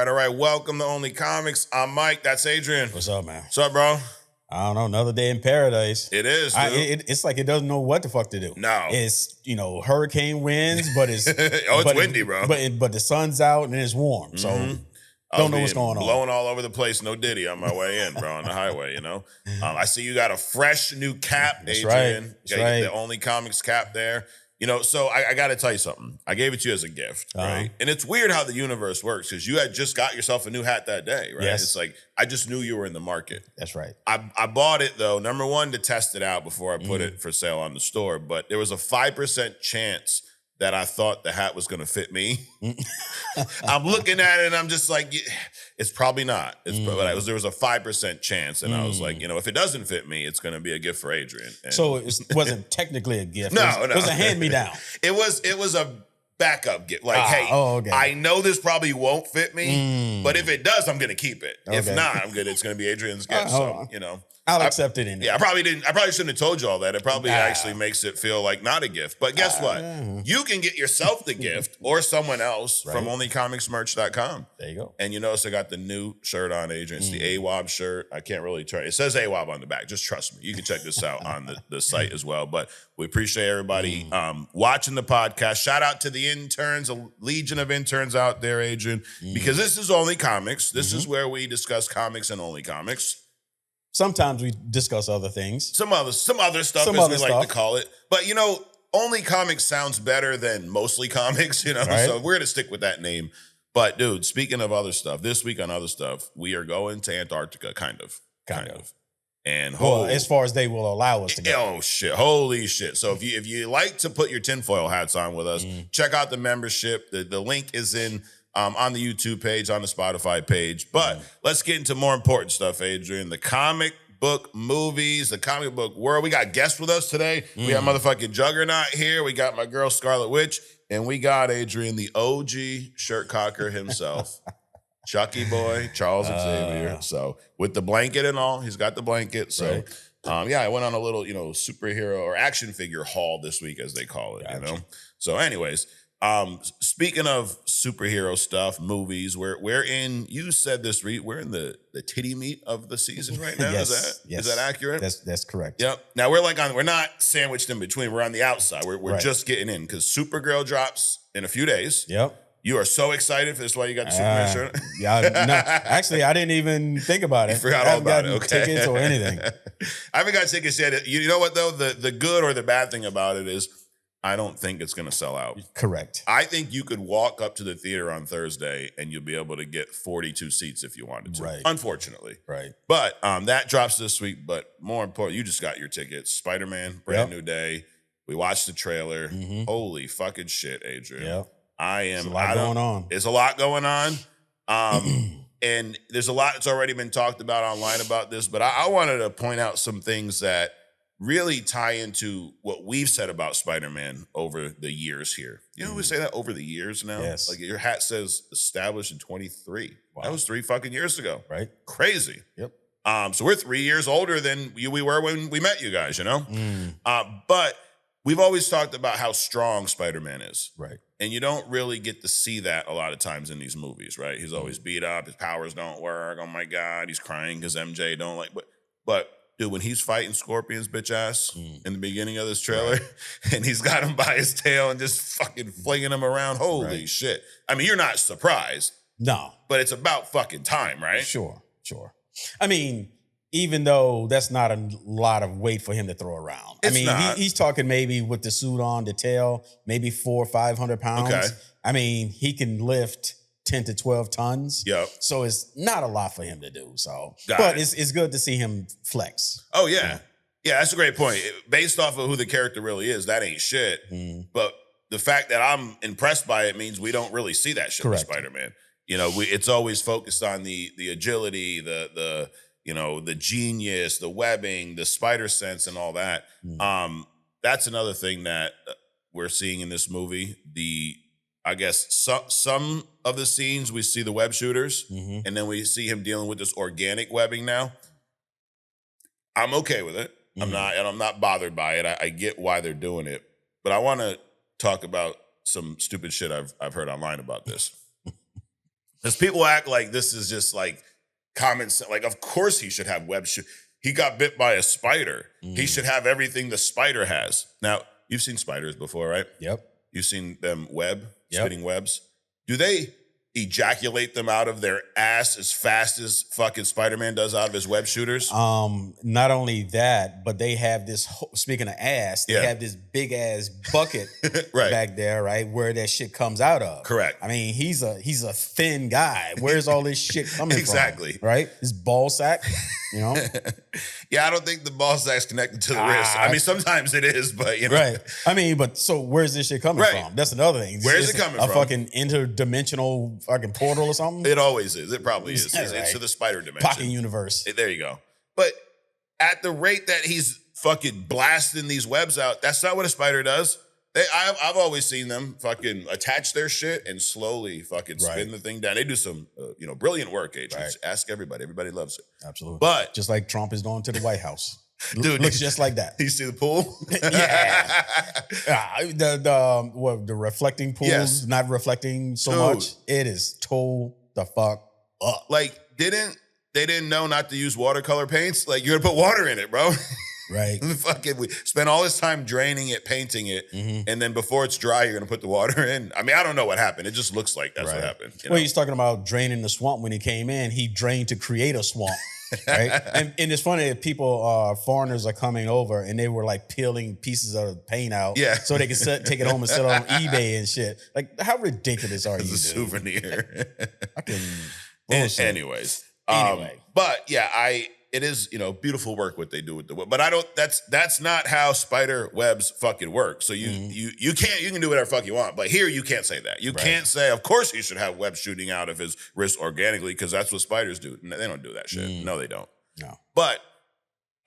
right. Welcome to Only Comics. I'm Mike. That's Adrian. What's up, man? What's up, bro? I don't know. Another day in paradise. It is, dude. It's like it doesn't know what the fuck to do. No. It's, hurricane winds, but it's... it's windy, bro. But the sun's out and it's warm, so... Don't know what's going on. Blowing all over the place. No Diddy on my way in, bro, on the highway, I see you got a fresh new cap, That's Adrian. Right. That's right. The Only Comics cap there. So I got to tell you something. I gave it to you as a gift, right? And it's weird how the universe works because you had just got yourself a new hat that day, right? Yes. It's like, I just knew you were in the market. That's right. I bought it, though, number one, to test it out before I put it for sale on the store. But there was a 5% chance that I thought the hat was going to fit me. I'm looking at it and I'm just like, it's probably not. There was a 5% chance. And I was like, if it doesn't fit me, it's going to be a gift for Adrian. And so it wasn't technically a gift. No. It was a hand-me-down. It was a backup gift. Like, okay. I know this probably won't fit me, but if it does, I'm going to keep it. Okay. If not, it's going to be Adrian's gift. I'll accept it anyway. Yeah, I probably shouldn't have told you all that. It probably actually makes it feel like not a gift. But guess what? You can get yourself the gift or someone else from onlycomicsmerch.com. There you go. And you notice I got the new shirt on, Adrian. It's the AWAB shirt. I can't really turn. It says AWAB on the back. Just trust me. You can check this out on the site as well. But we appreciate everybody watching the podcast. Shout out to the interns, a legion of interns out there, Adrian, because this is Only Comics. This is where we discuss comics and only comics. Sometimes we discuss other things. Some other stuff, as we like to call it. But, Only Comics sounds better than Mostly Comics, Right? So we're going to stick with that name. But, dude, speaking of other stuff, this week on other stuff, we are going to Antarctica, kind of. And as far as they will allow us to go. Oh, shit. Holy shit. So if you like to put your tinfoil hats on with us, check out the membership. The link is in... on the YouTube page, on the Spotify page. But let's get into more important stuff, Adrian. The comic book movies, the comic book world. We got guests with us today. We got motherfucking Juggernaut here. We got my girl Scarlet Witch. And we got Adrian, the OG shirt cocker himself. Chucky boy, Charles Xavier. So with the blanket and all, he's got the blanket. So I went on a little, superhero or action figure haul this week, as they call it, So anyways, speaking of superhero stuff, movies, we're in, you said this, we're in the titty meat of the season right now. Yes. Is that accurate? That's correct. Yep. Now we're not sandwiched in between. We're on the outside. We're just getting in because Supergirl drops in a few days. Yep. You are so excited for this. Why you got the Superman shirt? Actually, I didn't even think about it. You forgot all about it. Okay. Tickets or anything. I haven't got tickets yet. You know what though? The good or the bad thing about it is, I don't think it's going to sell out. Correct. I think you could walk up to the theater on Thursday and you'll be able to get 42 seats if you wanted to. Right. Unfortunately. Right. But that drops this week. But more important, you just got your tickets. Spider-Man, brand new day. We watched the trailer. Holy fucking shit, Adrian. Yep. There's a lot going on. There's a lot going on. And there's a lot that's already been talked about online about this. But I wanted to point out some things that really tie into what we've said about Spider-Man over the years here. We say that over the years now? Yes. Like your hat says established in 23. Wow. That was 3 fucking years ago. Right. Crazy. Yep. So we're 3 years older than we were when we met you guys, But we've always talked about how strong Spider-Man is. Right. And you don't really get to see that a lot of times in these movies, right? He's always beat up. His powers don't work. Oh, my God. He's crying because MJ don't like... But dude, when he's fighting Scorpion's bitch ass in the beginning of this trailer, and he's got him by his tail and just fucking flinging him around, holy shit. I mean, you're not surprised. No. But it's about fucking time, right? Sure. I mean, even though that's not a lot of weight for him to throw around. He's talking maybe with the suit on, the tail, maybe 400 or 500 pounds. Okay. I mean, he can lift 10 to 12 tons. Yep. So it's not a lot for him to do. So, it's good to see him flex. Oh, yeah. Yeah, that's a great point. Based off of who the character really is, that ain't shit. But the fact that I'm impressed by it means we don't really see that shit with Spider-Man. It's always focused on the agility, the genius, the webbing, the spider sense, and all that. That's another thing that we're seeing in this movie. I guess some of the scenes we see the web shooters, and then we see him dealing with this organic webbing now. I'm okay with it. I'm not bothered by it. I get why they're doing it, but I want to talk about some stupid shit I've heard online about this. Because people act like this is just like common sense. Like, of course he should have web shoot. He got bit by a spider. He should have everything the spider has. Now, you've seen spiders before, right? Yep. You've seen them spitting webs. Do they ejaculate them out of their ass as fast as fucking Spider-Man does out of his web shooters? Not only that, but they have this, speaking of ass, they have this big ass bucket back there, right? Where that shit comes out of. Correct. I mean, he's a thin guy. Where's all this shit coming exactly. from? Right? His ball sack, you know? Yeah, I don't think the ball sack's connected to the wrist. I mean, sometimes it is, but you know. Right. I mean, but so where's this shit coming from? That's another thing. Where's it coming from? A fucking interdimensional fucking portal or something? It always is. It probably is. It's to the spider dimension. Pocket universe. There you go. But at the rate that he's fucking blasting these webs out, that's not what a spider does. I've always seen them fucking attach their shit and slowly fucking spin the thing down. They do some, brilliant work, Adrian. Ask everybody. Everybody loves it. Absolutely. But just like Trump is going to the White House. Dude, looks just like that. You see the pool? The reflecting pools, not reflecting so much. It is toe the fuck up. Like, they didn't know not to use watercolor paints? Like, you're gonna put water in it, bro. Right. Fucking, we spend all this time draining it, painting it, and then before it's dry, you're gonna put the water in. I mean, I don't know what happened. It just looks like that's what happened. Well, he's talking about draining the swamp when he came in. He drained to create a swamp. Right. and it's funny that people, foreigners are coming over and they were like peeling pieces of paint out so they can take it home and sell it on eBay and shit. Like, how ridiculous are you, dude? It's a souvenir. Fucking bullshit. Anyways. But yeah, it is, beautiful work what they do with the web. But that's not how spider webs fucking work. So you can do whatever fuck you want, but here you can't say that. You can't say, of course he should have web shooting out of his wrist organically, because that's what spiders do. They don't do that shit. No, they don't. No. But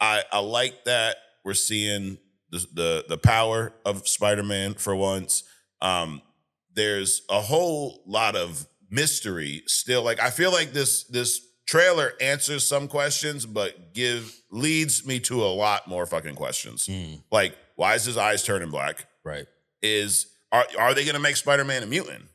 I like that we're seeing the power of Spider-Man for once. There's a whole lot of mystery still. Like, I feel like this trailer answers some questions, but leads me to a lot more fucking questions. Like, why is his eyes turning black? Right. Are they going to make Spider-Man a mutant?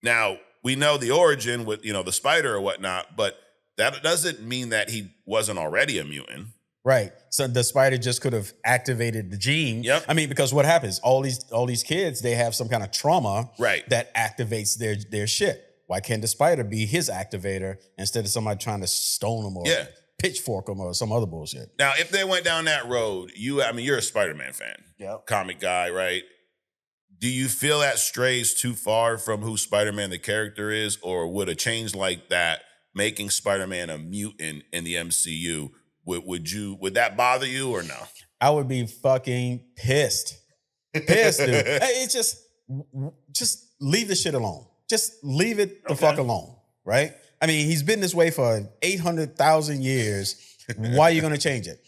Now, we know the origin with, the spider or whatnot, but that doesn't mean that he wasn't already a mutant. Right. So the spider just could have activated the gene. Yep. I mean, because what happens? All these kids, they have some kind of trauma that activates their shit. Why can't the spider be his activator instead of somebody trying to stone him or pitchfork him or some other bullshit? Now, if they went down that road, you're a Spider-Man fan, comic guy, right? Do you feel that strays too far from who Spider-Man the character is, or would a change like that, making Spider-Man a mutant in the MCU, would that bother you or no? I would be fucking pissed, dude. It's just leave the shit alone. Just leave it the fuck alone, right? I mean, he's been this way for 800,000 years. Why are you going to change it?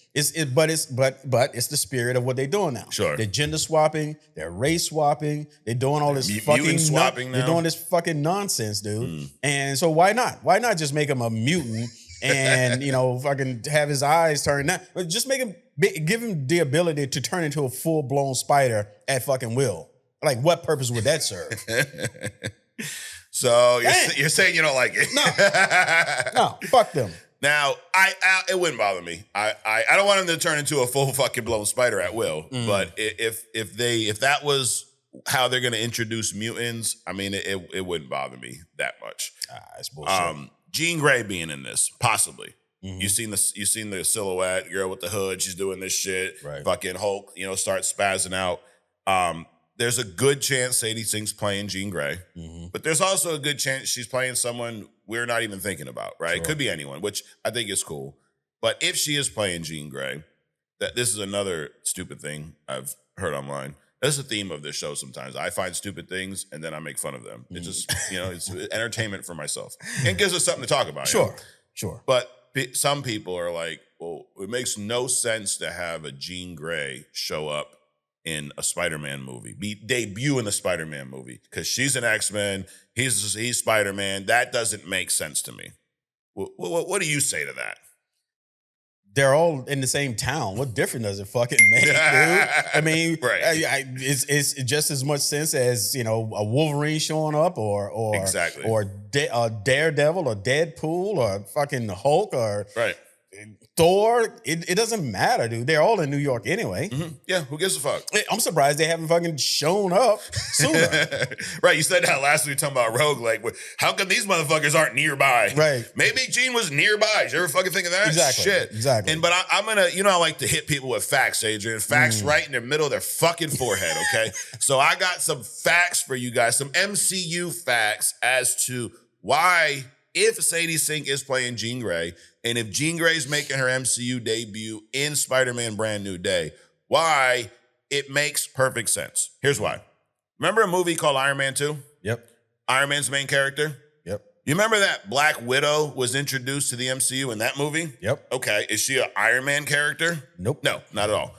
But it's the spirit of what they're doing now. Sure. They're gender swapping, they're race swapping, they're doing all this fucking swapping now. They're doing this fucking nonsense, dude. And so why not? Why not just make him a mutant and fucking have his eyes turn that? But just give him the ability to turn into a full-blown spider at fucking will. Like, what purpose would that serve? So you're saying you don't like it? No, fuck them. Now, it wouldn't bother me. I don't want him to turn into a full fucking blown spider at will. But if that was how they're going to introduce mutants, I mean, it wouldn't bother me that much. It's bullshit. Jean Grey being in this, possibly. You seen the silhouette, girl with the hood. She's doing this shit. Right. Fucking Hulk, starts spazzing out. There's a good chance Sadie Sink's playing Jean Grey, but there's also a good chance she's playing someone we're not even thinking about, right? Sure. It could be anyone, which I think is cool. But if she is playing Jean Grey, this is another stupid thing I've heard online. That's the theme of this show sometimes. I find stupid things and then I make fun of them. It just, it's entertainment for myself. And gives us something to talk about. Sure. But some people are like, well, it makes no sense to have a Jean Grey show up in a Spider-Man movie, debut in a Spider-Man movie, because she's an X-Men, he's Spider-Man. That doesn't make sense to me. What do you say to that? they're all in the same town. What difference does it fucking make, dude? I mean, Right. it's just as much sense as, you know, a Wolverine showing up or Exactly. or a Daredevil or Deadpool or fucking Hulk or Right. Thor. It doesn't matter, dude. They're all in New York anyway. Mm-hmm. Yeah, who gives a fuck? I'm surprised they haven't fucking shown up sooner. Right, you said that last week talking about Rogue. Like, how come these motherfuckers aren't nearby? Right. Maybe Gene was nearby. Did you ever fucking think of that? Exactly. Shit. Exactly. But I'm gonna, I like to hit people with facts, Adrian. Facts right in the middle of their fucking forehead, okay? So I got some facts for you guys, some MCU facts as to why, if Sadie Sink is playing Jean Grey, and if Jean Grey is making her MCU debut in Spider-Man Brand New Day, why it makes perfect sense. Here's why. Remember a movie called Iron Man 2? Yep. Iron Man's main character? Yep. You remember that Black Widow was introduced to the MCU in that movie? Yep. Okay, is she an Iron Man character? Nope. No, not at all.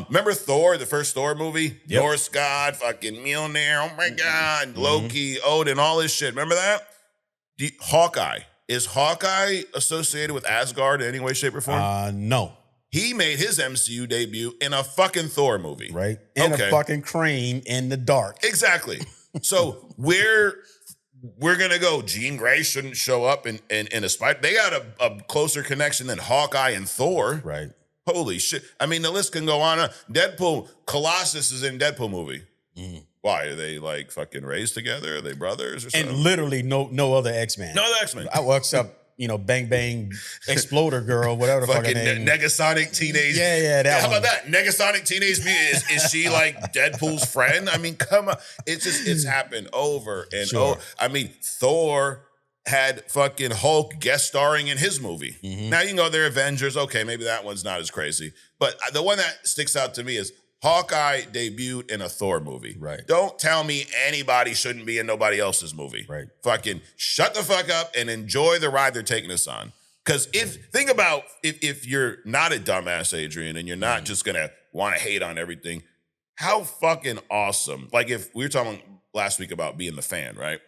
Remember Thor, the first Thor movie? Yep. Norse god, fucking Mjolnir, oh my God, Loki, Odin, all this shit. Remember that? Hawkeye. Is Hawkeye associated with Asgard in any way, shape, or form? No. He made his MCU debut in a fucking Thor movie. Right. In a fucking crane in the dark. Exactly. So we're gonna go. Jean Grey shouldn't show up in a Spider. They got a closer connection than Hawkeye and Thor. Right. Holy shit. I mean, the list can go on. Deadpool, Colossus is in Deadpool movie. Why? Are they like fucking raised together? Are they brothers or something? And literally no other X-Men. No other X-Men. I works up, Bang Bang Exploder Girl, whatever the fucking name. Negasonic Teenage. Yeah, that How one. about that? Negasonic Teenage Mutant. Is she like Deadpool's friend? I mean, come on. It's happened over and over. I mean, Thor had fucking Hulk guest starring in his movie. Now you can go, they're Avengers. Okay, maybe that one's not as crazy. But the one that sticks out to me is Hawkeye debuted in a Thor movie. Right. Don't tell me anybody shouldn't be in nobody else's movie. Right. Fucking shut the fuck up and enjoy the ride they're taking us on. Because think about if you're not a dumbass, Adrian, and you're not just gonna want to hate on everything, how fucking awesome. Like if we were talking last week about being the fan, right?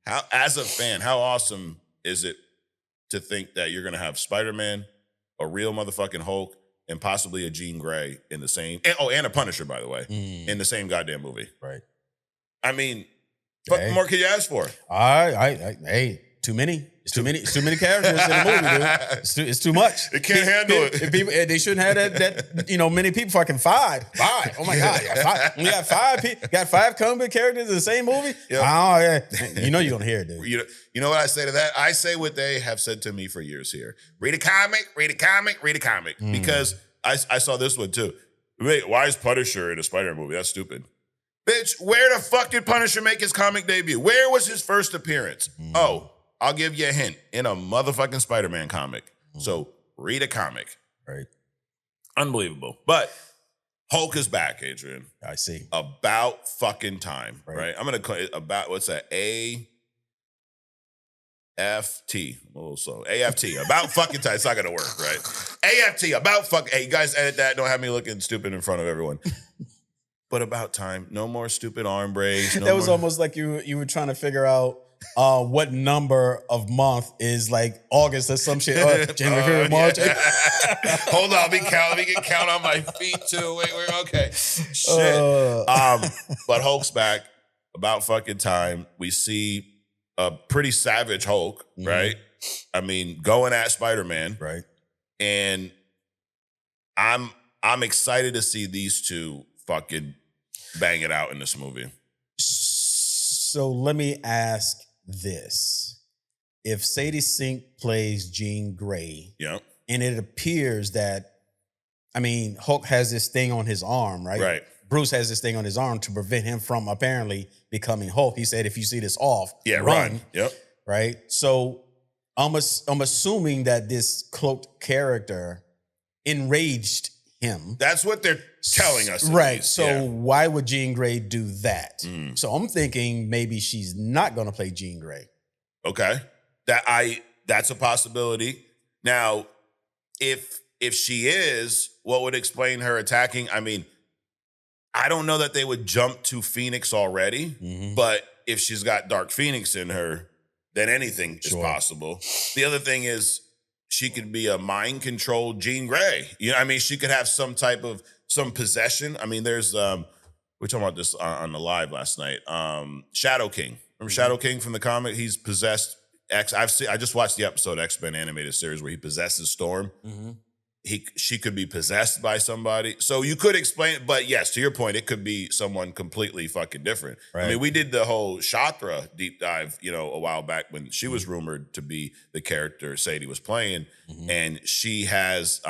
How, as a fan, how awesome is it to think that you're gonna have Spider-Man, a real motherfucking Hulk, and possibly a Jean Grey in the same, and a Punisher, by the way, in the same goddamn movie. Right. I mean, what more could you ask for? Hey, too many. It's too many. It's too many characters in the movie, dude. It's too much. It can't handle it. People, they shouldn't have that many people. Fucking five. Oh my God. We got five people. Got five comic characters in the same movie. Yep. Oh yeah. You're gonna hear it, dude. You know what I say to that? I say what they have said to me for years here. Read a comic, read a comic, read a comic. Because I saw this one too. Wait, why is Punisher in a Spider-Man movie? That's stupid. Bitch, where the fuck did Punisher make his comic debut? Where was his first appearance? Oh, I'll give you a hint. In a motherfucking Spider-Man comic. So read a comic. Right. Unbelievable. But Hulk is back, Adrian. I see. About fucking time, right? I'm going to call it about, what's that? AFT. A little slow. AFT. About fucking time. It's not going to work, right? AFT. About fuck. Hey, you guys edit that. Don't have me looking stupid in front of everyone. But about time. No more stupid arm breaks. That was almost like you were trying to figure out what number of month is like August or some shit. January, February, March. Hold on, let me count on my feet too. Wait, okay. Shit. But Hulk's back. About fucking time. We see a pretty savage Hulk, right? I mean, going at Spider-Man. Right. And I'm excited to see these two fucking bang it out in this movie. So let me ask this. If Sadie Sink plays Jean Grey, and it appears that, Hulk has this thing on his arm, right? Right. Bruce has this thing on his arm to prevent him from apparently becoming Hulk. He said, if you see this off, run. Yep. Right? So I'm assuming that this cloaked character enraged him. That's what they're telling us. Right. So why would Jean Grey do that? So I'm thinking maybe she's not going to play Jean Grey. Okay. That's a possibility. Now, if she is, what would explain her attacking? I don't know that they would jump to Phoenix already, but if she's got Dark Phoenix in her, then anything is possible. The other thing is, she could be a mind controlled Jean Grey. You know, I mean, she could have some type of some possession. I mean, there's we're talking about this on the live last night. Shadow King. Remember Shadow King from the comic? He's possessed. I just watched the episode X-Men animated series where he possesses Storm. She could be possessed by somebody. So you could explain it, but yes, to your point, it could be someone completely fucking different. Right. I mean, we did the whole Shatra deep dive, you know, a while back when she was rumored to be the character Sadie was playing. And she has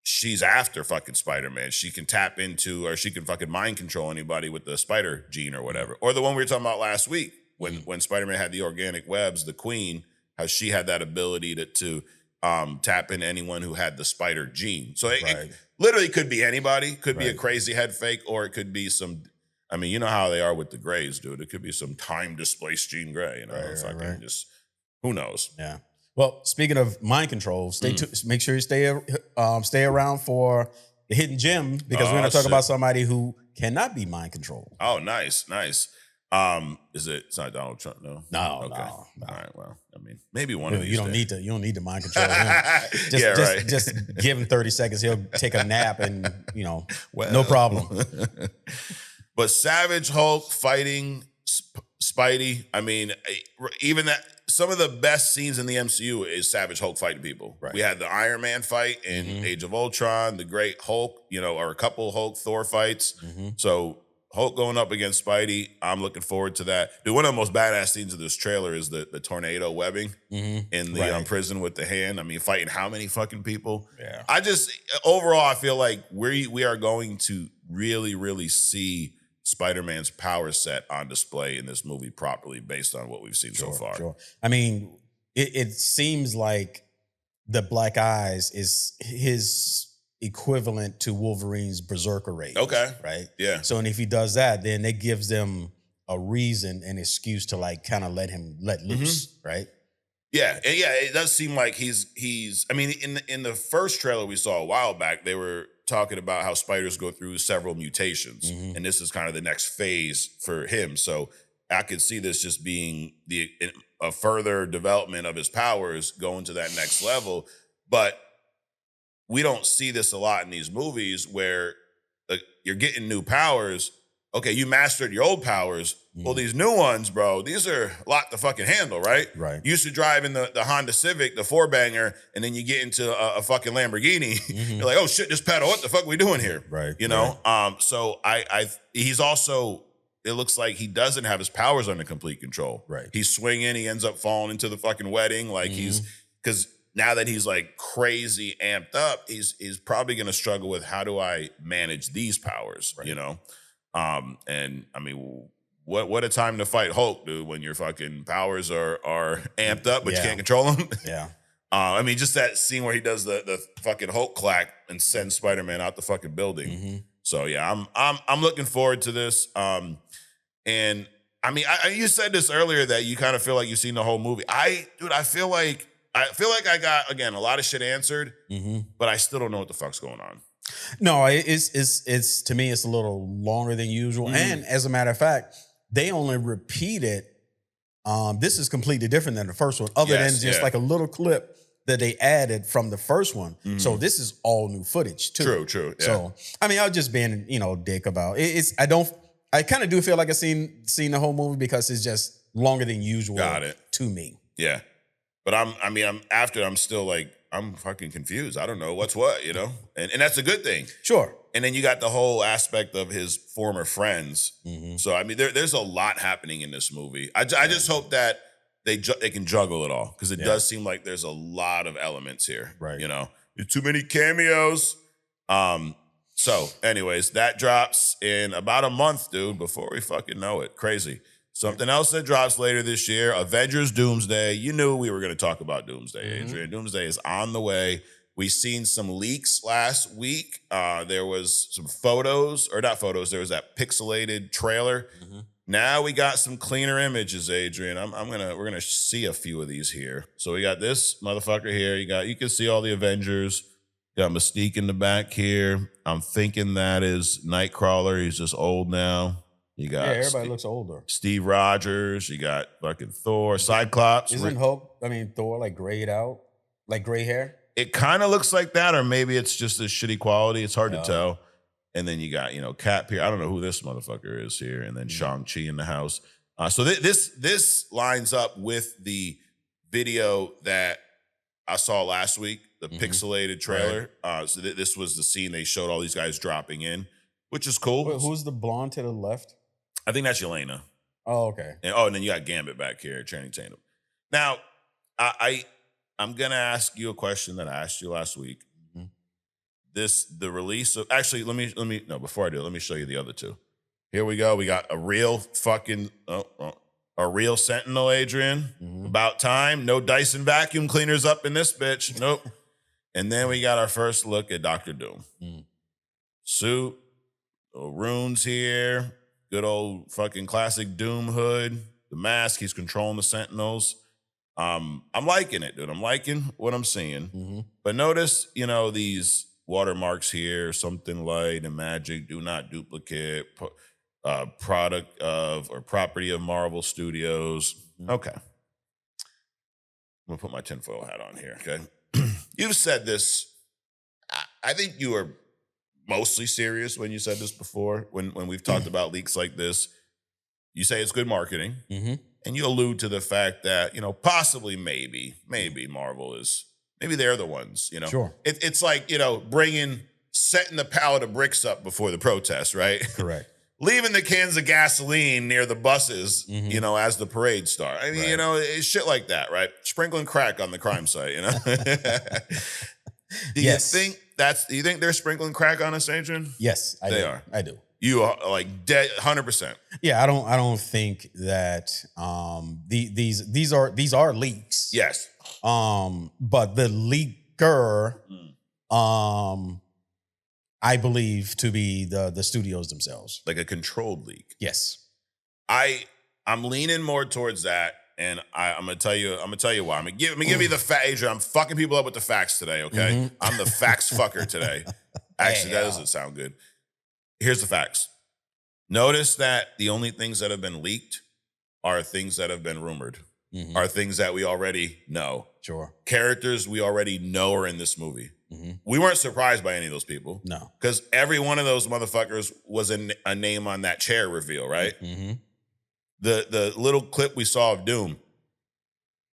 she's after fucking Spider-Man. She can tap into, or she can fucking mind control anybody with the spider gene or whatever. Or the one we were talking about last week when Spider-Man had the organic webs, the Queen, how she had that ability to tap into anyone who had the spider gene. So it literally could be anybody. Could be a crazy head fake, or it could be some. I mean, you know how they are with the Greys, dude. It could be some time displaced Jean Grey. You know, just who knows? Yeah. Well, speaking of mind control, make sure you stay around for the hidden gem, because we're going to talk about somebody who cannot be mind controlled. Oh, nice. It's not Donald Trump, no? No, okay. No. All right, well, I mean, maybe one of these you don't need to mind control him. Just give him 30 seconds. He'll take a nap and, no problem. But Savage Hulk fighting Spidey, I mean, even that, some of the best scenes in the MCU is Savage Hulk fighting people. Right. We had the Iron Man fight in Age of Ultron, the Great Hulk, or a couple Hulk Thor fights. So Hulk going up against Spidey, I'm looking forward to that. Dude, one of the most badass scenes of this trailer is the tornado webbing in the prison with the hand. I mean, fighting how many fucking people? Yeah. Overall, I feel like we are going to really, really see Spider-Man's power set on display in this movie properly based on what we've seen so far. Sure. I mean, it seems like the Black Eyes is his equivalent to Wolverine's Berserker rage. Okay. Right? Yeah. So, and if he does that, then it gives them a reason, an excuse to kind of let loose, right? Yeah. And yeah, it does seem like he's I mean, in the first trailer we saw a while back, they were talking about how spiders go through several mutations, and this is kind of the next phase for him. So I could see this just being a further development of his powers going to that next level. But we don't see this a lot in these movies where you're getting new powers. Okay, you mastered your old powers. Well, these new ones, bro, these are a lot to fucking handle, right? Right. You used to drive in the Honda Civic, the four-banger, and then you get into a fucking Lamborghini. You're like, oh shit, this pedal, what the fuck are we doing here? Right. So he's also, it looks like he doesn't have his powers under complete control. Right. He's swinging, he ends up falling into the fucking wedding. Like because now that he's like crazy amped up, he's probably going to struggle with, how do I manage these powers, and I mean, what a time to fight Hulk, dude, when your fucking powers are amped up, but you can't control them. Yeah. I mean, just that scene where he does the fucking Hulk clack and sends Spider-Man out the fucking building. So yeah, I'm looking forward to this. And I mean, you said this earlier that you kind of feel like you've seen the whole movie. I feel like I got, again, a lot of shit answered, but I still don't know what the fuck's going on. No, it's to me, it's a little longer than usual. And as a matter of fact, they only repeated. This is completely different than the first one, other than just like a little clip that they added from the first one. So this is all new footage too. True. Yeah. So I mean, I was just being, dick about it. I kind of do feel like I've seen the whole movie because it's just longer than usual. Got it. To me. Yeah. But I'm still like, I'm fucking confused. I don't know what's what, and that's a good thing. Sure. And then you got the whole aspect of his former friends. So, I mean, there's a lot happening in this movie. I just hope that they can juggle it all, because it does seem like there's a lot of elements here. Right. There's too many cameos. So, anyways, that drops in about a month, dude, before we fucking know it. Crazy. Something else that drops later this year, Avengers Doomsday. You knew we were going to talk about Doomsday, Adrian. Doomsday is on the way. We've seen some leaks last week. There was some photos, or not photos, there was that pixelated trailer. Now we got some cleaner images, Adrian. We're gonna see a few of these here. So we got this motherfucker here. You can see all the Avengers. Got Mystique in the back here. I'm thinking that is Nightcrawler. He's just old now. You got everybody looks older. Steve Rogers. You got fucking Thor, Cyclops. Isn't Thor like grayed out? Like gray hair? It kind of looks like that, or maybe it's just a shitty quality. It's hard to tell. And then you got, Cap here. I don't know who this motherfucker is here. And then Shang-Chi in the house. So this lines up with the video that I saw last week, the pixelated trailer. Right. So this was the scene they showed all these guys dropping in, which is cool. Wait, who's the blonde to the left? I think that's Yelena. Oh, okay. And then you got Gambit back here, Channing Tatum. Now, I'm gonna ask you a question that I asked you last week. The release of before I do, let me show you the other two. Here we go. We got a real fucking a real Sentinel, Adrian. About time. No Dyson vacuum cleaners up in this bitch. Nope. And then we got our first look at Dr. Doom. Suit, runes here. Good old fucking classic Doom hood. The mask. He's controlling the Sentinels. I'm liking it, dude. I'm liking what I'm seeing. But notice, these watermarks here, something light and magic, do not duplicate, product of or property of Marvel Studios. Okay. I'm gonna put my tinfoil hat on here, okay? You've said this, I think you were mostly serious when you said this before, when we've talked about leaks like this. You say it's good marketing. And you allude to the fact that, possibly maybe Marvel is, maybe they're the ones, Sure. It's like, setting the pallet of bricks up before the protest, right? Correct. Leaving the cans of gasoline near the buses, as the parade starts. I mean, it's shit like that, right? Sprinkling crack on the crime site, Do you think they're sprinkling crack on us, Adrian? Yes, They are. I do. You are like dead 100%. Yeah, I don't think that these are leaks. Yes. But the leaker I believe to be the studios themselves. Like a controlled leak. Yes. I'm leaning more towards that, and I'm gonna tell you why. I'm gonna give you the fact, Adrian. I'm fucking people up with the facts today, okay? I'm the facts fucker today. Actually, that doesn't sound good. Here's the facts. Notice that the only things that have been leaked are things that have been rumored, are things that we already know. Sure. Characters we already know are in this movie. We weren't surprised by any of those people. No. Because every one of those motherfuckers was a name on that chair reveal, right? The little clip we saw of Doom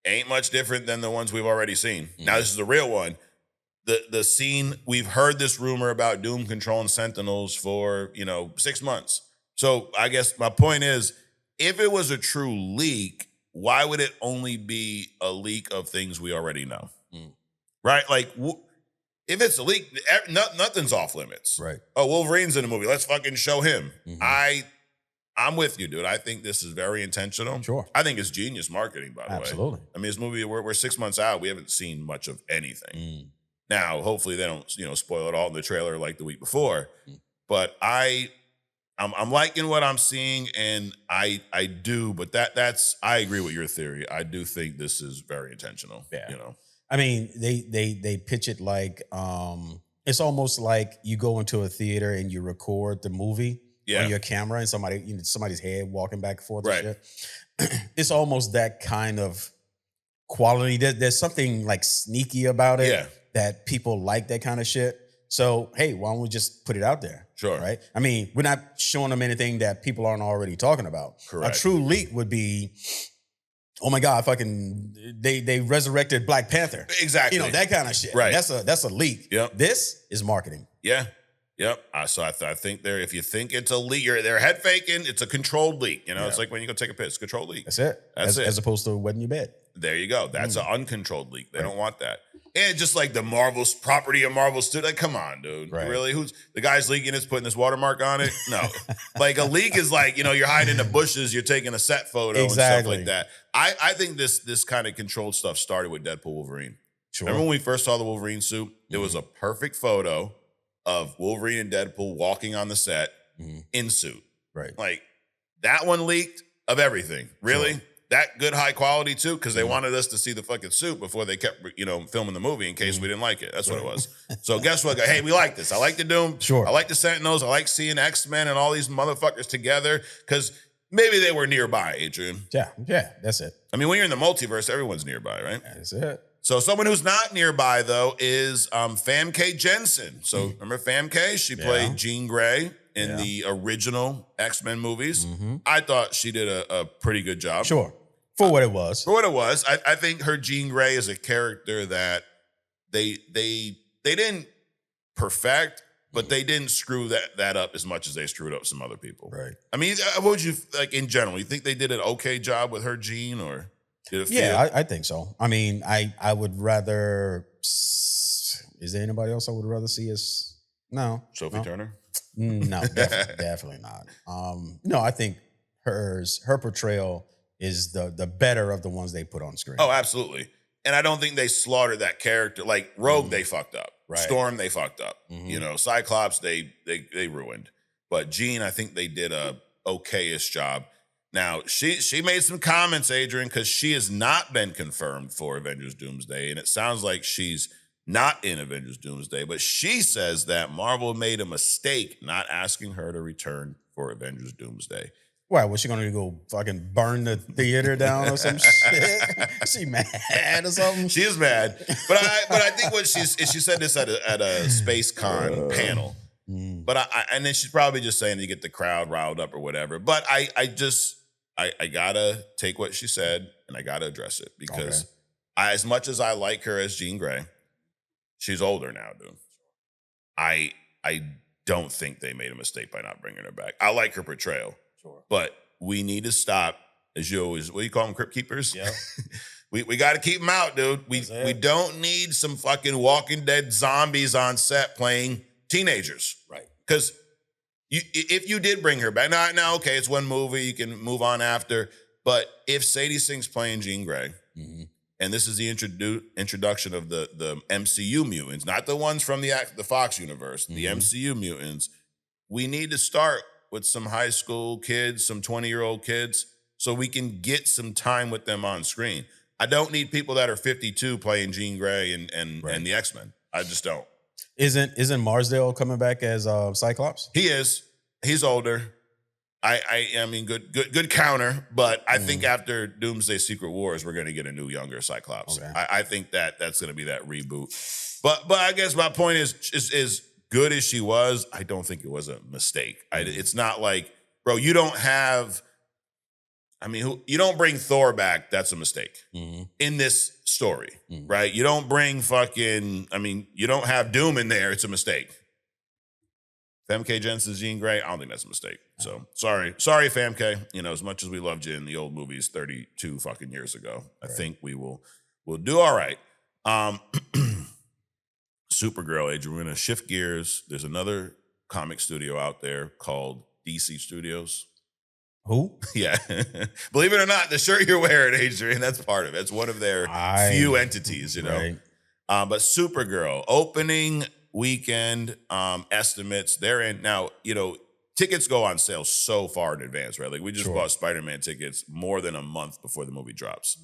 ain't much different than the ones we've already seen. Now, this is the real one. The scene, we've heard this rumor about Doom controlling Sentinels for, 6 months. So I guess my point is, if it was a true leak, why would it only be a leak of things we already know? Right? Like, if it's a leak, nothing's off limits. Right. Oh, Wolverine's in the movie. Let's fucking show him. I'm with you, dude. I think this is very intentional. Sure. I think it's genius marketing, by the way. Absolutely. I mean, this movie, we're 6 months out. We haven't seen much of anything. Now, hopefully they don't, spoil it all in the trailer like the week before. But I'm liking what I'm seeing, and I do, but that's I agree with your theory. I do think this is very intentional. Yeah. I mean, they pitch it like it's almost like you go into a theater and you record the movie on your camera, and somebody's head walking back and forth. Right. And shit. It's almost that kind of quality. There's something like sneaky about it. Yeah. That people like that kind of shit. So, hey, why don't we just put it out there? Sure. Right? I mean, we're not showing them anything that people aren't already talking about. Correct. A true leak would be, oh my God, fucking they resurrected Black Panther. Exactly. That kind of shit. Right. That's a leak. Yep. This is marketing. Yeah. Yep. So I think if you think it's a leak, they're head faking, it's a controlled leak. It's like when you go take a piss, controlled leak. That's it. As opposed to wetting your bed. There you go. That's an uncontrolled leak. They don't want that. And just like the Marvel's property of Marvel Studios. Like, come on, dude. Right. Really? Who's the guy's leaking is putting this watermark on it? No. Like a leak is like, you're hiding in the bushes, you're taking a set photo and stuff like that. I think this kind of controlled stuff started with Deadpool Wolverine. Sure. Remember when we first saw the Wolverine suit? There was a perfect photo of Wolverine and Deadpool walking on the set in suit. Right. Like that one leaked of everything. Really? Sure. That good high quality too, because they wanted us to see the fucking suit before they kept, filming the movie in case we didn't like it. That's what it was. So guess what? Hey, we like this. I like the Doom. Sure. I like the Sentinels. I like seeing X-Men and all these motherfuckers together because maybe they were nearby, Adrian. Yeah, that's it. I mean, when you're in the multiverse, everyone's nearby, right? That's it. So someone who's not nearby, though, is Famke Jensen. So remember Famke? She played Jean Grey in the original X-Men movies. I thought she did a pretty good job. Sure. For what it was. For what it was. I think her Jean Grey is a character that they didn't perfect, but they didn't screw that up as much as they screwed up some other people. Right. I mean, what would you, like, in general, you think they did an okay job with her Jean, or did it feel? Yeah, I think so. I mean, I would rather, is there anybody else I would rather see as, no. Sophie Turner? No, definitely not. No, I think her portrayal is the better of the ones they put on screen. Oh, absolutely. And I don't think they slaughtered that character. Like Rogue, they fucked up. Right. Storm, they fucked up. You know, Cyclops, they ruined. But Jean, I think they did a okayish job. Now, she made some comments, Adrian, because she has not been confirmed for Avengers Doomsday, and it sounds like she's not in Avengers Doomsday, but she says that Marvel made a mistake not asking her to return for Avengers Doomsday. Why, was she gonna go fucking burn the theater down or some shit? She mad or something? She is mad, but I think what she said this at a Space Con panel. But and then she's probably just saying to get the crowd riled up or whatever. But I gotta take what she said and I gotta address it because as much as I like her as Jean Grey, she's older now, dude. I don't think they made a mistake by not bringing her back. I like her portrayal. Sure. But we need to stop, as you always, what do you call them, crypt keepers? Yeah. we got to keep them out, dude. We don't need some fucking Walking Dead zombies on set playing teenagers. Right. Because if you did bring her back, now, okay, it's one movie, you can move on after. But if Sadie Sink's playing Jean Grey, and this is the introduction of the MCU mutants, not the ones from the Fox universe, the MCU mutants, we need to start with some high school kids, some 20-year-old kids, so we can get some time with them on screen. I don't need people that are 52 playing Jean Grey and the X-Men. I just don't. Isn't Marsdale coming back as Cyclops? He is. He's older. I mean, good counter, but I think after Doomsday Secret Wars, we're going to get a new, younger Cyclops. Okay. I think that's going to be that reboot. But I guess my point is good as she was, I don't think it was a mistake. It's not like, bro, you don't have, you don't bring Thor back, that's a mistake in this story, right? You don't bring you don't have Doom in there, it's a mistake. Famke Jensen's Jean Grey, I don't think that's a mistake. So, sorry, Famke. You know, as much as we loved you in the old movies 32 fucking years ago, I think we'll do all right. Supergirl, Adrian, we're going to shift gears. There's another comic studio out there called DC Studios. Who? Yeah. Believe it or not, the shirt you're wearing, Adrian, that's part of it. It's one of their few entities, you know. Right. But Supergirl, opening weekend estimates, they're in now, you know, tickets go on sale so far in advance, right? Like we just bought Spider-Man tickets more than a month before the movie drops.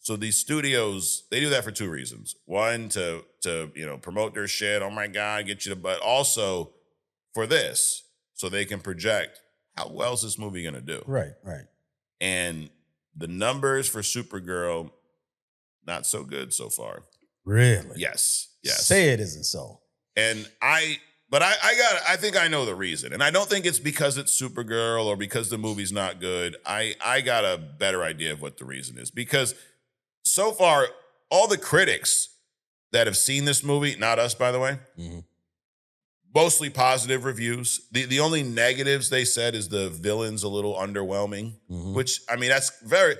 So these studios, they do that for two reasons. One, to promote their shit. Oh my God, get you to, but also for this, so they can project how well is this movie gonna do. Right. And the numbers for Supergirl, not so good so far. Really? Yes. Say it isn't so. And I think I know the reason. And I don't think it's because it's Supergirl or because the movie's not good. I got a better idea of what the reason is. Because so far, all the critics that have seen this movie, not us, by the way, mostly positive reviews. The only negatives they said is the villain's a little underwhelming, which, that's very,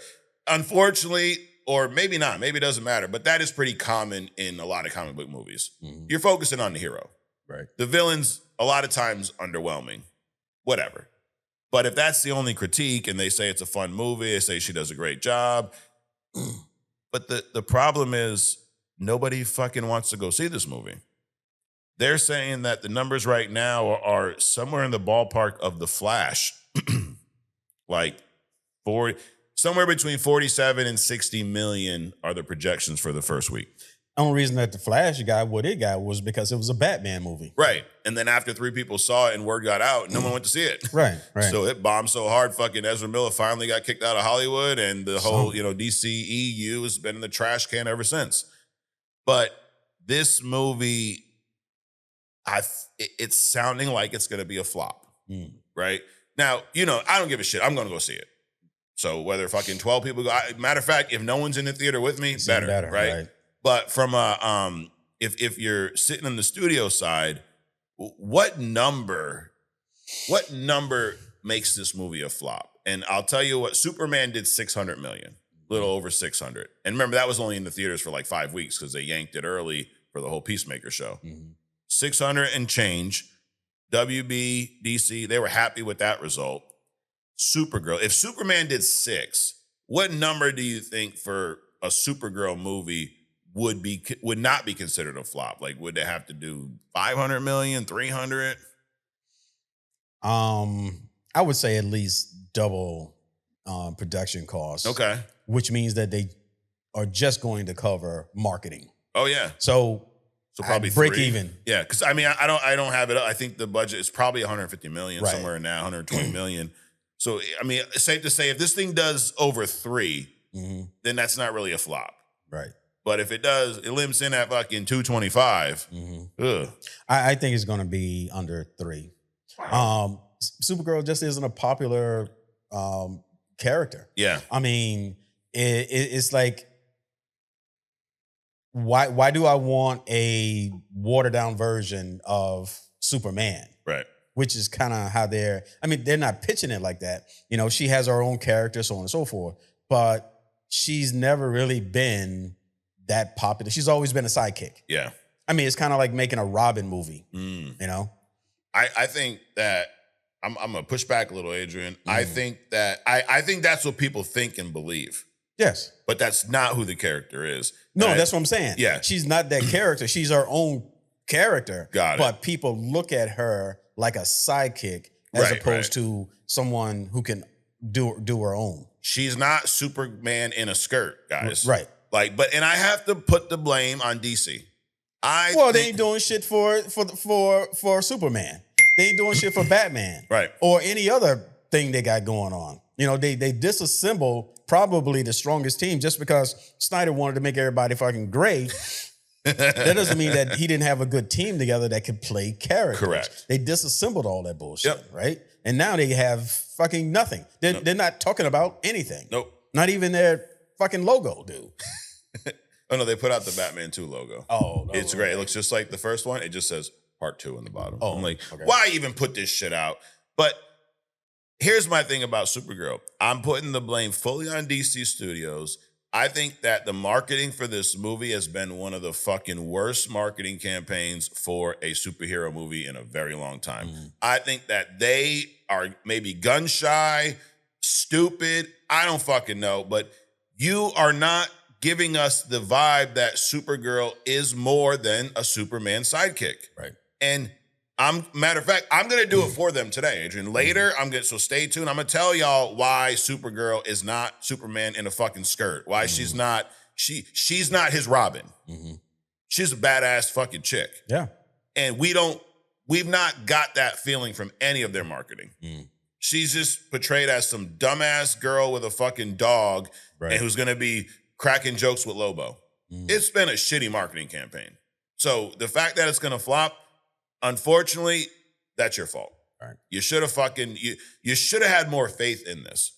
unfortunately, or maybe not, maybe it doesn't matter, but that is pretty common in a lot of comic book movies. You're focusing on the hero. Right. The villain's a lot of times underwhelming, whatever. But if that's the only critique and they say it's a fun movie, they say she does a great job, but the problem is nobody fucking wants to go see this movie. They're saying that the numbers right now are somewhere in the ballpark of The Flash, like somewhere between 47 and 60 million are the projections for the first week. The only reason that The Flash got what it got was because it was a Batman movie. Right. And then after 3 people saw it and word got out, no one went to see it. Right. So it bombed so hard, fucking Ezra Miller finally got kicked out of Hollywood, and the whole, DCEU has been in the trash can ever since. But this movie, it's sounding like it's going to be a flop, right? Now, I don't give a shit. I'm going to go see it. So whether fucking 12 people go, matter of fact, if no one's in the theater with me, better, right? But from if you're sitting in the studio side, what number makes this movie a flop? And I'll tell you what, Superman did 600 million, a little over 600. And remember, that was only in the theaters for like 5 weeks because they yanked it early for the whole Peacemaker show. 600 and change. WB, DC, they were happy with that result. Supergirl, if Superman did 6, what number do you think for a Supergirl movie would not be considered a flop? Like, would they have to do 500 million, 300? I would say at least double production costs. Okay. Which means that they are just going to cover marketing. Oh yeah. So probably break 3. even. Yeah, because I mean I don't have it. I think the budget is probably 150 million somewhere in that 120 million. So I mean, it's safe to say if this thing does over 3, then that's not really a flop. Right. But if it does, it limps in at fucking 225. I think it's going to be under 3. Supergirl just isn't a popular character. Yeah. I mean, it's like, why do I want a watered down version of Superman? Right. Which is kind of how they're not pitching it like that. She has her own character, so on and so forth, but she's never really been that popular. She's always been a sidekick. Yeah. I mean, it's kind of like making a Robin movie, I think that I'm gonna push back a little, Adrian. I think that I think that's what people think and believe. Yes. But that's not who the character is. No, that's what I'm saying. Yeah. She's not that character. She's her own character. Got it. But people look at her like a sidekick as opposed to someone who can do her own. She's not Superman in a skirt, guys. Right. And I have to put the blame on DC. They ain't doing shit for Superman. They ain't doing shit for Batman. Right. Or any other thing they got going on. They disassemble probably the strongest team just because Snyder wanted to make everybody fucking great. That doesn't mean that he didn't have a good team together that could play characters. Correct. They disassembled all that bullshit, right? And now they have fucking nothing. They're not talking about anything. Nope. Not even their fucking logo, dude. Oh no, they put out the Batman 2 logo. Oh, no, it's great. It looks just like the first one. It just says Part 2 in the bottom. Oh, I'm like, okay. Why even put this shit out? But here's my thing about Supergirl. I'm putting the blame fully on DC Studios. I think that the marketing for this movie has been one of the fucking worst marketing campaigns for a superhero movie in a very long time. I think that they are maybe gun shy, stupid. I don't fucking know, but you are not giving us the vibe that Supergirl is more than a Superman sidekick. Right. And matter of fact, I'm gonna do it for them today, Adrian. Later, so stay tuned. I'm gonna tell y'all why Supergirl is not Superman in a fucking skirt. Why she's not his Robin. She's a badass fucking chick. Yeah. And we've not got that feeling from any of their marketing. She's just portrayed as some dumbass girl with a fucking dog and who's gonna be cracking jokes with Lobo. It's been a shitty marketing campaign. So the fact that it's gonna flop, unfortunately, that's your fault. Right. You should have you should have had more faith in this.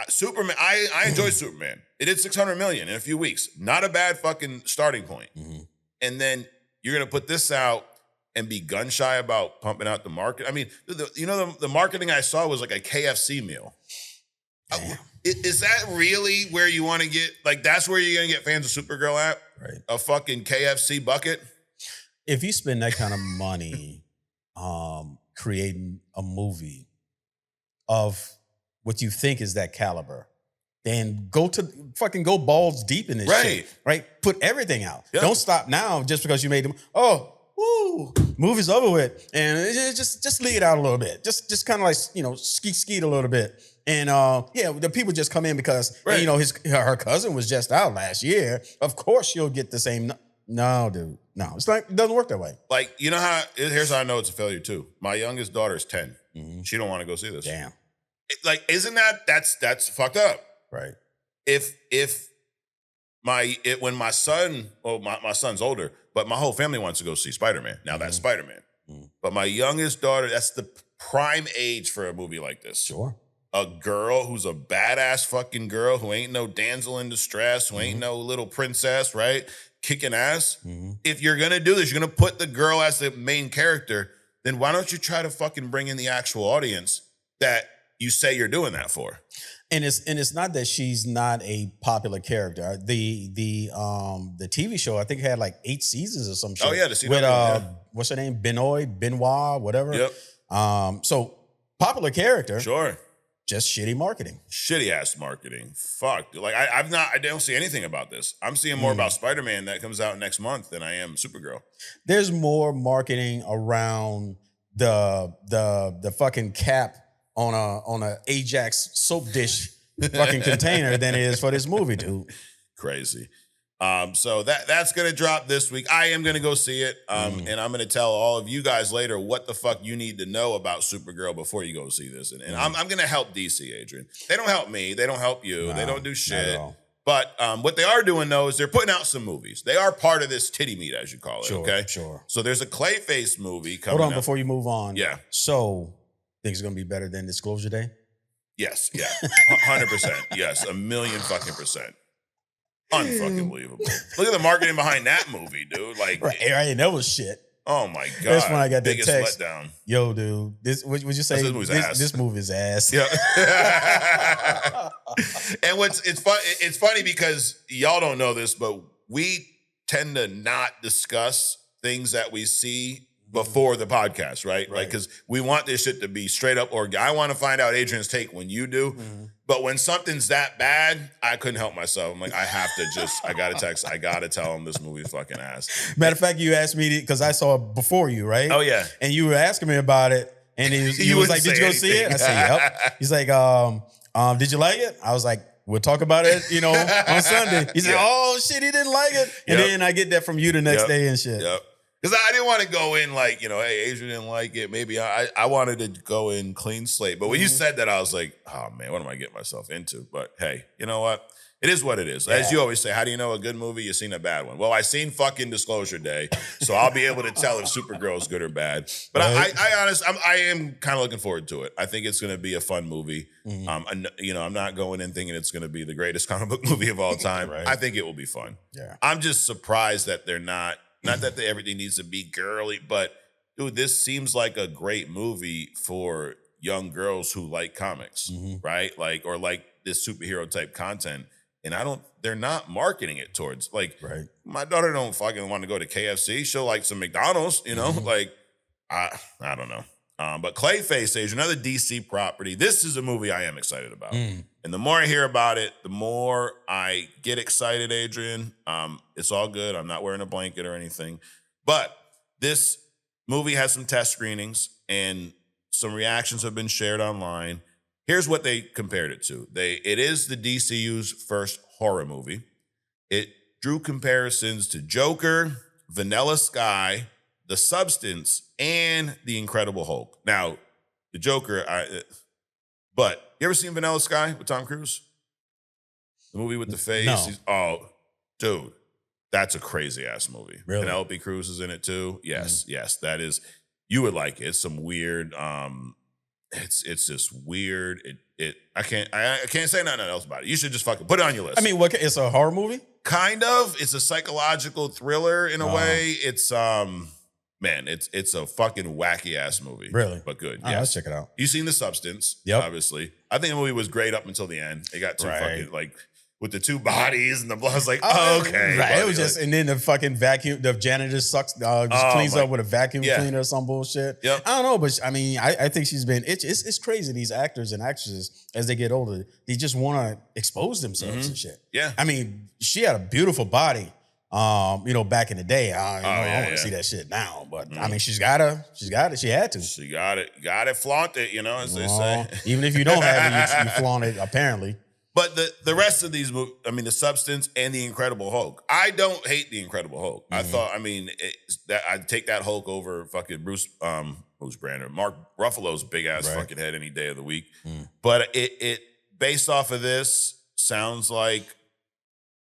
Superman, I enjoyed Superman. It did 600 million in a few weeks. Not a bad fucking starting point. And then you're gonna put this out and be gun shy about pumping out the market. I mean, the marketing I saw was like a KFC meal. Is that really where you want to get? Like, that's where you're gonna get fans of Supergirl at? Right. A fucking KFC bucket? If you spend that kind of money creating a movie of what you think is that caliber, then go balls deep in this shit. Right? Put everything out. Yeah. Don't stop now just because you made them. Movie's over with. And just leave it out a little bit. Just kind of like, skeet a little bit. And the people just come in because her cousin was just out last year. Of course she'll get the same. No, dude. No, it's like, it doesn't work that way. Like, here's how I know it's a failure too. My youngest daughter is 10. She don't want to go see this. Damn. Isn't that's fucked up? Right. If when my son, well, my son's older, but my whole family wants to go see Spider-Man. Now that's Spider-Man. But my youngest daughter, that's the prime age for a movie like this. Sure. A girl who's a badass fucking girl who ain't no damsel in distress, who ain't no little princess, right? Kicking ass. If you're gonna do this, you're gonna put the girl as the main character, then why don't you try to fucking bring in the actual audience that you say you're doing that for? And it's not that she's not a popular character. The TV show, I think, had like 8 seasons or some shit. Oh yeah, the CW, with what's her name? Benoit, whatever. Yep. So popular character. Sure. Just shitty marketing. Shitty ass marketing. Fuck. Like I don't see anything about this. I'm seeing more about Spider-Man that comes out next month than I am Supergirl. There's more marketing around the fucking cap on a Ajax soap dish fucking container than it is for this movie, dude. Crazy. So that's gonna drop this week. I am gonna go see it. And I'm gonna tell all of you guys later what the fuck you need to know about Supergirl before you go see this. And I'm gonna help DC, Adrian. They don't help me, they don't help you, they don't do shit. But what they are doing though is they're putting out some movies. They are part of this titty meat, as you call it. Okay. Sure. So there's a Clayface movie coming Hold on out. before you move on. Yeah. So think it's gonna be better than Disclosure Day? Yes, yeah. 100%. Yes, 1,000,000%. Unfucking believable. Look at the marketing behind that movie, dude. Like, right, that was shit. Oh my god. That's when I got that biggest text. letdown. Yo, dude, this would you say This movie's ass. This movie is ass. Yeah. And it's funny because y'all don't know this, but we tend to not discuss things that we see before the podcast, right? Like, because we want this shit to be straight up I want to find out Adrian's take when you do. But when something's that bad, I couldn't help myself. I'm like, I gotta text, I gotta tell him this movie's fucking ass. Matter of fact, you asked me because I saw it before you, right? Oh yeah. And you were asking me about it, and he was like, "Did you go see it?" I said, "Yep." He's like, "Did you like it?" I was like, "We'll talk about it, on Sunday." He said, "Oh shit, he didn't like it," and then I get that from you the next day and shit. Yep. Because I didn't want to go in like, hey, Adrian didn't like it. Maybe I wanted to go in clean slate. But when you said that, I was like, oh, man, what am I getting myself into? But hey, you know what? It is what it is. Yeah. As you always say, how do you know a good movie? You've seen a bad one. Well, I seen fucking Disclosure Day, so I'll be able to tell if Supergirl is good or bad. But I am kind of looking forward to it. I think it's going to be a fun movie. I'm not going in thinking it's going to be the greatest comic book movie of all time. I think it will be fun. Yeah. I'm just surprised that they're not that everything needs to be girly, but dude, this seems like a great movie for young girls who like comics, right? Like, or like this superhero type content. And they're not marketing it towards, like, my daughter don't fucking want to go to KFC. She'll like some McDonald's, like, I don't know. But Clayface is another DC property. This is a movie I am excited about. And the more I hear about it, the more I get excited, Adrian. It's all good. I'm not wearing a blanket or anything. But this movie has some test screenings and some reactions have been shared online. Here's what they compared it to. It is the DCU's first horror movie. It drew comparisons to Joker, Vanilla Sky, The Substance, and The Incredible Hulk. Now, the Joker, but you ever seen Vanilla Sky with Tom Cruise? The movie with the face? No. Oh, dude, that's a crazy ass movie. Really? Penelope Cruz is in it too. Yes, that is. You would like it. It's some weird. It's just weird. I can't say nothing else about it. You should just fucking put it on your list. I mean, it's a horror movie? Kind of. It's a psychological thriller in a way. It's it's a fucking wacky ass movie. Really? But good. Yeah, let's check it out. You seen The Substance? Yep. Obviously. I think the movie was great up until the end. It got too fucking like with the two bodies and the blood. I was like, okay. Right. Buddy. It was just, and then the fucking vacuum, the janitor just cleans up with a vacuum cleaner or some bullshit. Yep. I don't know, but I mean, I think she's been, it's crazy. These actors and actresses, as they get older, they just want to expose themselves and shit. Yeah. I mean, she had a beautiful body, back in the day. I don't want to see that shit now, but I mean, she got it. She had to. She got it. Got it, flaunt it, as they say. Even if you don't have it, you flaunt it, apparently. But the rest of these movies, I mean, The Substance and The Incredible Hulk. I don't hate The Incredible Hulk. I thought, I'd take that Hulk over fucking Bruce Banner, Mark Ruffalo's big ass fucking head any day of the week. But it based off of this sounds like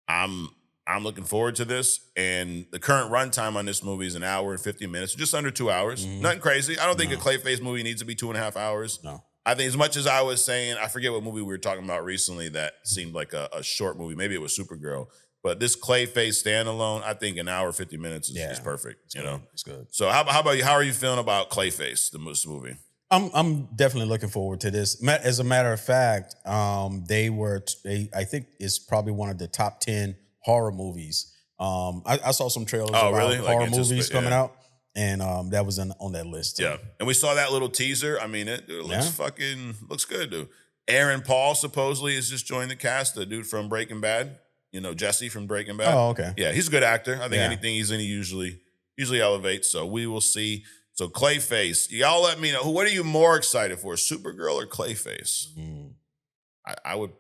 I'm I'm looking forward to this. And the current runtime on this movie is an hour and 50 minutes, just under 2 hours. Nothing crazy. I don't think a Clayface movie needs to be 2.5 hours. No. I think as much as I was saying, I forget what movie we were talking about recently that seemed like a short movie. Maybe it was Supergirl. But this Clayface standalone, I think an hour 50 minutes is perfect. It's good. So how about you? How are you feeling about Clayface, this movie? I'm definitely looking forward to this. As a matter of fact, I think it's probably one of the top 10 horror movies. I saw some trailers about horror movies coming out, and that was on that list too. Yeah, and we saw that little teaser. I mean, it looks good, dude. Aaron Paul supposedly has just joined the cast. The dude from Breaking Bad, Jesse from Breaking Bad. Oh, okay. Yeah, he's a good actor. I think anything he's in, he usually elevates. So we will see. So Clayface, y'all let me know. What are you more excited for, Supergirl or Clayface? I would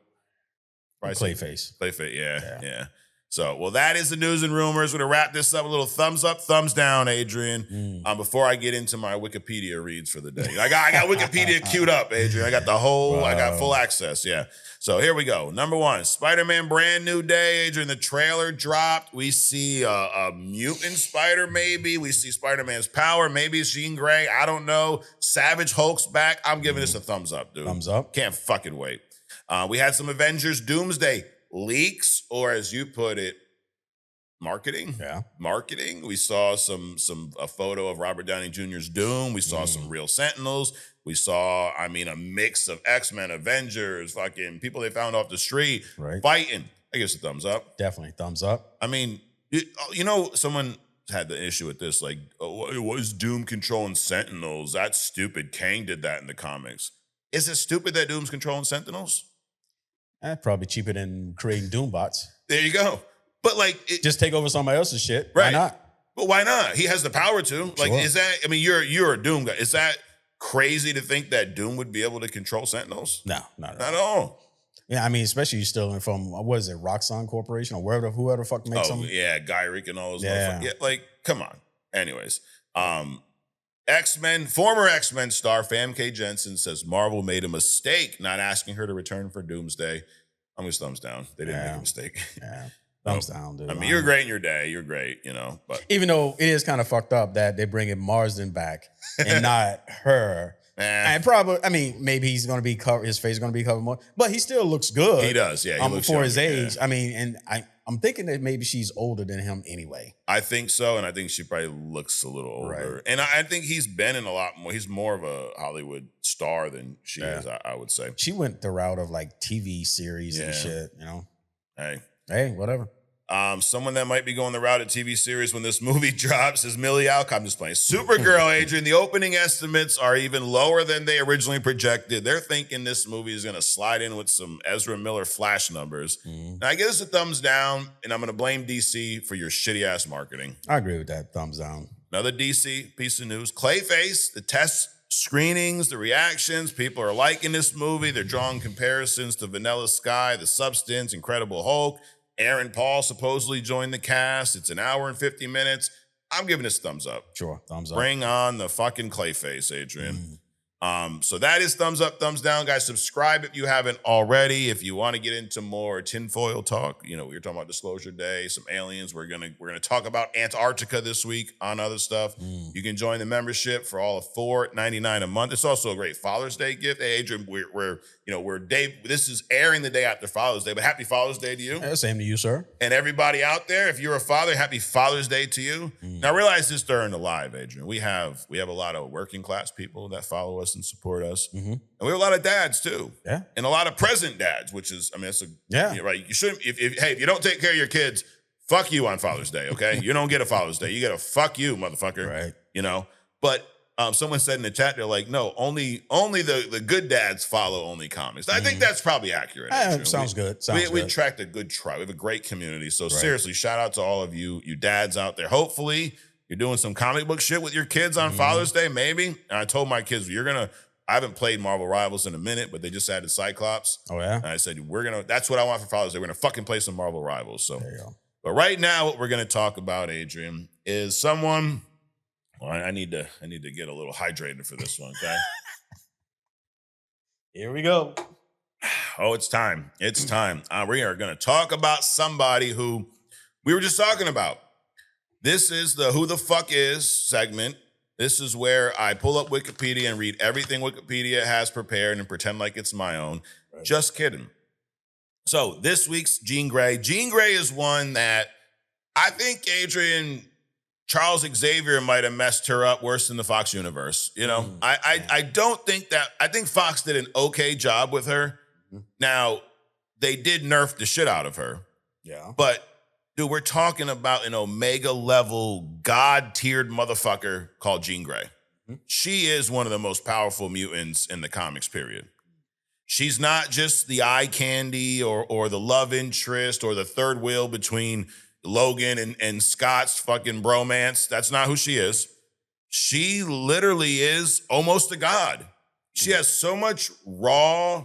probably Clayface. Clayface, yeah. So, well, that is the news and rumors. We're going to wrap this up. A little thumbs up, thumbs down, Adrian, before I get into my Wikipedia reads for the day. I got Wikipedia queued up, Adrian. I got I got full access, yeah. So here we go. Number 1, Spider-Man Brand New Day. Adrian, the trailer dropped. We see a mutant spider, maybe. We see Spider-Man's power. Maybe it's Jean Grey. I don't know. Savage Hulk's back. I'm giving this a thumbs up, dude. Thumbs up. Can't fucking wait. We had some Avengers Doomsday leaks, or as you put it, marketing. Yeah. Marketing. We saw a photo of Robert Downey Jr.'s Doom. We saw some real Sentinels. We saw, a mix of X-Men, Avengers, fucking people they found off the street fighting. I guess a thumbs up. Definitely thumbs up. I mean, someone had the issue with this, like, what is Doom controlling Sentinels? That's stupid. Kang did that in the comics. Is it stupid that Doom's controlling Sentinels? Probably cheaper than creating Doom bots. There you go. But just take over somebody else's shit. Right. Why not? But why not? He has the power to. Like, is that? I mean, you're a Doom guy. Is that crazy to think that Doom would be able to control Sentinels? No, not at all. Yeah, I mean, especially you stealing from what is it, Roxxon Corporation or whoever the fuck makes them. Yeah, Guy Ritchie and all those. Yeah, come on. Anyways, X-Men, former X-Men star Famke Jensen says Marvel made a mistake not asking her to return for Doomsday. I'm just thumbs down. They didn't make a mistake. Yeah. Thumbs down, dude. I mean, you're great in your day. You're great, but even though it is kind of fucked up that they're bringing Marsden back and not her. And probably, maybe he's going to be covered. His face is going to be covered more, but he still looks good. He does, yeah. He looks for his age. Yeah. And I'm thinking that maybe she's older than him anyway. I think so, and I think she probably looks a little older. Right. And I think he's been in a lot more. He's more of a Hollywood star than she is, I would say. She went the route of like TV series and shit, Hey, whatever. Someone that might be going the route of TV series when this movie drops is Millie Alcock. I'm just playing. Supergirl, Adrian. The opening estimates are even lower than they originally projected. They're thinking this movie is going to slide in with some Ezra Miller Flash numbers. Now, I give this a thumbs down, and I'm going to blame DC for your shitty-ass marketing. I agree with that. Thumbs down. Another DC piece of news. Clayface, the test screenings, the reactions. People are liking this movie. They're drawing comparisons to Vanilla Sky, The Substance, Incredible Hulk. Aaron Paul supposedly joined the cast. It's an hour and 50 minutes. I'm giving this thumbs up. Sure, thumbs up. Bring on the fucking Clayface, Adrian. So that is thumbs up, thumbs down. Guys, subscribe if you haven't already. If you want to get into more tinfoil talk, we were talking about Disclosure Day, some aliens. We're gonna talk about Antarctica this week on other stuff. You can join the membership for all of $4.99 a month. It's also a great Father's Day gift. Hey, Adrian, this is airing the day after Father's Day, but happy Father's Day to you. Same to you, sir. And everybody out there, if you're a father, happy Father's Day to you. Now realize this during the live, Adrian. We have a lot of working class people that follow us and support us. And we have a lot of dads too. Yeah. And a lot of present dads, which is, right. You shouldn't, if you don't take care of your kids, fuck you on Father's Day, okay? You don't get a Father's Day. You get a fuck you, motherfucker. Right. But someone said in the chat, they're like, no, only the good dads follow only comics. I think that's probably accurate. Sounds good. We attract a good tribe. We have a great community. So seriously, shout out to all of you dads out there. Hopefully you're doing some comic book shit with your kids on Father's Day, maybe. And I told my kids, I haven't played Marvel Rivals in a minute, but they just added Cyclops. Oh, yeah? And I said, that's what I want for Father's Day. We're going to fucking play some Marvel Rivals. So, there you go. But right now, what we're going to talk about, Adrian, is someone. Well, I need to get a little hydrated for this one, okay? Here we go. Oh, it's time. It's time. We are going to talk about somebody who we were just talking about. This is the Who the Fuck Is segment. This is where I pull up Wikipedia and read everything Wikipedia has prepared and pretend like it's my own. Right. Just kidding. So this week's Jean Grey. Jean Grey is one that I think Adrian, Charles Xavier might have messed her up worse than the Fox universe. You know, I don't think that, I think Fox did an okay job with her. Now, they did nerf the shit out of her. Yeah. But dude, we're talking about an Omega level, God-tiered motherfucker called Jean Grey. She is one of the most powerful mutants in the comics, period. She's not just the eye candy or the love interest or the third wheel between Logan and Scott's fucking bromance. That's not who she is. She literally is almost a god. She has so much raw,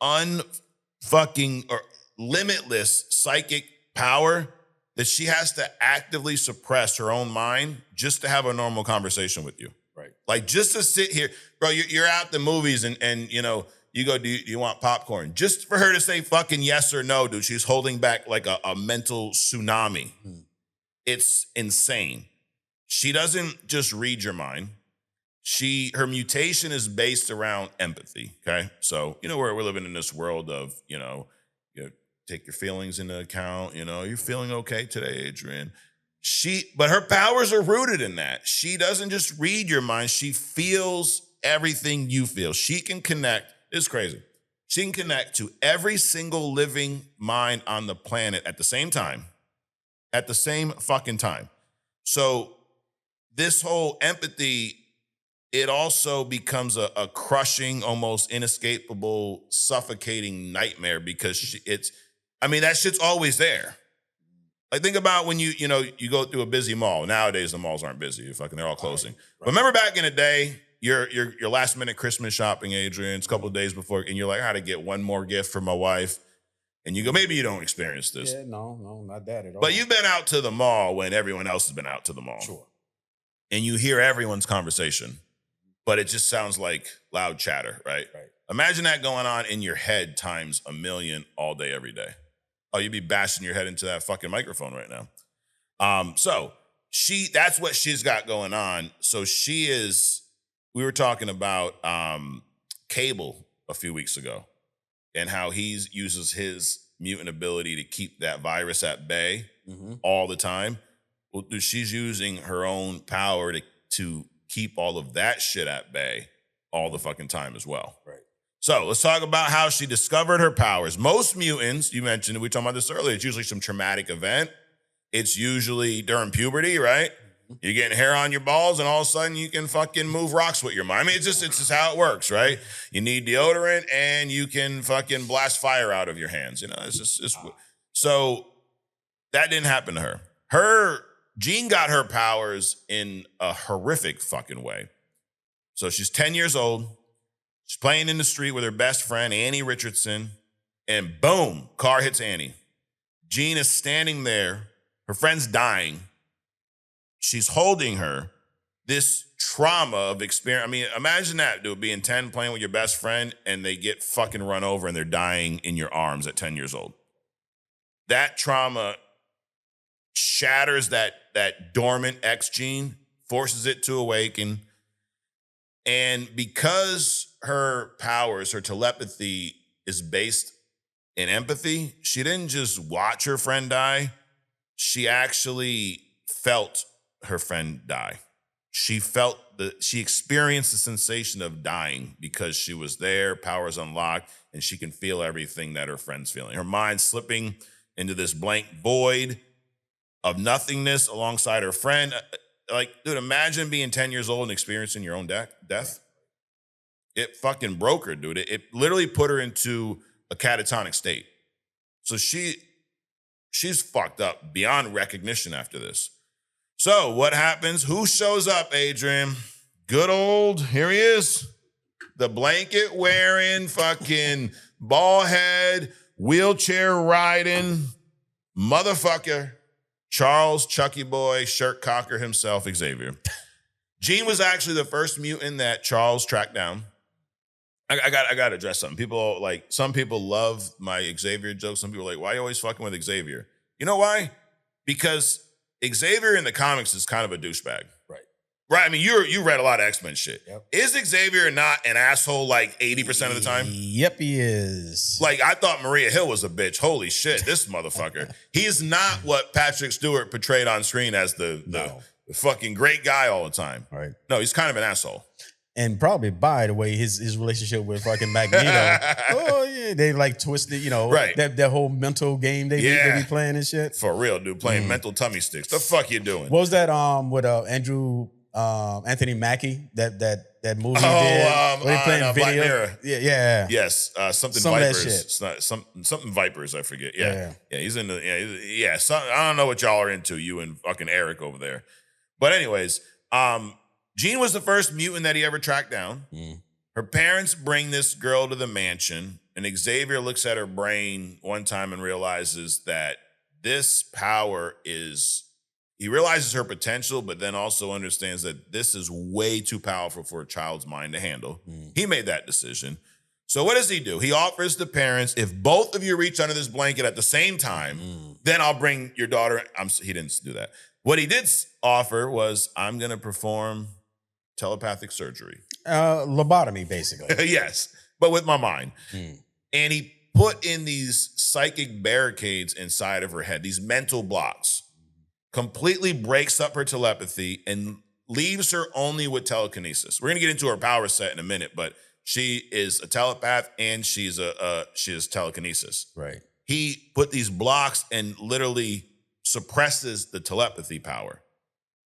unfucking or limitless psychic power that she has to actively suppress her own mind just to have a normal conversation with you. Right. Like just to sit here, bro, you're at the movies and you know, you go, do you want popcorn? Just for her to say fucking yes or no, dude, she's holding back like a mental tsunami. It's insane. She doesn't just read your mind. Her mutation is based around empathy, okay? So, you know, we're living in this world of, you know, take your feelings into account. You know, you're feeling okay today, Adrian. But her powers are rooted in that. She doesn't just read your mind. She feels everything you feel. She can connect. It's crazy. She can connect to every single living mind on the planet at the same time. At the same fucking time. So this whole empathy, it also becomes a crushing, almost inescapable, suffocating nightmare because that shit's always there. Like think about when you go through a busy mall. Nowadays the malls aren't busy. They're all closing. Right. But remember back in the day, your last minute Christmas shopping, Adrian, it's a couple of days before, and you're like, I gotta get one more gift for my wife. And you go, maybe you don't experience this. Yeah, no, not that at all. But you've been out to the mall when everyone else has been out to the mall. Sure. And you hear everyone's conversation, but it just sounds like loud chatter, right? Right. Imagine that going on in your head times a million all day, every day. Oh, you'd be bashing your head into that fucking microphone right now. So that's what she's got going on. So we were talking about Cable a few weeks ago and how he uses his mutant ability to keep that virus at bay all the time. Well, dude, she's using her own power to keep all of that shit at bay all the fucking time as well. Right. So let's talk about how she discovered her powers. Most mutants, you mentioned, we talked about this earlier, it's usually some traumatic event. It's usually during puberty, right? You're getting hair on your balls and all of a sudden you can fucking move rocks with your mind. I mean, it's just how it works, right? You need deodorant and you can fucking blast fire out of your hands. You know, so that didn't happen to her. Jean got her powers in a horrific fucking way. So she's 10 years old. She's playing in the street with her best friend, Annie Richardson, and boom, car hits Annie. Jean is standing there. Her friend's dying. She's holding her. This trauma of experience. I mean, imagine that, dude, being 10, playing with your best friend, and they get fucking run over and they're dying in your arms at 10 years old. That trauma shatters that dormant X gene, forces it to awaken. And because her powers, her telepathy is based in empathy, she didn't just watch her friend die. She actually felt her friend die. She experienced the sensation of dying because she was there, powers unlocked, and she can feel everything that her friend's feeling. Her mind slipping into this blank void of nothingness alongside her friend. Like, dude, imagine being 10 years old and experiencing your own death. It fucking broke her, dude. It literally put her into a catatonic state. So she's fucked up beyond recognition after this. So what happens? Who shows up, Adrian? Good old, here he is. The blanket wearing, fucking ball head, wheelchair riding motherfucker, Charles Chucky Boy, shirt cocker himself, Xavier. Jean was actually the first mutant that Charles tracked down. I got to address something. Some people love my Xavier jokes. Some people are like, why are you always fucking with Xavier? You know why? because Xavier in the comics is kind of a douchebag. Right. I mean, you read a lot of X-Men shit. Yep. Is Xavier not an asshole like 80% of the time? Yep, he is. Like, I thought Maria Hill was a bitch. Holy shit, this motherfucker. He is not what Patrick Stewart portrayed on screen as the fucking great guy all the time. Right. No, he's kind of an asshole. And probably by the way, his relationship with fucking Magneto. Oh yeah, they like twisted, right. that whole mental game they be playing and shit. For real, dude, playing mental tummy sticks. The fuck you doing? What was that with Anthony Mackie that movie he did? Where they playing Black video? Mirror. Yeah. Yes, something Some of that Vipers. shit. It's not something Vipers. I forget. Yeah. He's in the I don't know what y'all are into. You and fucking Eric over there. But anyways, Jean was the first mutant that he ever tracked down. Her parents bring this girl to the mansion, and Xavier looks at her brain one time and realizes that this power is. He realizes her potential, but then also understands that this is way too powerful for a child's mind to handle. He made that decision. So what does he do? He offers the parents, if both of you reach under this blanket at the same time, then I'll bring your daughter. He didn't do that. What he did offer was, I'm going to perform telepathic surgery. Lobotomy, basically. Yes, but with my mind. And he put in these psychic barricades inside of her head, these mental blocks. Completely breaks up her telepathy and leaves her only with telekinesis. We're gonna get into her power set in a minute, but she is a telepath and she is telekinesis. Right. He put these blocks and literally suppresses the telepathy power.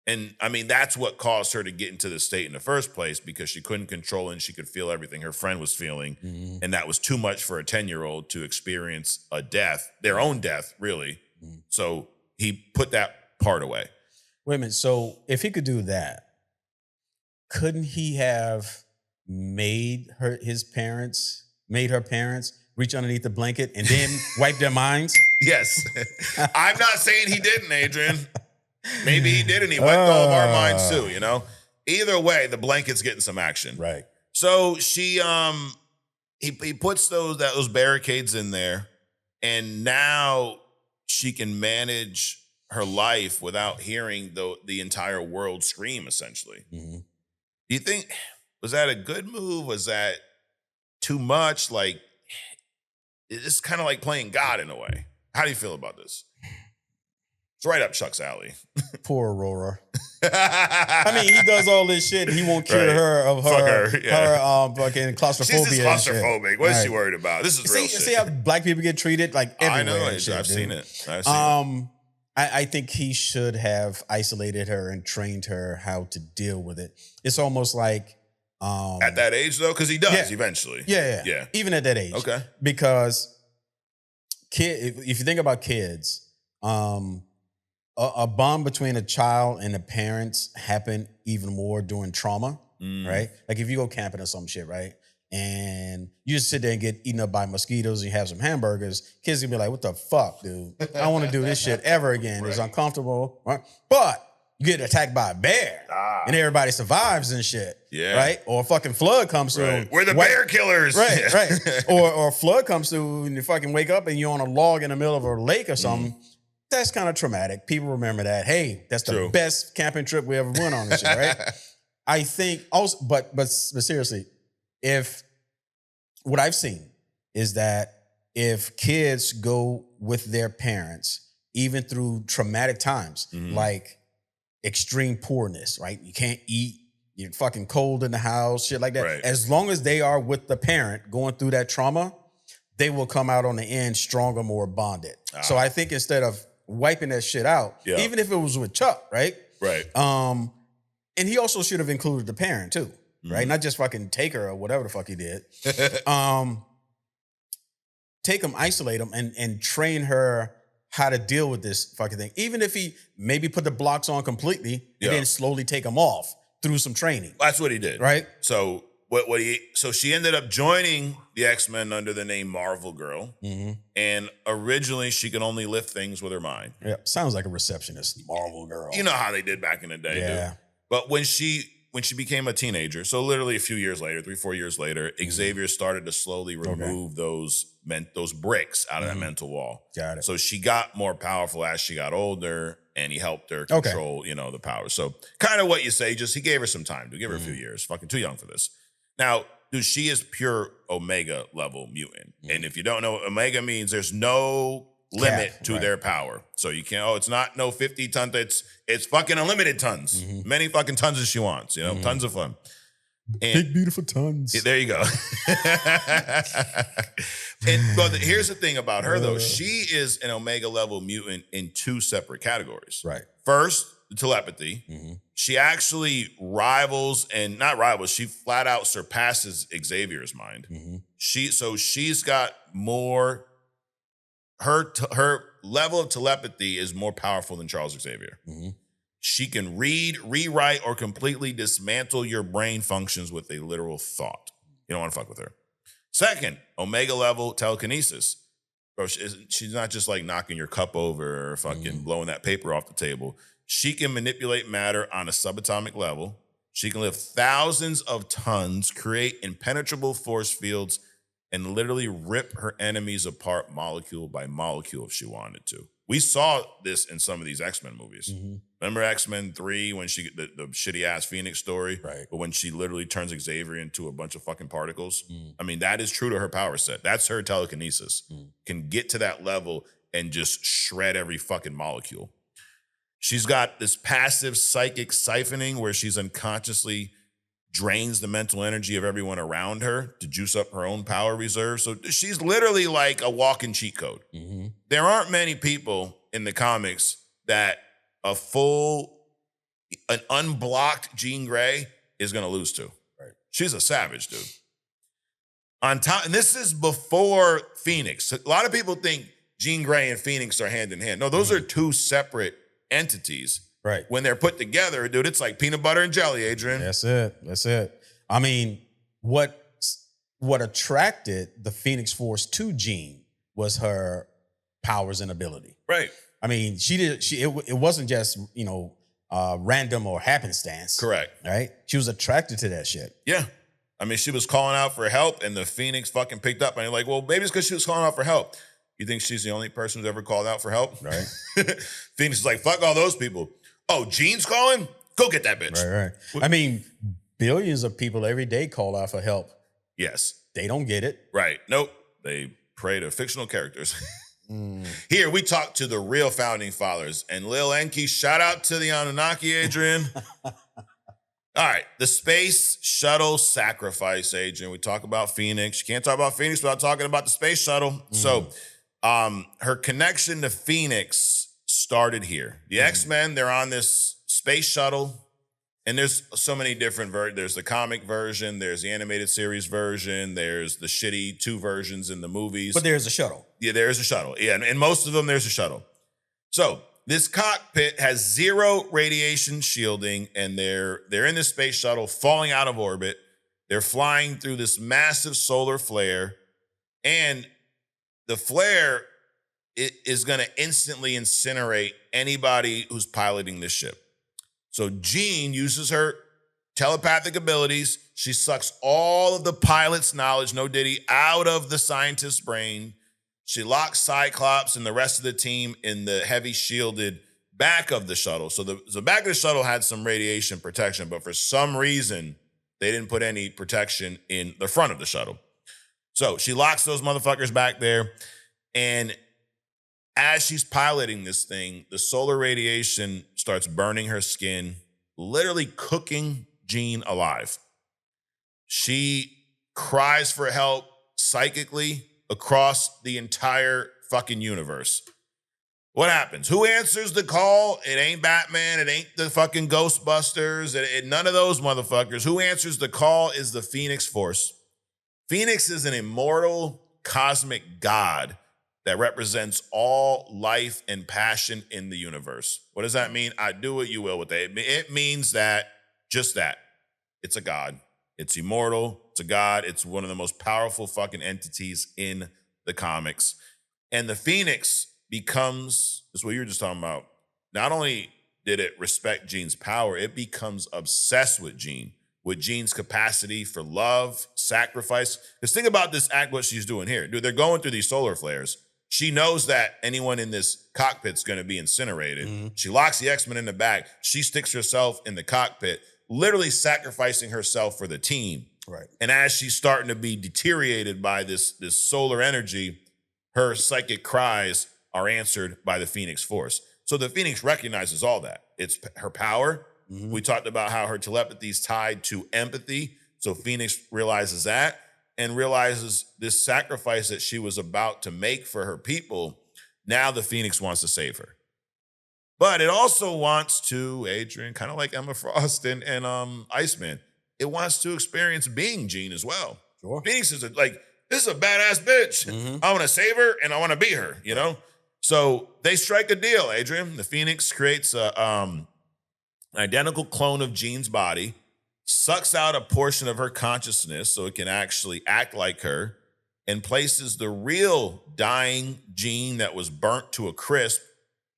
And I mean, that's what caused her to get into this state in the first place, because she couldn't control it and she could feel everything her friend was feeling. And that was too much for a 10-year-old to experience a death, their own death, really. So he put that part away. Wait a minute. So if he could do that, couldn't he have made her parents reach underneath the blanket and then wipe their minds? Yes. I'm not saying he didn't, Adrian. Maybe he did and he wiped all of our minds too, Either way, the blanket's getting some action. Right. So she he puts those barricades in there, and now she can manage her life without hearing the entire world scream, essentially. Do you think, was that a good move? Was that too much? Like, it's kind of like playing God in a way. How do you feel about this? It's right up Chuck's alley. Poor Aurora. I mean, he does all this shit and he won't cure her of her fucking claustrophobia. She's just claustrophobic. What is she worried about? This is real shit. See how black people get treated like everywhere. I know. I've seen it. I think he should have isolated her and trained her how to deal with it. It's almost like at that age, though, because he does eventually. Yeah. Even at that age. Okay. Because if you think about kids, a bond between a child and the parents happen even more during trauma, right? Like if you go camping or some shit, right? And you just sit there and get eaten up by mosquitoes and you have some hamburgers, kids gonna be like, what the fuck, dude? I don't want to do this shit ever again. It's uncomfortable, right? But you get attacked by a bear and everybody survives and shit, right? Or a fucking flood comes through. We're the bear killers. Right. Or a flood comes through and you fucking wake up and you're on a log in the middle of a lake or something. That's kind of traumatic. People remember that. Hey, that's the best camping trip we ever went on and shit, right? I think also, but seriously, if what I've seen is that if kids go with their parents, even through traumatic times, like extreme poorness, right? You can't eat, you're fucking cold in the house, shit like that. Right. As long as they are with the parent going through that trauma, they will come out on the end stronger, more bonded. So I think instead of wiping that shit out, even if it was with Chuck, right? Right. And he also should have included the parent too, right? Not just fucking take her or whatever the fuck he did. Take him, isolate him, and train her how to deal with this fucking thing. Even if he maybe put the blocks on completely and then slowly take them off through some training. That's what he did. Right? So so she ended up joining the X-Men under the name Marvel Girl. And originally she could only lift things with her mind. Yeah, sounds like a receptionist, Marvel Girl. You know how they did back in the day, dude. But when she became a teenager, so literally a few years later, 3-4 years later, Xavier started to slowly remove those those bricks out of that mental wall. Got it. So she got more powerful as she got older, and he helped her control, the power. So kind of what you say, just he gave her some time. To give her a few years. Fucking too young for this. Now, dude, she is pure Omega level mutant. And if you don't know what Omega means, there's no limit to their power. So you can't, it's not no 50 tons, it's fucking unlimited tons. Many fucking tons as she wants, tons of fun. And big, beautiful tons. There you go. But here's the thing about her, though. She is an Omega level mutant in two separate categories. Right. First, telepathy. She actually she flat out surpasses Xavier's mind. She's got more, her level of telepathy is more powerful than Charles Xavier. She can read, rewrite, or completely dismantle your brain functions with a literal thought. You don't want to fuck with her. Second, Omega level telekinesis. Bro, she's not just like knocking your cup over or fucking blowing that paper off the table. She can manipulate matter on a subatomic level. She can lift thousands of tons, create impenetrable force fields, and literally rip her enemies apart molecule by molecule if she wanted to. We saw this in some of these X-Men movies. Remember X-Men 3 when she the shitty-ass Phoenix story? Right. But when she literally turns Xavier into a bunch of fucking particles? I mean, that is true to her power set. That's her telekinesis. Can get to that level and just shred every fucking molecule. She's got this passive psychic siphoning where she's unconsciously drains the mental energy of everyone around her to juice up her own power reserve. So she's literally like a walking cheat code. There aren't many people in the comics that an unblocked Jean Grey is going to lose to. Right. She's a savage, dude. On top, and this is before Phoenix. A lot of people think Jean Grey and Phoenix are hand in hand. No, those are two separate entities. Right. When they're put together, dude, it's like peanut butter and jelly, Adrian. That's it. I mean, what attracted the Phoenix Force to Jean was her powers and ability. Right. I mean, it wasn't just, random or happenstance. Correct. Right? She was attracted to that shit. Yeah. I mean, she was calling out for help and the Phoenix fucking picked up. And you're like, well, maybe it's because she was calling out for help. You think she's the only person who's ever called out for help? Right. Phoenix is like, fuck all those people. Oh, Jean's calling? Go get that bitch. Right. I mean, billions of people every day call out for help. Yes. They don't get it. Right. Nope. They pray to fictional characters. Here, we talk to the real founding fathers. And Lil Enki, shout out to the Anunnaki, Adrian. All right. The space shuttle sacrifice, Adrian. We talk about Phoenix. You can't talk about Phoenix without talking about the space shuttle. So her connection to Phoenix started here. The X-Men, they're on this space shuttle. And there's so many different there's the comic version, there's the animated series version, there's the shitty 2 versions in the movies. But there's a shuttle. Yeah, there's a shuttle. Yeah, and most of them, there's a shuttle. So this cockpit has 0 radiation shielding, and they're in this space shuttle falling out of orbit. They're flying through this massive solar flare, and the flare is going to instantly incinerate anybody who's piloting this ship. So Jean uses her telepathic abilities. She sucks all of the pilot's knowledge, no diddy, out of the scientist's brain. She locks Cyclops and the rest of the team in the heavy shielded back of the shuttle. So the back of the shuttle had some radiation protection, but for some reason, they didn't put any protection in the front of the shuttle. So she locks those motherfuckers back there. And as she's piloting this thing, the solar radiation starts burning her skin, literally cooking Jean alive. She cries for help psychically across the entire fucking universe. What happens? Who answers the call? It ain't Batman. It ain't the fucking Ghostbusters. None of those motherfuckers. Who answers the call is the Phoenix Force. Phoenix is an immortal cosmic god that represents all life and passion in the universe. What does that mean? I do what you will with it. It means that, just that. It's a god. It's immortal. It's a god. It's one of the most powerful fucking entities in the comics. And the Phoenix becomes, that's what you were just talking about. Not only did it respect Jean's power, it becomes obsessed with Jean. with Jean's capacity for love, sacrifice. Because think about this act, what she's doing here. Dude, they're going through these solar flares. She knows that anyone in this cockpit's going to be incinerated. She locks the X-Men in the back. She sticks herself in the cockpit, literally sacrificing herself for the team. Right. And as she's starting to be deteriorated by this solar energy, her psychic cries are answered by the Phoenix Force. So the Phoenix recognizes all that. It's her power. We talked about how her telepathy is tied to empathy. So Phoenix realizes that and realizes this sacrifice that she was about to make for her people. Now the Phoenix wants to save her. But it also wants to, Adrian, kind of like Emma Frost and Iceman, it wants to experience being Jean as well. Sure. Phoenix is like, this is a badass bitch. I want to save her and I want to be her, you know? So they strike a deal, Adrian. The Phoenix creates an identical clone of Jean's body, sucks out a portion of her consciousness so it can actually act like her, and places the real dying Jean that was burnt to a crisp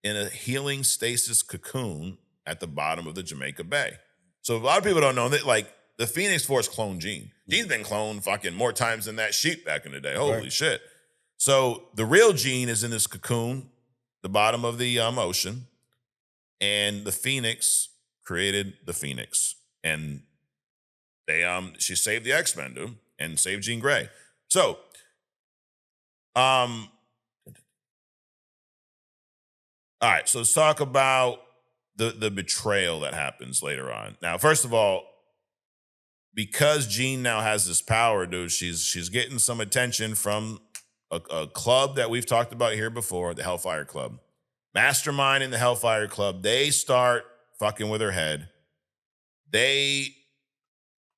in a healing stasis cocoon at the bottom of the Jamaica Bay. So a lot of people don't know that, like, the Phoenix Force cloned Jean. Jean's been cloned fucking more times than that sheep back in the day. Holy shit. So the real Jean is in this cocoon, the bottom of the ocean, and the Phoenix created the Phoenix. And she saved the X-Men, dude, and saved Jean Grey. So, all right, so let's talk about the betrayal that happens later on. Now, first of all, because Jean now has this power, dude, she's getting some attention from a club that we've talked about here before, the Hellfire Club. Mastermind in the Hellfire Club, they start fucking with her head. They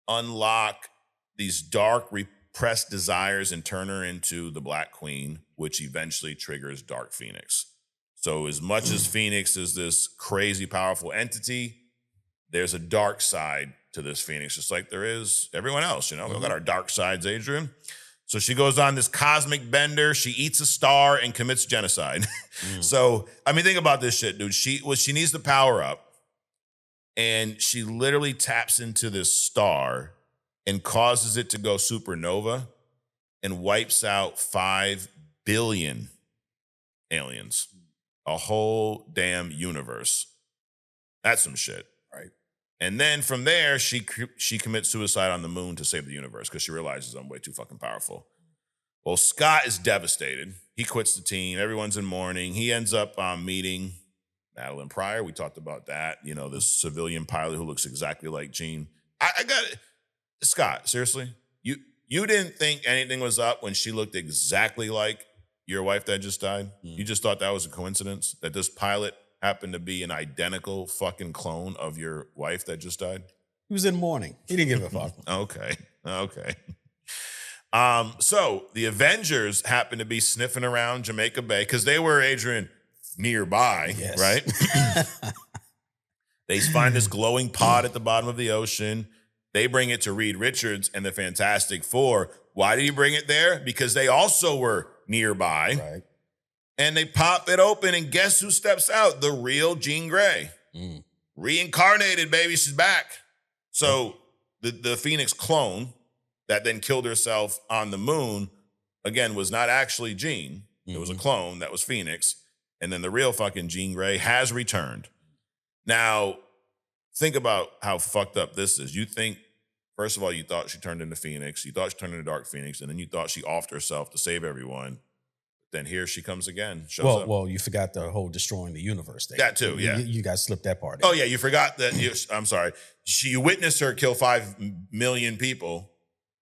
unlock these dark, repressed desires and turn her into the Black Queen, which eventually triggers Dark Phoenix. So as much as Phoenix is this crazy, powerful entity, there's a dark side to this Phoenix, just like there is everyone else. You know, we've got our dark sides, Adrian. So she goes on this cosmic bender. She eats a star and commits genocide. So, I mean, think about this shit, dude. She needs to power up. And she literally taps into this star and causes it to go supernova and wipes out 5 billion aliens. A whole damn universe. That's some shit. Right. And then from there, she commits suicide on the moon to save the universe because she realizes I'm way too fucking powerful. Well, Scott is devastated. He quits the team. Everyone's in mourning. He ends up meeting Madeline Pryor. We talked about that. You know, this civilian pilot who looks exactly like Jean. I got it. Scott, seriously? You didn't think anything was up when she looked exactly like your wife that just died? You just thought that was a coincidence? That this pilot happened to be an identical fucking clone of your wife that just died? He was in mourning. He didn't give a fuck. Okay. So the Avengers happened to be sniffing around Jamaica Bay because they were, Adrian, nearby, right? They find this glowing pod at the bottom of the ocean. They bring it to Reed Richards and the Fantastic Four. Why did he bring it there? Because they also were nearby. Right. And they pop it open, and guess who steps out? The real Jean Grey. Reincarnated, baby. She's back. So the Phoenix clone that then killed herself on the moon, again, was not actually Jean. It was a clone that was Phoenix. And then the real fucking Jean Grey has returned. Now, think about how fucked up this is. You think, first of all, you thought she turned into Phoenix. You thought she turned into Dark Phoenix. And then you thought she offed herself to save everyone. Then here she comes again. Shows up. Well, you forgot the whole destroying the universe thing. That too, yeah. You guys slipped that part in. Oh, yeah, you forgot that. I'm sorry. You witnessed her kill 5 million people.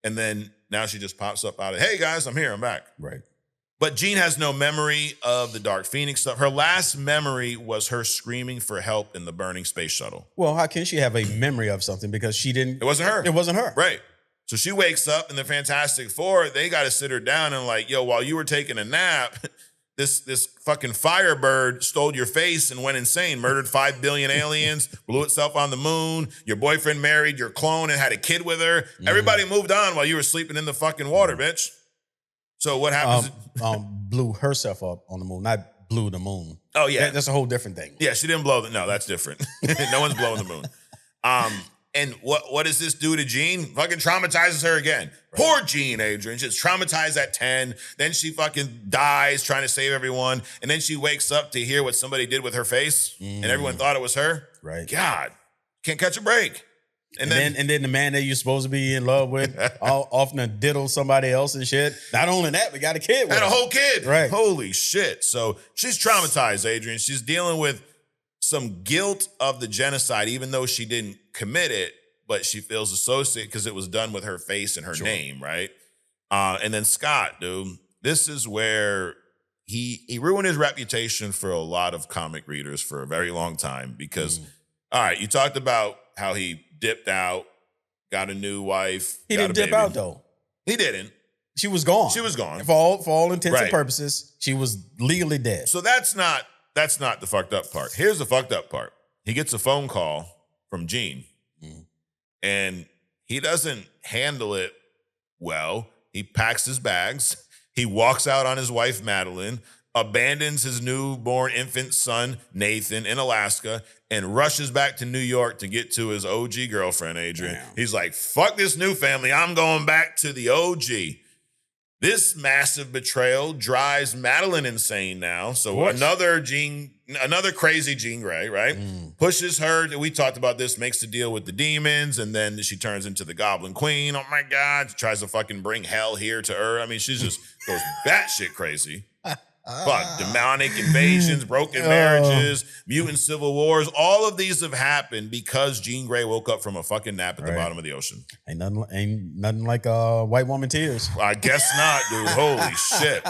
And then now she just pops up out of, hey, guys, I'm here. I'm back. Right. But Jean has no memory of the Dark Phoenix stuff. Her last memory was her screaming for help in the burning space shuttle. Well, how can she have a memory of something because she didn't? It wasn't her. It wasn't her. Right. So she wakes up in the Fantastic Four. They got to sit her down and like, yo, while you were taking a nap, this fucking Firebird stole your face and went insane, murdered 5 billion aliens, blew itself on the moon. Your boyfriend married your clone and had a kid with her. Everybody moved on while you were sleeping in the fucking water, bitch. So what happens? Blew herself up on the moon, not blew the moon. Oh, yeah. That's a whole different thing. Yeah, she didn't blow no, that's different. No one's blowing the moon. And what does this do to Jean? Fucking traumatizes her again. Right. Poor Jean, Adrian. She's traumatized at 10. Then she fucking dies trying to save everyone. And then she wakes up to hear what somebody did with her face. And everyone thought it was her. Right. God, can't catch a break. And then the man that you're supposed to be in love with often to diddle somebody else and shit. Not only that, we got a kid with a whole kid. Right. Holy shit. So she's traumatized, Adrian. She's dealing with some guilt of the genocide, even though she didn't commit it, but she feels associated because it was done with her face and her name, right? And then Scott, dude, this is where he ruined his reputation for a lot of comic readers for a very long time because, all right, you talked about how he dipped out, got a new wife. He didn't dip out, though. He didn't. She was gone. She was gone. For all intents and purposes, she was legally dead. So that's not the fucked up part. Here's the fucked up part. He gets a phone call from Jean, and he doesn't handle it well. He packs his bags. He walks out on his wife, Madeline, abandons his newborn infant son, Nathan, in Alaska, and rushes back to New York to get to his OG girlfriend, Adrian. Damn. He's like, fuck this new family. I'm going back to the OG. This massive betrayal drives Madeline insane now. So another crazy Jean Grey, right? Pushes her. We talked about this, makes the deal with the demons, and then she turns into the Goblin Queen. Oh my God. She tries to fucking bring hell here to her. I mean, she just goes batshit crazy. Fuck, demonic invasions, broken marriages, mutant civil wars. All of these have happened because Jean Grey woke up from a fucking nap at the bottom of the ocean. Ain't nothing like white woman tears. I guess not, dude. Holy shit.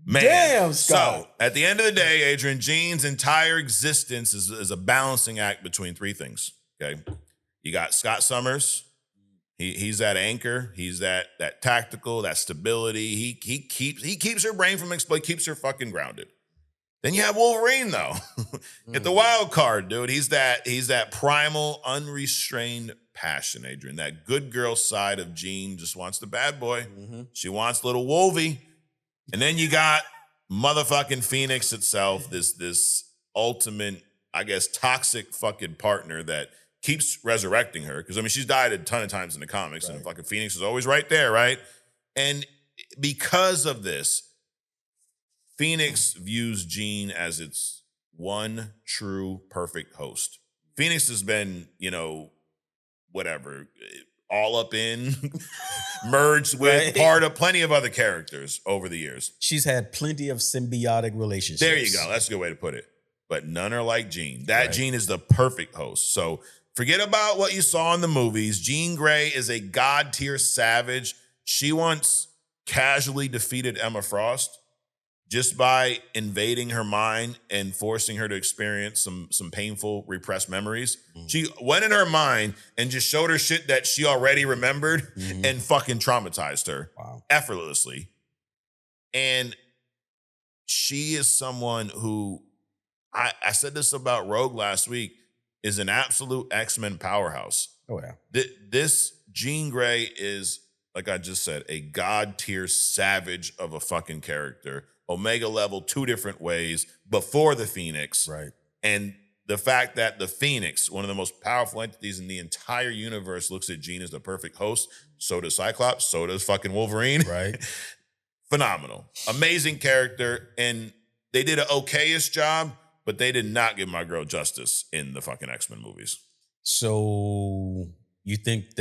Man. Damn, Scott. So, at the end of the day, Adrian, Jean's entire existence is a balancing act between three things, okay? You got Scott Summers. He's that anchor. He's that tactical, that stability. He keeps her brain from exploding, keeps her fucking grounded. Then you have Wolverine, though. Get the wild card, dude. He's that primal, unrestrained passion, Adrian. That good girl side of Jean just wants the bad boy. She wants little Wolvie. And then you got motherfucking Phoenix itself, this ultimate, I guess, toxic fucking partner that keeps resurrecting her. Because, I mean, she's died a ton of times in the comics, and fucking Phoenix is always right there, right? And because of this, Phoenix views Jean as its one true perfect host. Phoenix has been, all up in, merged with part of plenty of other characters over the years. She's had plenty of symbiotic relationships. There you go. That's a good way to put it. But none are like Jean. That Jean is the perfect host. So forget about what you saw in the movies. Jean Grey is a god-tier savage. She once casually defeated Emma Frost just by invading her mind and forcing her to experience some painful, repressed memories. She went in her mind and just showed her shit that she already remembered and fucking traumatized her effortlessly. And she is someone who, I said this about Rogue last week, is an absolute X-Men powerhouse. Oh, yeah. This Jean Grey is, like I just said, a god-tier savage of a fucking character. Omega level 2 different ways before the Phoenix. Right. And the fact that the Phoenix, one of the most powerful entities in the entire universe, looks at Jean as the perfect host. So does Cyclops. So does fucking Wolverine. Right. Phenomenal. Amazing character. And they did an okayish job, but they did not give my girl justice in the fucking X-Men movies. So you think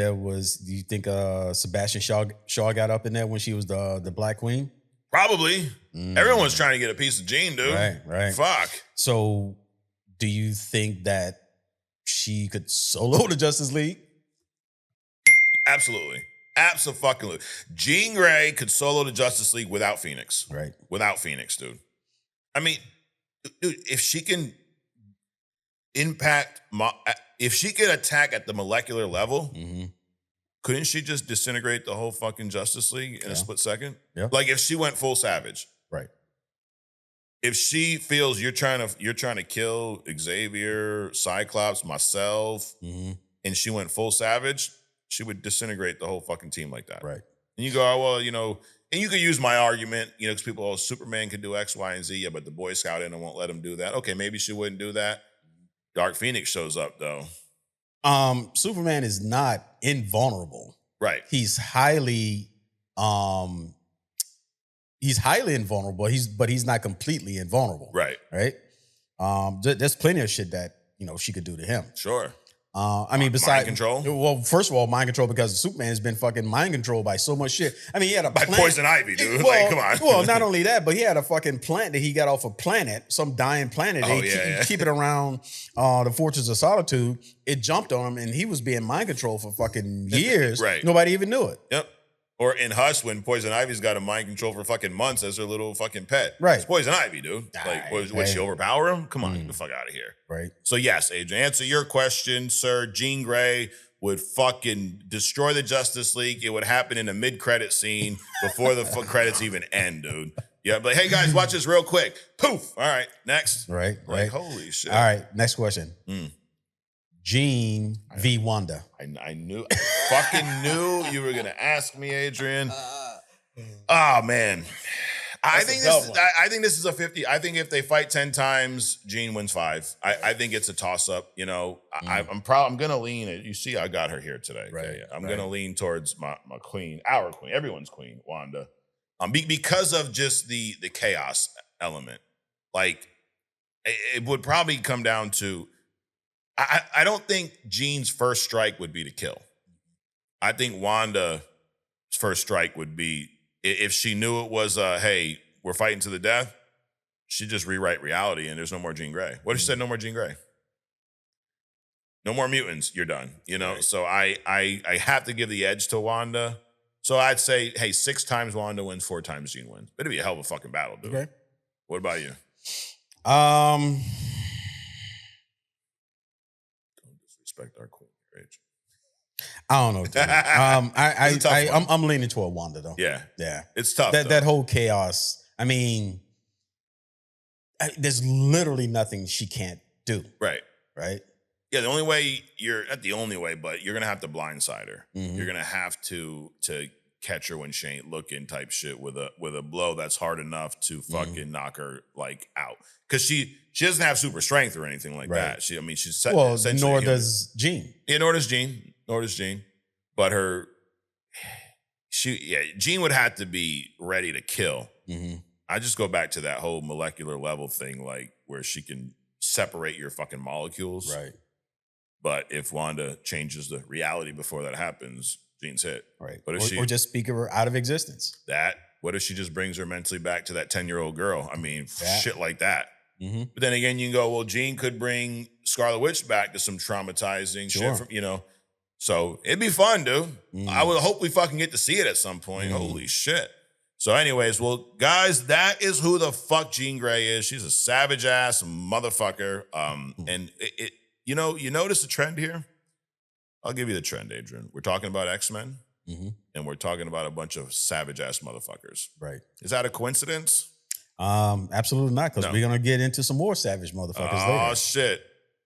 Sebastian Shaw got up in there when she was the Black Queen? Probably. Everyone's trying to get a piece of Jean, dude. Right. Fuck. So do you think that she could solo the Justice League? Absolutely. Absolutely. Jean Grey could solo the Justice League without Phoenix. Right. Without Phoenix, dude. I mean, dude, if she can if she could attack at the molecular level, couldn't she just disintegrate the whole fucking Justice League in a split second? Yeah. Like if she went full savage. Right. If she feels you're trying to kill Xavier, Cyclops, myself, and she went full savage, she would disintegrate the whole fucking team like that. Right. And you go, oh, well, and you could use my argument, because people, Superman can do X, Y, and Z, but the Boy Scout in and won't let him do that. Okay, maybe she wouldn't do that. Dark Phoenix shows up though. Superman is not invulnerable. Right. He's highly invulnerable. But he's not completely invulnerable. Right. Right. There's plenty of shit that she could do to him. Sure. I mean, besides mind control. Well, first of all, mind control because Superman has been fucking mind controlled by so much shit. I mean, he had a by poison ivy, dude. Well, like, come on. Well, not only that, but he had a fucking plant that he got off a planet, some dying planet. Keep it around the Fortress of Solitude. It jumped on him, and he was being mind controlled for fucking years. Right. Nobody even knew it. Yep. Or in Hush, when Poison Ivy's got a mind control for fucking months as her little fucking pet. Right. It's Poison Ivy, dude. Like, would she overpower him? Come on, get the fuck out of here. Right. So yes, Adrian, answer your question, sir. Jean Grey would fucking destroy the Justice League. It would happen in a mid-credit scene before the credits even end, dude. Yeah, but hey guys, watch this real quick. Poof. All right, next. Right. Like, holy shit. All right, next question. Jean v. Wanda. I fucking knew you were gonna ask me, Adrian. Oh man, I think this is a 50. I think if they fight 10 times, Jean wins 5. I think it's a toss up. I'm gonna lean. You see, I got her here today. Right. Okay? I'm gonna lean towards my queen, our queen, everyone's queen, Wanda, because of just the chaos element. Like it would probably come down to. I don't think Jean's first strike would be to kill. I think Wanda's first strike would be, if she knew it was, hey, we're fighting to the death, she'd just rewrite reality and there's no more Jean Grey. What if she said no more Jean Grey? No more mutants, you're done. Right. So I have to give the edge to Wanda. So I'd say, hey, 6 times Wanda wins, 4 times Jean wins. It'd be a hell of a fucking battle, dude. Okay. What about you? Respect our queen, Rach. I don't know. I'm leaning toward Wanda though. Yeah, yeah. It's tough. That whole chaos. I mean, there's literally nothing she can't do. Right. Right. Yeah. The only way not the only way, but you're gonna have to blindside her. Mm-hmm. You're gonna have to catch her when she ain't looking, type shit with a blow that's hard enough to fucking knock her like out. Because she doesn't have super strength or anything like that. She's nor does Jean. Yeah, nor does Jean. But Jean would have to be ready to kill. Mm-hmm. I just go back to that whole molecular level thing, like where she can separate your fucking molecules. Right. But if Wanda changes the reality before that happens, Jean's hit. Right. Or just speak her out of existence. What if she just brings her mentally back to that 10-year-old girl? I mean, shit like that. Mm-hmm. But then again, you can go, well, Jean could bring Scarlet Witch back to some traumatizing shit from, So it'd be fun, dude. Mm-hmm. I would hope we fucking get to see it at some point. Mm-hmm. Holy shit. So anyways, well, guys, that is who the fuck Jean Grey is. She's a savage ass motherfucker. And you notice the trend here? I'll give you the trend, Adrian. We're talking about X-Men, and we're talking about a bunch of savage ass motherfuckers. Right. Is that a coincidence? Absolutely not, because we're gonna get into some more savage motherfuckers later. Oh shit!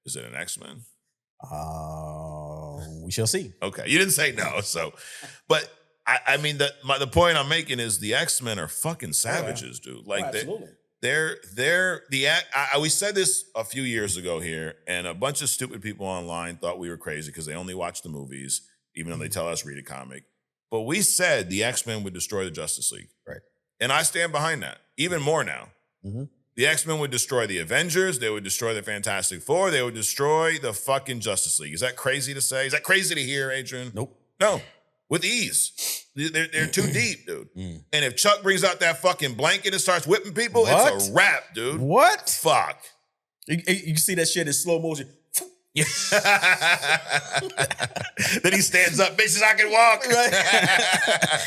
Is it an X-Men? We shall see. Okay, you didn't say no, so, but I mean the point I'm making is the X-Men are fucking savages, dude. Like absolutely. We said this a few years ago here, and a bunch of stupid people online thought we were crazy because they only watch the movies, even though they tell us read a comic. But we said the X-Men would destroy the Justice League. Right. And I stand behind that, even more now. Mm-hmm. The X-Men would destroy the Avengers. They would destroy the Fantastic Four. They would destroy the fucking Justice League. Is that crazy to say? Is that crazy to hear, Adrian? Nope. No. With ease. They're too deep, dude. And if Chuck brings out that fucking blanket and starts whipping people, it's a wrap, dude. What? Fuck. You see that shit in slow motion. Then he stands up, bitches, I can walk. Right.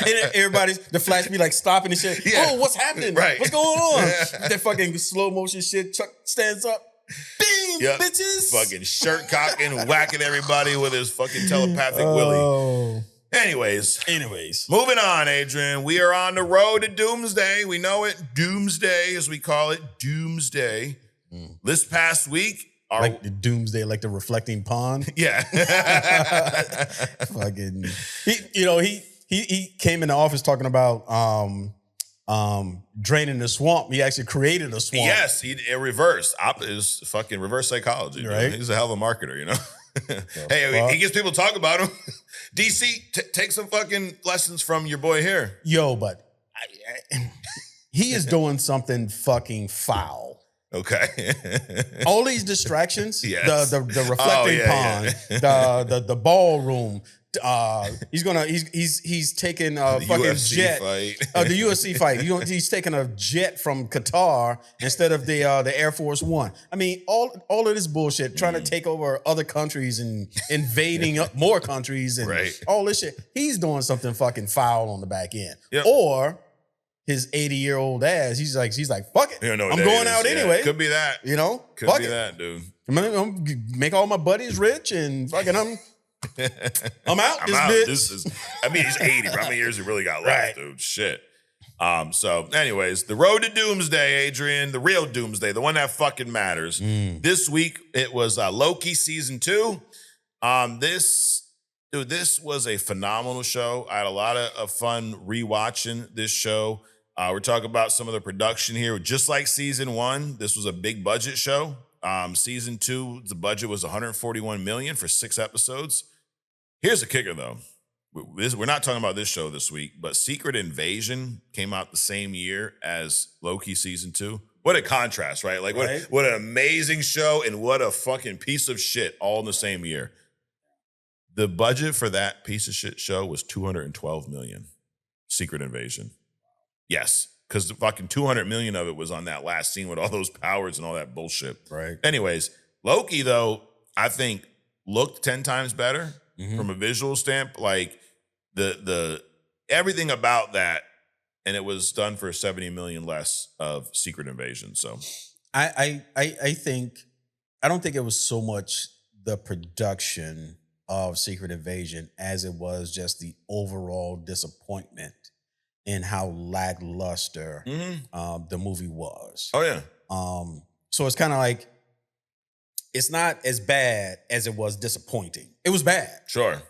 And everybody's, the Flash be like stopping and shit. Yeah. Oh, what's happening? Right. What's going on? That fucking slow motion shit. Chuck stands up. Bing, bitches. Fucking shirt cocking, whacking everybody with his fucking telepathic willy. Anyways, moving on, Adrian. We are on the road to Doomsday. We know it. Doomsday, as we call it. Doomsday. This past week, like the Doomsday, like the reflecting pond. Yeah. Fucking. He came in the office talking about draining the swamp. He actually created a swamp. Yes, it reversed. Is fucking reverse psychology. Dude. Right. He's a hell of a marketer, you know. Hey, he gets people to talk about him. DC, take some fucking lessons from your boy here. Yo, but he is doing something fucking foul. Okay. All these distractions, Yes. the reflecting pond, the ballroom. He's taking a fucking UFC jet. fight. The UFC fight. He's taking a jet from Qatar instead of the Air Force One. I mean, all of this bullshit, trying to take over other countries and invading more countries and all this shit. He's doing something fucking foul on the back end. Yep. Or his 80-year-old ass. He's like, fuck it. I'm going out anyway. Could be that. You know, could fuck be it. that, dude. I'm gonna make all my buddies rich and fucking I'm out. Bitch. He's 80. How many years he really got left, dude? Shit. So, anyways, the road to Doomsday, Adrian, the real Doomsday, the one that fucking matters. This week it was Loki season 2. This was a phenomenal show. I had a lot of fun rewatching this show. We're talking about some of the production here. Just like season 1, this was a big budget show. Season 2, the budget was $141 million for 6 episodes. Here's the kicker, though. We're not talking about this show this week, but Secret Invasion came out the same year as Loki season 2. What a contrast, right? Like, what an amazing show and what a fucking piece of shit all in the same year. The budget for that piece of shit show was $212 million. Secret Invasion. Yes, because the fucking $200 million of it was on that last scene with all those powers and all that bullshit. Right. Anyways, Loki, though, I think looked 10 times better from a visual stamp. Like the everything about that, and it was done for $70 million less of Secret Invasion. So I don't think it was so much the production of Secret Invasion as it was just the overall disappointment in how lackluster the movie was. Oh yeah. So it's kind of like it's not as bad as it was disappointing. It was bad, sure,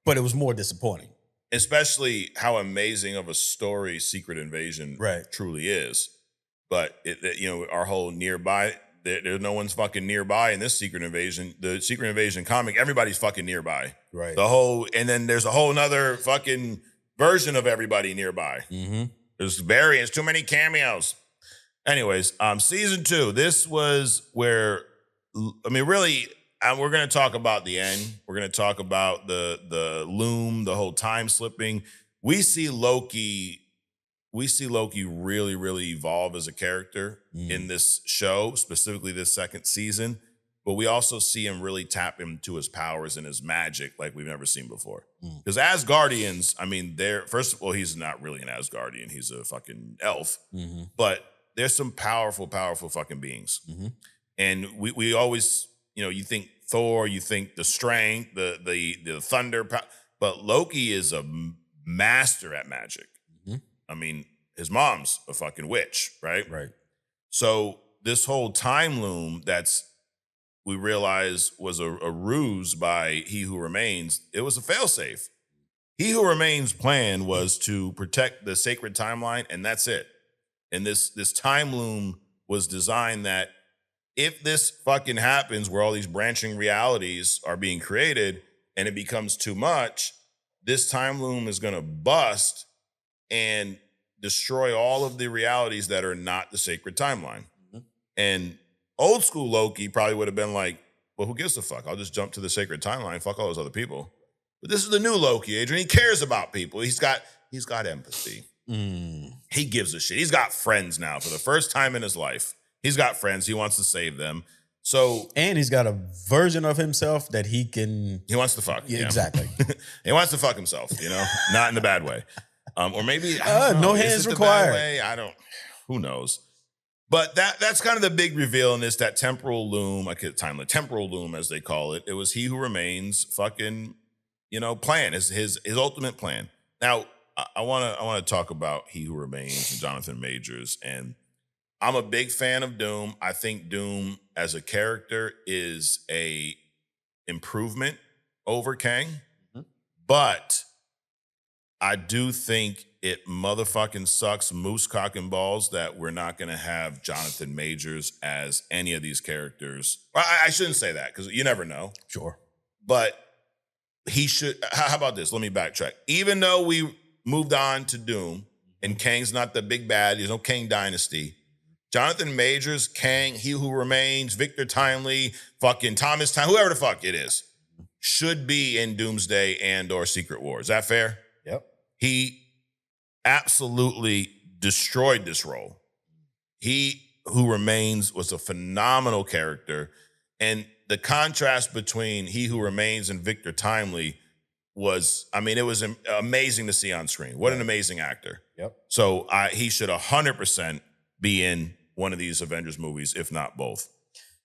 but it was more disappointing. Especially how amazing of a story Secret Invasion truly is. But our whole nearby. There's no one's fucking nearby in this Secret Invasion. The Secret Invasion comic, everybody's fucking nearby. Right. And then there's a whole nother fucking version of everybody nearby. There's variants, too many cameos. Anyways, season 2, this was where, really, we're going to talk about the end. We're going to talk about the loom, the whole time slipping. We see Loki really, really evolve as a character in this show, specifically this second season. But we also see him really tap into his powers and his magic like we've never seen before. Because Asgardians, first of all, he's not really an Asgardian. He's a fucking elf. But there's some powerful, powerful fucking beings. And we always, you think Thor, you think the strength, the thunder, but Loki is a master at magic. His mom's a fucking witch, right? Right. So this whole time loom we realize was a ruse by He Who Remains. It was a failsafe. He Who Remains' plan was to protect the sacred timeline, and that's it. And this time loom was designed that if this fucking happens where all these branching realities are being created and it becomes too much, this time loom is going to bust and destroy all of the realities that are not the sacred timeline. And old school Loki probably would have been like, well, who gives a fuck? I'll just jump to the sacred timeline. Fuck all those other people. But this is the new Loki, Adrian. He cares about people. He's got empathy. He gives a shit. He's got friends now for the first time in his life. He's got friends. He wants to save them. And he's got a version of himself that he wants to fuck. Yeah, exactly. He wants to fuck himself, not in the bad way. Or maybe no hands required. Who knows? But that's kind of the big reveal in this, that temporal loom, temporal loom as they call it. It was He Who Remains fucking, plan, his ultimate plan. Now, I want to talk about He Who Remains and Jonathan Majors, and I'm a big fan of Doom. I think Doom as a character is a improvement over Kang, but I do think it motherfucking sucks moose cock and balls that we're not going to have Jonathan Majors as any of these characters. Well, I shouldn't say that because you never know. Sure. But he should. How about this? Let me backtrack. Even though we moved on to Doom and Kang's not the big bad, there's no Kang Dynasty. Jonathan Majors, Kang, He Who Remains, Victor Timely, fucking Thomas Time, whoever the fuck it is, should be in Doomsday and or Secret War. Is that fair? Yep. He absolutely destroyed this role. He Who Remains was a phenomenal character. And the contrast between He Who Remains and Victor Timely was, I mean, it was amazing to see on screen. What an amazing actor. Yep. So he should 100% be in one of these Avengers movies, if not both.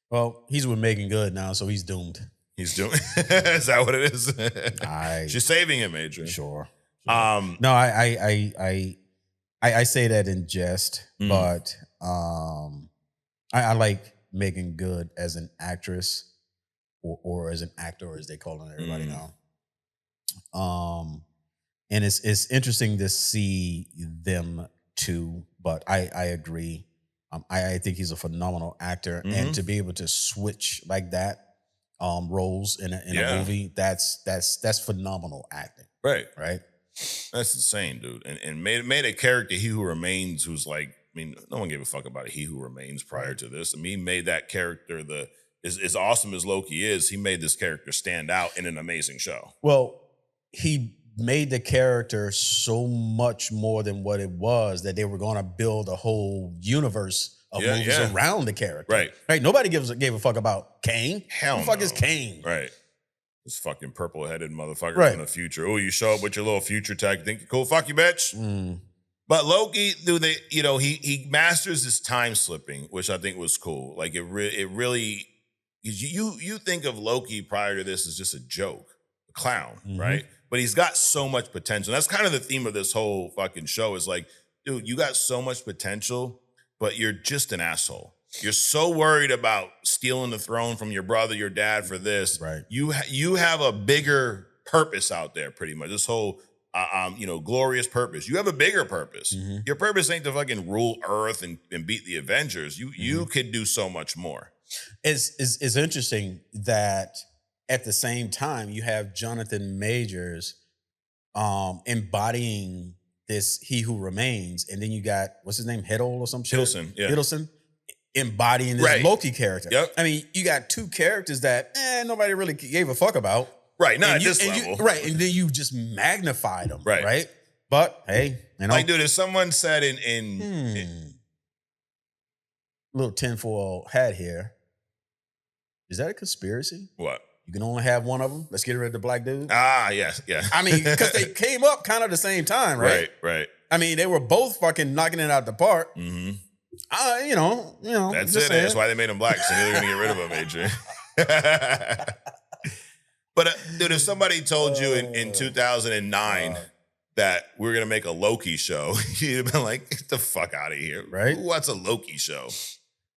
Well, he's with Megan Good now, so he's doomed. He's doing. Is that what it is? She's saving him, Adrian. Sure. No, I say that in jest, but I like Megan Good as an actress or as an actor, as they call it everybody now. And it's interesting to see them two, but I agree. I think he's a phenomenal actor, and to be able to switch like that roles in a movie, that's phenomenal acting. Right. That's insane, dude. And made a character, He Who Remains, who's like, I mean, no one gave a fuck about He Who Remains prior to this. I mean, he made that character as awesome as Loki is, he made this character stand out in an amazing show. Well, he made the character so much more than what it was that they were going to build a whole universe of movies around the character. Right. Nobody gave a fuck about Kane. Hell Who the fuck no. is Kane? Right. This fucking purple-headed motherfucker in the future. Oh, you show up with your little future tech. Think you're cool? Fuck you, bitch. But Loki, he masters his time slipping, which I think was cool. Like it really, you think of Loki prior to this as just a joke, a clown, right? But he's got so much potential. That's kind of the theme of this whole fucking show is like, dude, you got so much potential, but you're just an asshole. You're so worried about stealing the throne from your brother, your dad for this. Right. You have a bigger purpose out there, pretty much. This whole, glorious purpose. You have a bigger purpose. Your purpose ain't to fucking rule Earth and beat the Avengers. You could do so much more. It's interesting that at the same time you have Jonathan Majors embodying this He Who Remains, and then you got what's his name, Hiddle or some shit. Hiddleston embodying this Loki character. Yep. I mean, you got two characters that nobody really gave a fuck about. Right, not at this level. And then you just magnified them. Right. But hey, like, dude, if someone said in little tinfoil hat here, is that a conspiracy? What? You can only have one of them. Let's get rid of the black dude. Yes. I mean, because they came up kind of the same time, right? Right. I mean, they were both fucking knocking it out the park. That's it. That's why they made him black. So they're gonna get rid of him, Adrian. But dude, if somebody told you in 2009 that we're gonna make a Loki show, you'd have been like, "Get the fuck out of here!" Right? Who wants a Loki show?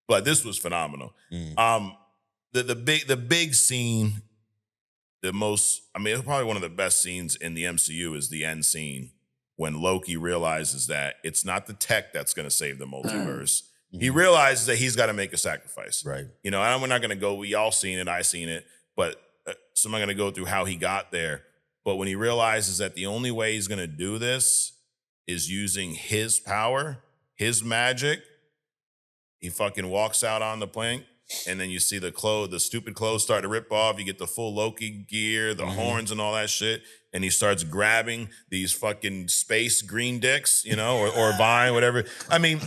But this was phenomenal. The big scene, it's probably one of the best scenes in the MCU is the end scene when Loki realizes that it's not the tech that's going to save the multiverse. He realizes that he's got to make a sacrifice. Right. We're not going to go, we all seen it, I seen it, but so I'm not going to go through how he got there. But when he realizes that the only way he's going to do this is using his power, his magic, he fucking walks out on the plank. And then you see the stupid clothes start to rip off. You get the full Loki gear, the horns and all that shit. And he starts grabbing these fucking space green dicks, or Vine, whatever. I mean,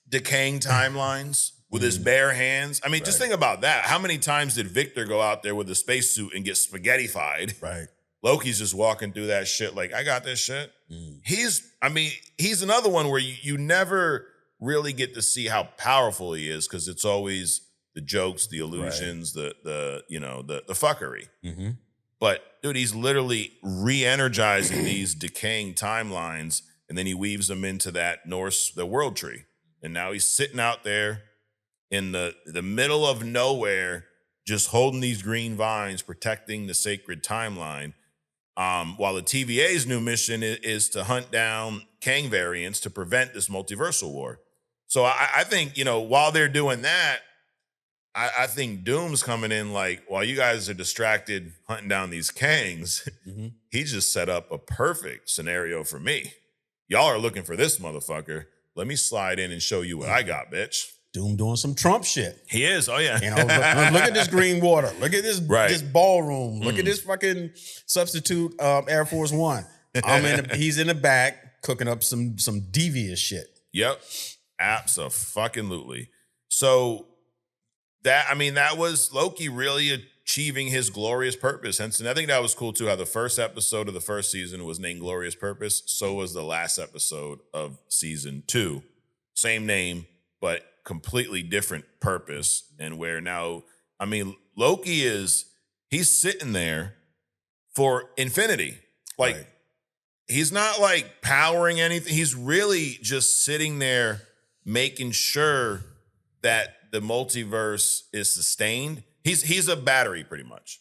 decaying timelines with his bare hands. I mean, just think about that. How many times did Victor go out there with a spacesuit and get spaghettified? Right. Loki's just walking through that shit like, I got this shit. He's another one where you never really get to see how powerful he is because it's always the jokes, the illusions, the fuckery. But dude, he's literally re-energizing these decaying timelines, and then he weaves them into that the world tree. And now he's sitting out there in the middle of nowhere, just holding these green vines, protecting the sacred timeline. While the TVA's new mission is to hunt down Kang variants to prevent this multiversal war. So I think, while they're doing that, I think Doom's coming in like, while you guys are distracted hunting down these Kangs, he just set up a perfect scenario for me. Y'all are looking for this motherfucker. Let me slide in and show you what I got, bitch. Doom doing some Trump shit. He is. Oh, yeah. Look at this green water. Look at this this ballroom. Look at this fucking substitute Air Force One. He's in the back cooking up some devious shit. Yep. Abso-fucking-lutely. So that was Loki really achieving his glorious purpose. And I think that was cool too, how the first episode of the first season was named Glorious Purpose. So was the last episode of season 2. Same name, but completely different purpose. And where now, Loki he's sitting there for infinity. Like, right. He's not like powering anything. He's really just sitting there making sure that the multiverse is sustained. He's a battery pretty much.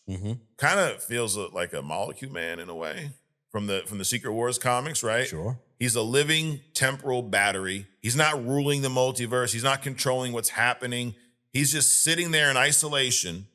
Kind of feels like a Molecule Man in a way from the Secret Wars comics, right? Sure. He's a living temporal battery. He's not ruling the multiverse. He's not controlling what's happening. He's just sitting there in isolation,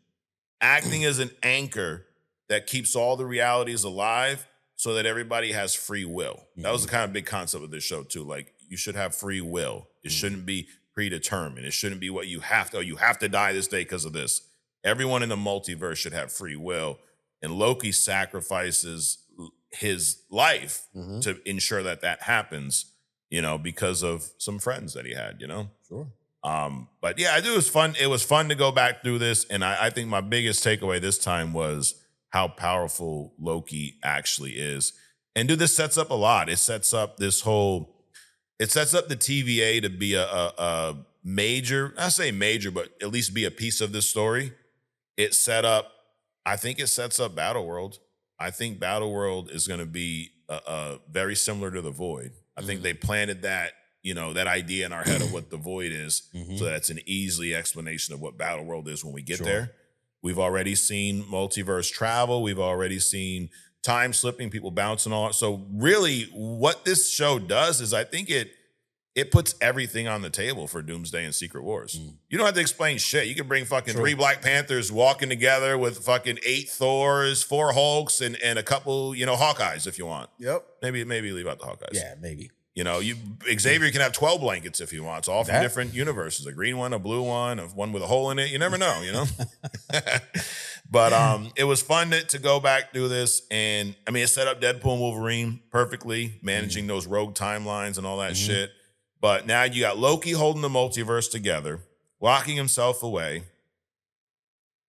acting as an anchor that keeps all the realities alive so that everybody has free will. That was the kind of big concept of this show too. Like, you should have free will. It shouldn't be predetermined. It shouldn't be what you have to die this day because of this. Everyone in the multiverse should have free will. And Loki sacrifices his life to ensure that happens, because of some friends that he had, Sure. But yeah, I do. It was fun. It was fun to go back through this. And I think my biggest takeaway this time was how powerful Loki actually is. And dude, this sets up a lot. It sets up the TVA to be a major, I say major, but at least be a piece of this story. I think it sets up Battleworld. I think Battleworld is going to be very similar to The Void. I think they planted that, that idea in our head of what The Void is, so that's an easy explanation of what Battleworld is when we get there. We've already seen multiverse travel. We've already seen time slipping, people bouncing on. So really what this show does is I think it puts everything on the table for Doomsday and Secret Wars. You don't have to explain shit. You can bring fucking 3 Black Panthers walking together with fucking 8 Thors, 4 Hulks, and a couple, Hawkeyes if you want. Yep. Maybe leave out the Hawkeyes. Yeah, maybe. Xavier can have 12 blankets if he wants, all from different universes. A green one, a blue one, one with a hole in it. You never know, But it was fun to go back through this. And it set up Deadpool and Wolverine perfectly, managing those rogue timelines and all that shit. But now you got Loki holding the multiverse together, locking himself away.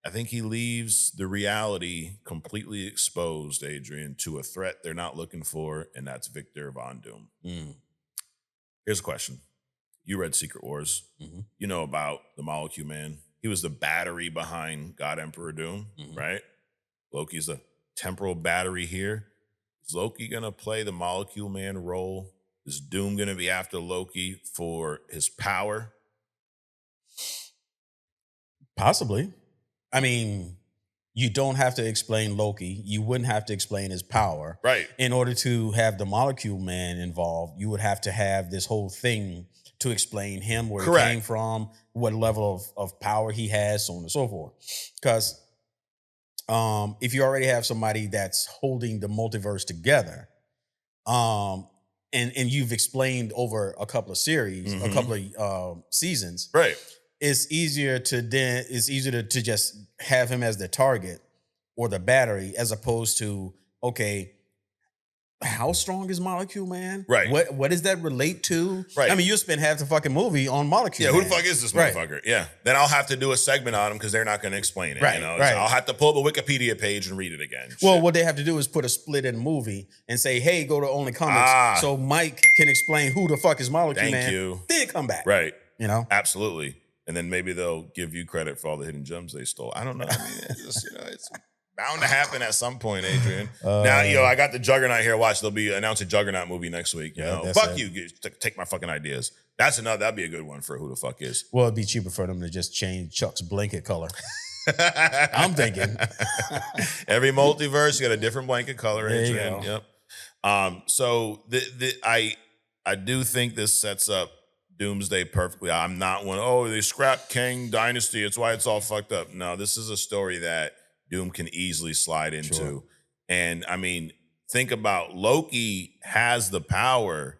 I think he leaves the reality completely exposed, Adrian, to a threat they're not looking for, and that's Victor Von Doom. Here's a question. You read Secret Wars. You know about the Molecule Man. He was the battery behind God Emperor Doom, right? Loki's a temporal battery here. Is Loki going to play the Molecule Man role? Is Doom going to be after Loki for his power? Possibly. You don't have to explain Loki. You wouldn't have to explain his power. Right. In order to have the Molecule Man involved, you would have to have this whole thing to explain him, where he came from, what level of power he has, so on and so forth. Because if you already have somebody that's holding the multiverse together, and you've explained over a couple of series, a couple of seasons, right? It's easier to just have him as the target or the battery, as opposed to, okay, how strong is Molecule Man? Right. What does that relate to? Right. You'll spend half the fucking movie on Molecule Man. Who the fuck is this motherfucker? Yeah. Then I'll have to do a segment on him because they're not going to explain it. Right. So I'll have to pull up a Wikipedia page and read it again. Well, what they have to do is put a split in the movie and say, hey, go to Only Comics so Mike can explain who the fuck is Molecule Man. Thank you. Then come back. Right. Absolutely. And then maybe they'll give you credit for all the hidden gems they stole. I don't know. It's bound to happen at some point, Adrian. Now, I got the Juggernaut here. Watch, they'll be announcing a Juggernaut movie next week. Fuck you. Take my fucking ideas. That'd be a good one for who the fuck is. Well, it'd be cheaper for them to just change Chuck's blanket color. I'm thinking. Every multiverse, you got a different blanket color, There you Adrian. go. Yep. So I do think this sets up Doomsday perfectly. I'm not one, oh, they scrapped Kang Dynasty. It's why it's all fucked up. No, this is a story that Doom can easily slide into. Sure. And I mean, think about Loki has the power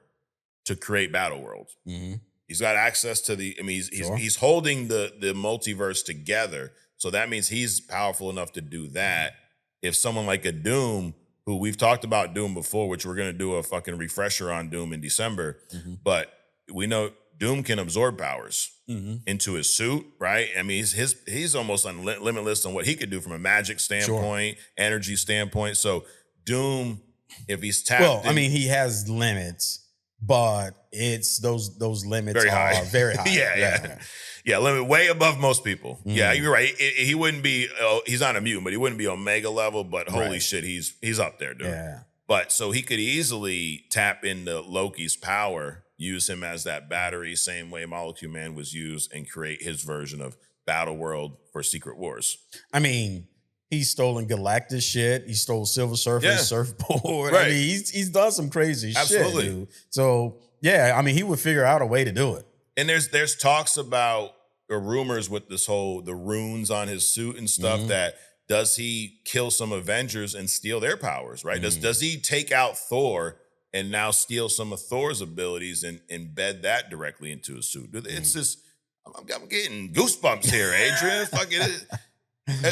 to create battle worlds. Mm-hmm. He's got access to he's holding the multiverse together. So that means he's powerful enough to do that. If someone like a Doom, who we've talked about Doom before, which we're going to do a fucking refresher on Doom in December, but we know Doom can absorb powers into his suit, right? I mean, he's almost limitless on what he could do from a magic standpoint, energy standpoint. So Doom, if he's tapped, I mean, he has limits, but it's those limits very are high. very high. Yeah, limit way above most people. Yeah, you're right. He wouldn't be. He's not a mutant, but he wouldn't be Omega level. But holy shit, he's up there, dude. Yeah. But so he could easily tap into Loki's power, use him as that battery, same way Molecule Man was used, and create his version of Battle World for Secret Wars. I mean, he's stolen Galactus shit. He stole Silver Surfer's surfboard. Right. I mean, he's done some crazy Absolutely. shit, dude. So yeah, I mean, he would figure out a way to do it. And there's talks about, or rumors with this whole the runes on his suit and stuff, that does he kill some Avengers and steal their powers, right? Does he take out Thor and now steal some of Thor's abilities and embed that directly into his suit? It's just, I'm getting goosebumps here, Adrian.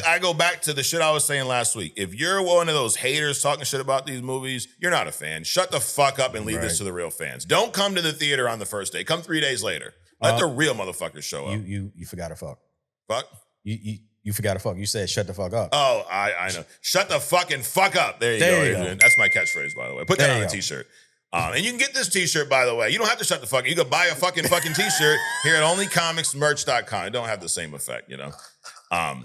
I go back to the shit I was saying last week. If you're one of those haters talking shit about these movies, you're not a fan. Shut the fuck up and leave this to the real fans. Don't come to the theater on the first day. Come 3 days later. Let the real motherfuckers show up. You forgot to fuck. Fuck? You forgot to fuck. You said shut the fuck up. Oh, I know. Shut the fucking fuck up. There you go, Adrian. That's my catchphrase, by the way. Put that on a t-shirt. And you can get this t-shirt, by the way. You don't have to shut the fuck up. You can buy a fucking t-shirt here at onlycomicsmerch.com. It don't have the same effect, you know.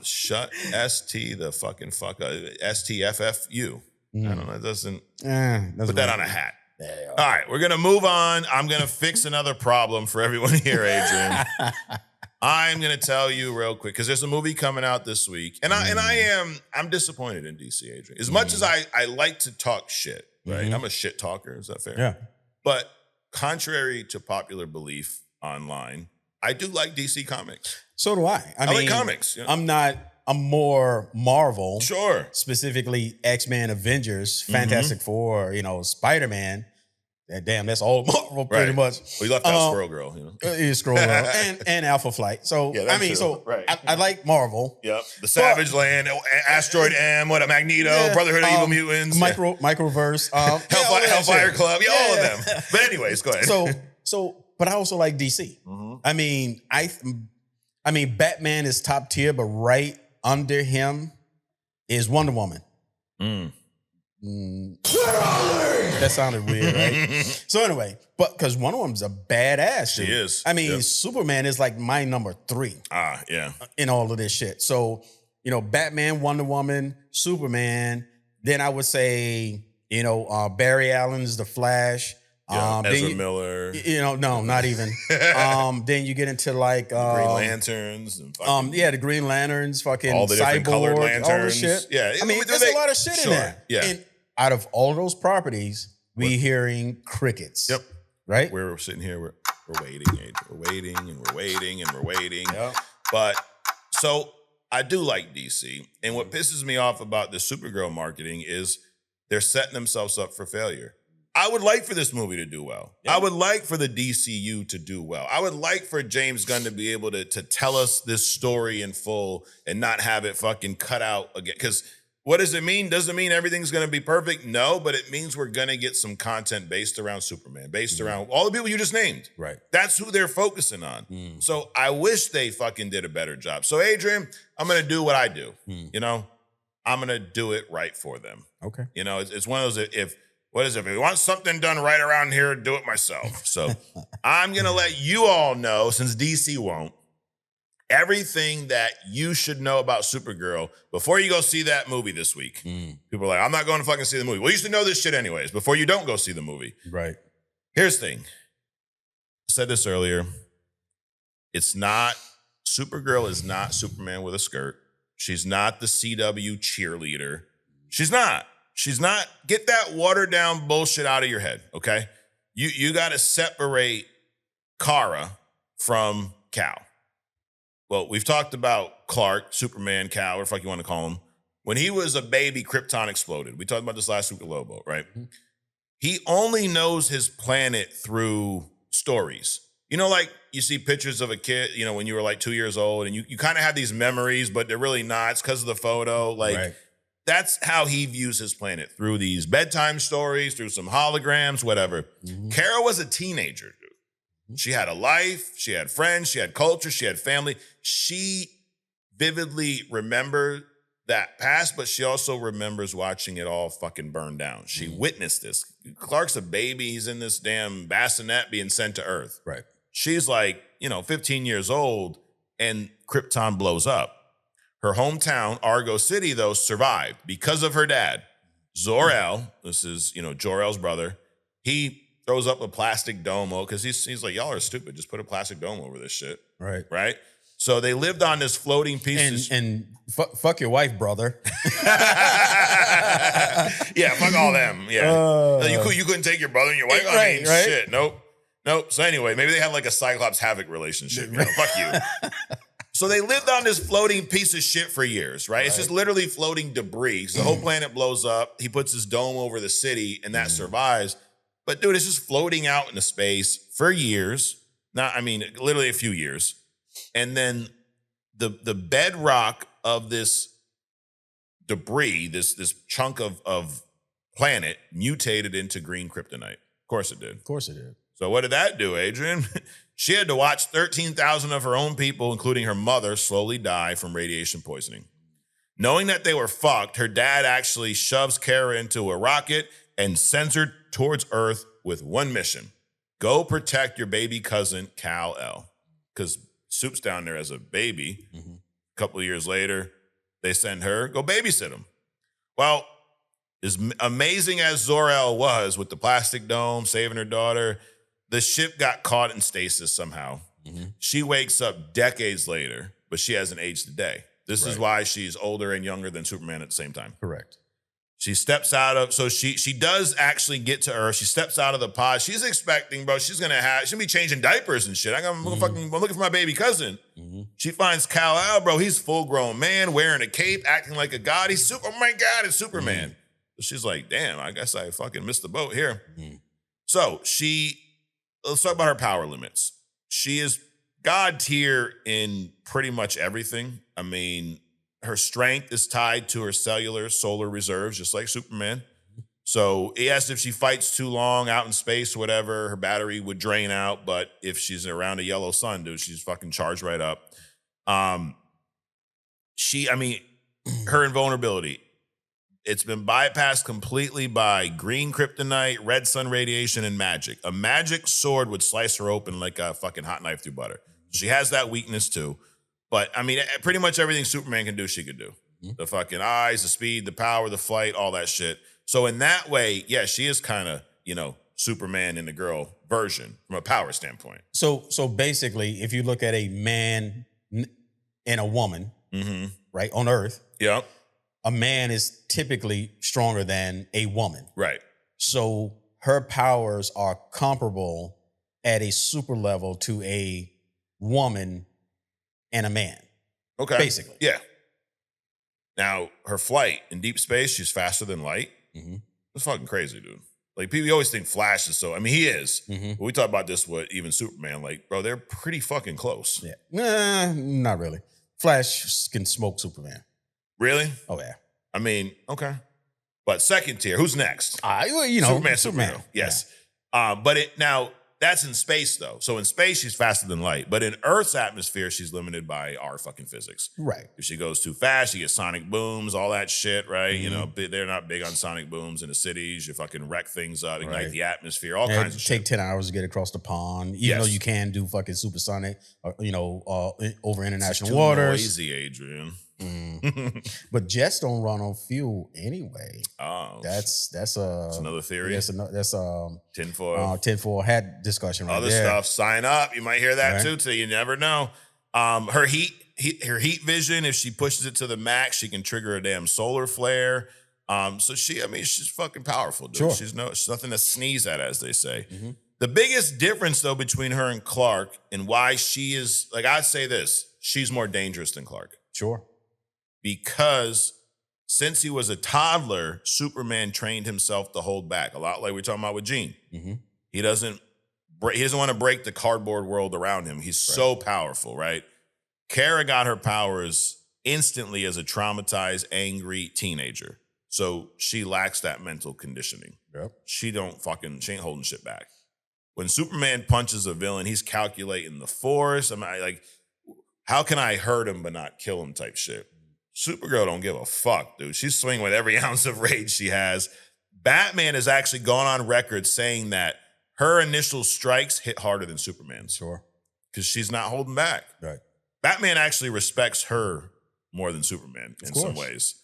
Shut ST the fucking fuck up. STFFU. I don't know. It doesn't. Put that on a hat. All right, we're gonna move on. I'm gonna fix another problem for everyone here, Adrian. I'm gonna tell you real quick because there's a movie coming out this week, and I'm disappointed in DC, Adrian. As much as I like to talk shit, right? I'm a shit talker. Is that fair? Yeah. But contrary to popular belief online, I do like DC Comics. So do I. I mean, like comics. You know? I'm more Marvel. Sure. Specifically X-Men, Avengers, Fantastic Four, Spider-Man. Damn, that's all Marvel pretty much. Well, you left out Squirrel Girl, Squirrel Girl and Alpha Flight. So I like Marvel. Yep. The Savage Land, Asteroid M, Magneto, Brotherhood of Evil Mutants, Microverse, Hellfire Club, all of them. But anyways, go ahead. But I also like DC. I mean, Batman is top tier, but right under him is Wonder Woman. That sounded weird, right? So anyway, but because Wonder Woman's a badass, dude. She is. I mean, Superman is like my number 3. Yeah. In all of this shit. So, Batman, Wonder Woman, Superman. Then I would say, Barry Allen's The Flash. Ezra Miller. No, not even. Then you get into like Green Lanterns. And the Green Lanterns, fucking all the different Cyborg, colored lanterns. all the shit. Yeah, I mean, there's a lot of shit in there. Yeah. And out of all those properties, we hearing crickets. Yep. Right? We're sitting here, we're waiting, Adrian. We're waiting and we're waiting and we're waiting. Yep. But so I do like DC. And what pisses me off about the Supergirl marketing is they're setting themselves up for failure. I would like for this movie to do well. Yep. I would like for the DCU to do well. I would like for James Gunn to be able to tell us this story in full and not have it fucking cut out again. Because what does it mean? Does it mean everything's going to be perfect? No, but it means we're going to get some content based around Superman, based around all the people you just named. Right. That's who they're focusing on. So I wish they fucking did a better job. So Adrian, I'm going to do what I do. I'm going to do it right for them. Okay. It's one of those, if you want something done right around here, do it myself. So I'm going to let you all know, since DC won't, everything that you should know about Supergirl before you go see that movie this week. People are like, I'm not going to fucking see the movie. Well, you should know this shit anyways before you don't go see the movie. Right. Here's the thing. I said this earlier. Supergirl is not Superman with a skirt. She's not the CW cheerleader. She's not. Get that watered down bullshit out of your head, okay? You got to separate Kara from Cal. Well, we've talked about Clark, Superman, Cal, whatever the fuck you want to call him. When he was a baby, Krypton exploded. We talked about this last week with Lobo, right? Mm-hmm. He only knows his planet through stories. You know, like you see pictures of a kid, you know, when you were like 2 years old and you kind of have these memories, but they're really not. It's because of the photo. Like, that's how he views his planet, through these bedtime stories, through some holograms, whatever. Mm-hmm. Kara was a teenager, dude. Mm-hmm. She had a life. She had friends. She had culture. She had family. She vividly remembered that past, but she also remembers watching it all fucking burn down. She witnessed this. Clark's a baby. He's in this damn bassinet being sent to Earth. Right. She's like, 15 years old, and Krypton blows up. Her hometown, Argo City, though, survived because of her dad. Zor-El, this is, Jor-El's brother, he throws up a plastic dome because he's like, y'all are stupid. Just put a plastic dome over this shit. Right. Right? So they lived on this floating piece. And fuck your wife, brother. Yeah, fuck all them. Yeah. You couldn't take your brother and your wife? Right. Shit. Nope. So anyway, maybe they had like a Cyclops Havoc relationship. Fuck you. So they lived on this floating piece of shit for years, right? It's just literally floating debris. So the whole planet blows up. He puts his dome over the city, and that survives. But dude, it's just floating out into space for years. Literally a few years. And then the bedrock of this debris, this chunk of planet, mutated into green kryptonite. Of course it did. So what did that do, Adrian? She had to watch 13,000 of her own people, including her mother, slowly die from radiation poisoning. Knowing that they were fucked, her dad actually shoves Kara into a rocket and sends her towards Earth with one mission. Go protect your baby cousin, Kal-El. Because Soup's down there as a baby. Mm-hmm. A couple of years later, they send her, go babysit him. Well, as amazing as Zor-El was with the plastic dome, saving her daughter, the ship got caught in stasis somehow. Mm-hmm. She wakes up decades later, but she hasn't aged a day. This is why she's older and younger than Superman at the same time. Correct. She steps out of, so she does actually get to Earth. She steps out of the pod. She's expecting, bro, she'll be changing diapers and shit. I'm looking for my baby cousin. Mm-hmm. She finds Kal-El, bro. He's full grown man, wearing a cape, acting like a god. Oh my God, it's Superman. Mm-hmm. So she's like, damn, I guess I fucking missed the boat here. Mm-hmm. So let's talk about her power limits. She is God tier in pretty much everything. Her strength is tied to her solar reserves, just like Superman. So yes, if she fights too long out in space, whatever, her battery would drain out. But if she's around a yellow sun, dude, she's fucking charged right up. Her invulnerability, it's been bypassed completely by green kryptonite, red sun radiation, and magic. A magic sword would slice her open like a fucking hot knife through butter. She has that weakness too. But pretty much everything Superman can do, she could do. Mm-hmm. The fucking eyes, the speed, the power, the flight, all that shit. So in that way, yeah, she is kind of, Superman in the girl version from a power standpoint. So basically, if you look at a man and a woman, right, on Earth, a man is typically stronger than a woman. Right. So her powers are comparable at a super level to a woman and a man. Okay. Basically. Yeah. Now, her flight in deep space, she's faster than light. Mm-hmm. That's fucking crazy, dude. Like, people always think Flash is he is. Mm-hmm. But we talk about this with even Superman. Like, bro, they're pretty fucking close. Yeah. Nah, not really. Flash can smoke Superman. Really? Oh, yeah. Okay. But second tier, who's next? Superman. Yes. Yeah. Now, that's in space, though. So in space, she's faster than light. But in Earth's atmosphere, she's limited by our fucking physics. Right. If she goes too fast, you get sonic booms, all that shit, right? Mm-hmm. They're not big on sonic booms in the cities. You fucking wreck things up, ignite the atmosphere, all kinds of shit. Take 10 hours to get across the pond, even though you can do fucking supersonic, over international waters. It's too noisy, Adrian. But jets don't run on fuel anyway. Oh, that's another theory. That's tinfoil. Tinfoil hat discussion. Other stuff. Sign up. You might hear that too. So you never know. Her heat her heat vision, if she pushes it to the max, she can trigger a damn solar flare. So she's fucking powerful, dude. Sure. She's nothing to sneeze at, as they say. Mm-hmm. The biggest difference, though, between her and Clark and why she is, like, I'd say this, she's more dangerous than Clark. Sure. Because since he was a toddler, Superman trained himself to hold back, a lot like we're talking about with Jean. Mm-hmm. He doesn't want to break the cardboard world around him. He's so powerful, right? Kara got her powers instantly as a traumatized, angry teenager. So she lacks that mental conditioning. Yep. She ain't holding shit back. When Superman punches a villain, he's calculating the force. Like, how can I hurt him but not kill him type shit? Supergirl don't give a fuck, dude. She's swinging with every ounce of rage she has. Batman has actually gone on record saying that her initial strikes hit harder than Superman's. Sure. Because she's not holding back. Right. Batman actually respects her more than Superman in some ways.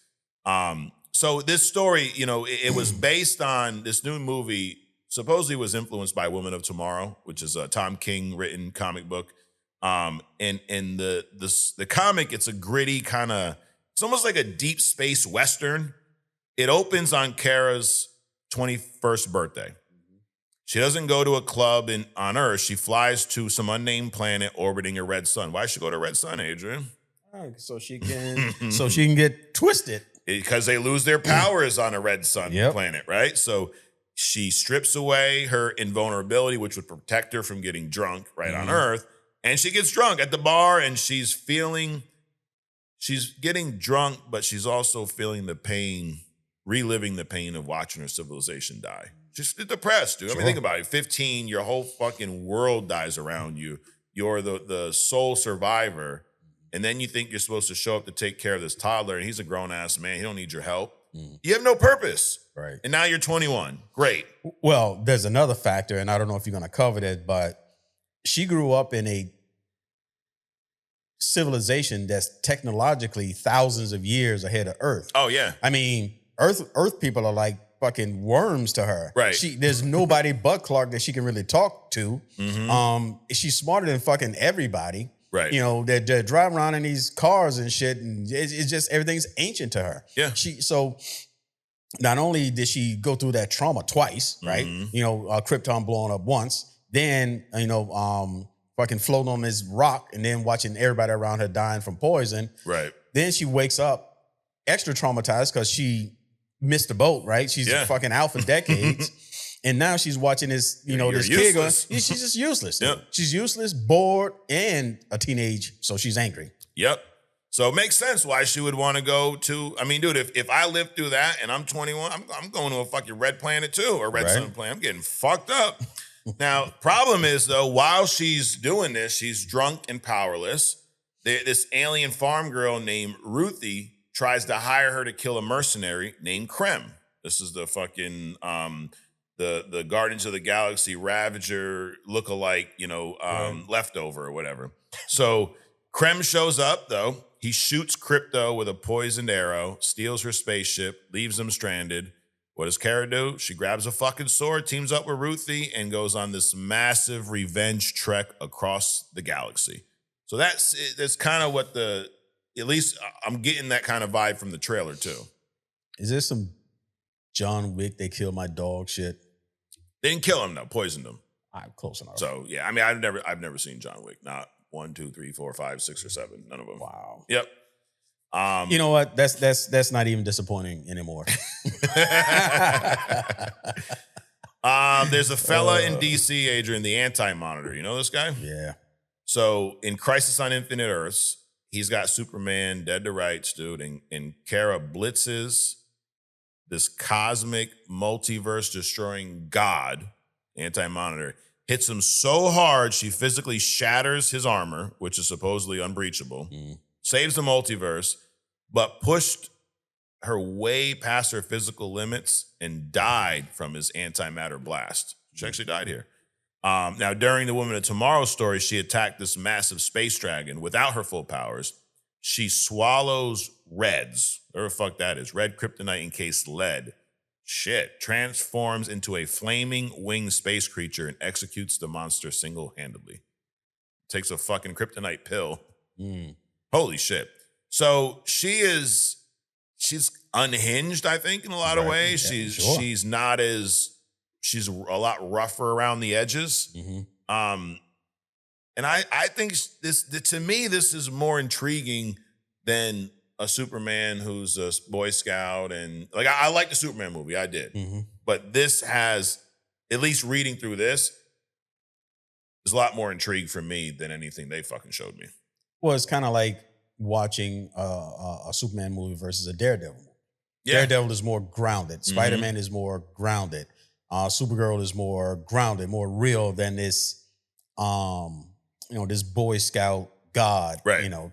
So this story, it was based on this new movie, supposedly was influenced by Women of Tomorrow, which is a Tom King written comic book. And the comic, it's a gritty kind of, it's almost like a deep space Western. It opens on Kara's 21st birthday. She doesn't go to a club on Earth. She flies to some unnamed planet orbiting a red sun. Why should she go to a red sun, Adrian? So she can get twisted. Because they lose their powers on a red sun planet, right? So she strips away her invulnerability, which would protect her from getting drunk on Earth. And she gets drunk at the bar, and she's getting drunk, but she's also feeling the pain, reliving the pain of watching her civilization die. She's depressed, dude. Sure. I mean, think about it. 15, your whole fucking world dies around you. You're the sole survivor. And then you think you're supposed to show up to take care of this toddler, and he's a grown-ass man. He don't need your help. You have no purpose. Right. And now you're 21. Great. Well, there's another factor, and I don't know if you're going to cover that, but she grew up in a civilization that's technologically thousands of years ahead of Earth. Oh, yeah. I mean, Earth people are like fucking worms to her. Right. There's nobody but Clark that she can really talk to. Mm-hmm. She's smarter than fucking everybody. Right. They're driving around in these cars and shit, and it's just everything's ancient to her. Yeah. So not only did she go through that trauma twice, right? Krypton blowing up once, then fucking floating on this rock, and then watching everybody around her dying from poison. Right. Then she wakes up extra traumatized because she missed the boat, right? She's fucking out for decades. And now she's watching this, this kid going, she's just useless. Yep. She's useless, bored, and a teenage, so she's angry. Yep. So it makes sense why she would want to go to, I mean, dude, if I lived through that and I'm 21, I'm going to a fucking red planet too, or red sun planet. I'm getting fucked up. Now, problem is, though, while she's doing this, she's drunk and powerless. This alien farm girl named Ruthie tries to hire her to kill a mercenary named Krem. This is the fucking the Guardians of the Galaxy Ravager lookalike, leftover or whatever. So Krem shows up, though. He shoots Crypto with a poisoned arrow, steals her spaceship, leaves them stranded. What does Kara do? She grabs a fucking sword, teams up with Ruthie, and goes on this massive revenge trek across the galaxy. So that's kind of what at least I'm getting that kind of vibe from the trailer too. Is there some John Wick, they killed my dog shit? They didn't kill him though, poisoned him. I'm close enough. So yeah, I mean, I've never seen John Wick. Not 1, 2, 3, 4, 5, 6, or 7. None of them. Wow. Yep. You know what? That's not even disappointing anymore. There's a fella in DC, Adrian, the Anti-Monitor. You know this guy? Yeah. So in Crisis on Infinite Earths, he's got Superman dead to rights, dude, and Kara blitzes this cosmic multiverse destroying god, Anti-Monitor, hits him so hard she physically shatters his armor, which is supposedly unbreachable, saves the multiverse, but pushed her way past her physical limits and died from his antimatter blast. She actually died here. Now, during the Woman of Tomorrow story, she attacked this massive space dragon without her full powers. She swallows reds, whatever the fuck that is, red kryptonite encased lead. Shit, transforms into a flaming winged space creature and executes the monster single-handedly. Takes a fucking kryptonite pill. Holy shit. So she's unhinged, I think, in a lot of ways. Yeah, She's a lot rougher around the edges. And I think to me, this is more intriguing than a Superman who's a Boy Scout. And like, I like the Superman movie. I did. But this has, at least reading through this, there's a lot more intrigue for me than anything they fucking showed me. Well, it's kind of like watching a Superman movie versus a Daredevil movie. Yeah. Daredevil is more grounded. Spider-Man is more grounded. Supergirl is more grounded, more real than this, this Boy Scout God,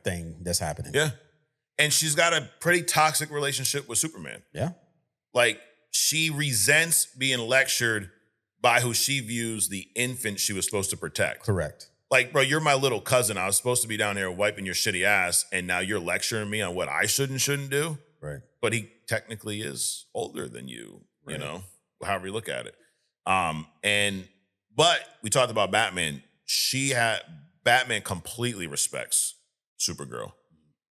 thing that's happening. Yeah. And she's got a pretty toxic relationship with Superman. Yeah. Like, she resents being lectured by who she views the infant she was supposed to protect. Correct. Like, bro, you're my little cousin. I was supposed to be down here wiping your shitty ass, and now you're lecturing me on what I should and shouldn't do. Right. But he technically is older than you, however you look at it. But we talked about Batman. Batman completely respects Supergirl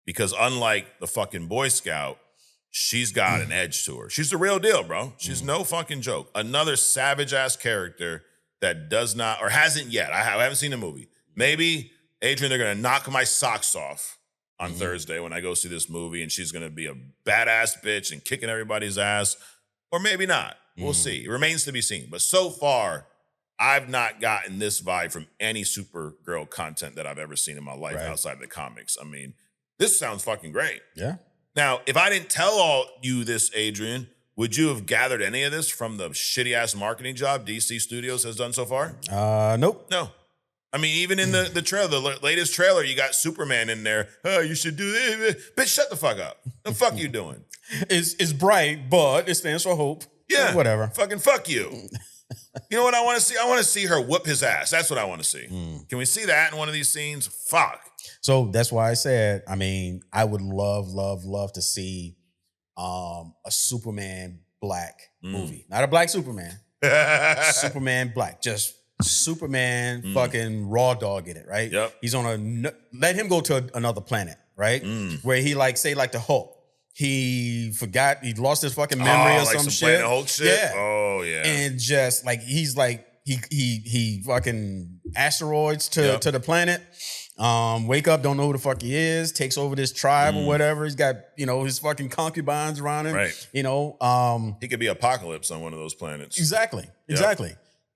because unlike the fucking Boy Scout, she's got an edge to her. She's the real deal, bro. She's no fucking joke. Another savage ass character that does not, or hasn't yet. I haven't seen the movie. Maybe, Adrian, they're going to knock my socks off on Thursday when I go see this movie, and she's going to be a badass bitch and kicking everybody's ass. Or maybe not. We'll see. It remains to be seen. But so far, I've not gotten this vibe from any Supergirl content that I've ever seen in my life outside of the comics. I mean, this sounds fucking great. Yeah. Now, if I didn't tell all you this, Adrian, would you have gathered any of this from the shitty-ass marketing job DC Studios has done so far? Nope. No. I mean, even in the trailer, the latest trailer, you got Superman in there. Oh, you should do this. Bitch, shut the fuck up. The fuck you doing? It's bright, but it stands for hope. Yeah. Whatever. Fucking fuck you. You know what I want to see? I want to see her whoop his ass. That's what I want to see. Can we see that in one of these scenes? Fuck. So that's why I said, I mean, I would love to see a Superman black movie. Not a black Superman. Superman black. Just Superman fucking raw dog in it, right? Yep. He's let him go to another planet, right? Where he like the Hulk. He forgot, he lost his fucking memory or some shit. Planet Hulk shit? Yeah. Oh, yeah. And just like, he's like, he fucking asteroids to the planet. Wake up, don't know who the fuck he is, takes over this tribe or whatever. He's got, his fucking concubines around him. Right. He could be Apocalypse on one of those planets. Exactly.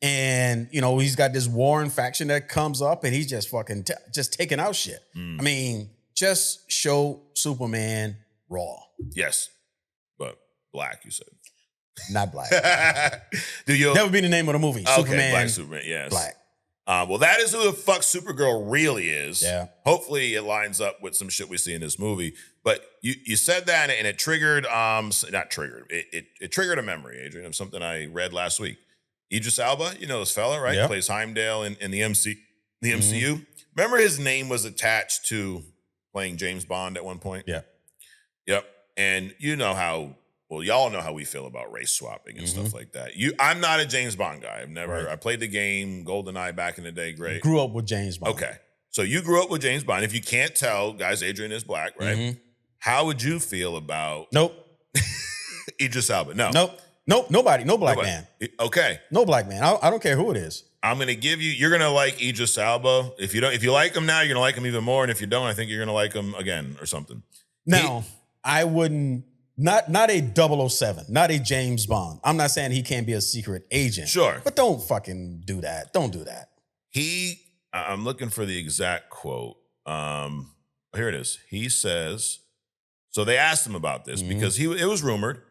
And, he's got this warring faction that comes up and he's just fucking just taking out shit. I mean, just show Superman raw. Yes. But black, you said. Not black. That would be the name of the movie. Okay, Superman. Black Superman, yes. Black. Well, that is who the fuck Supergirl really is. Yeah. Hopefully it lines up with some shit we see in this movie. But you said that and it triggered, not triggered, it triggered a memory, Adrian, of something I read last week. Idris Elba, this fella, right? Yep. Plays Heimdall in the MCU. Remember his name was attached to playing James Bond at one point? Yeah. Yep. And y'all know how we feel about race swapping and stuff like that. I'm not a James Bond guy. I played the game, GoldenEye back in the day, great. Grew up with James Bond. Okay. So you grew up with James Bond. If you can't tell, guys, Adrian is black, right? How would you feel about Idris Elba? Nope. Nobody. No black man. Okay. No black man. I don't care who it is. I'm going to give you're going to like Idris Elba. If you like him now, you're going to like him even more. And if you don't, I think you're going to like him again or something. Now, I wouldn't, not a 007, not a James Bond. I'm not saying he can't be a secret agent. Sure. But don't fucking do that. Don't do that. I'm looking for the exact quote. Here it is. He says, so they asked him about this because it was rumored.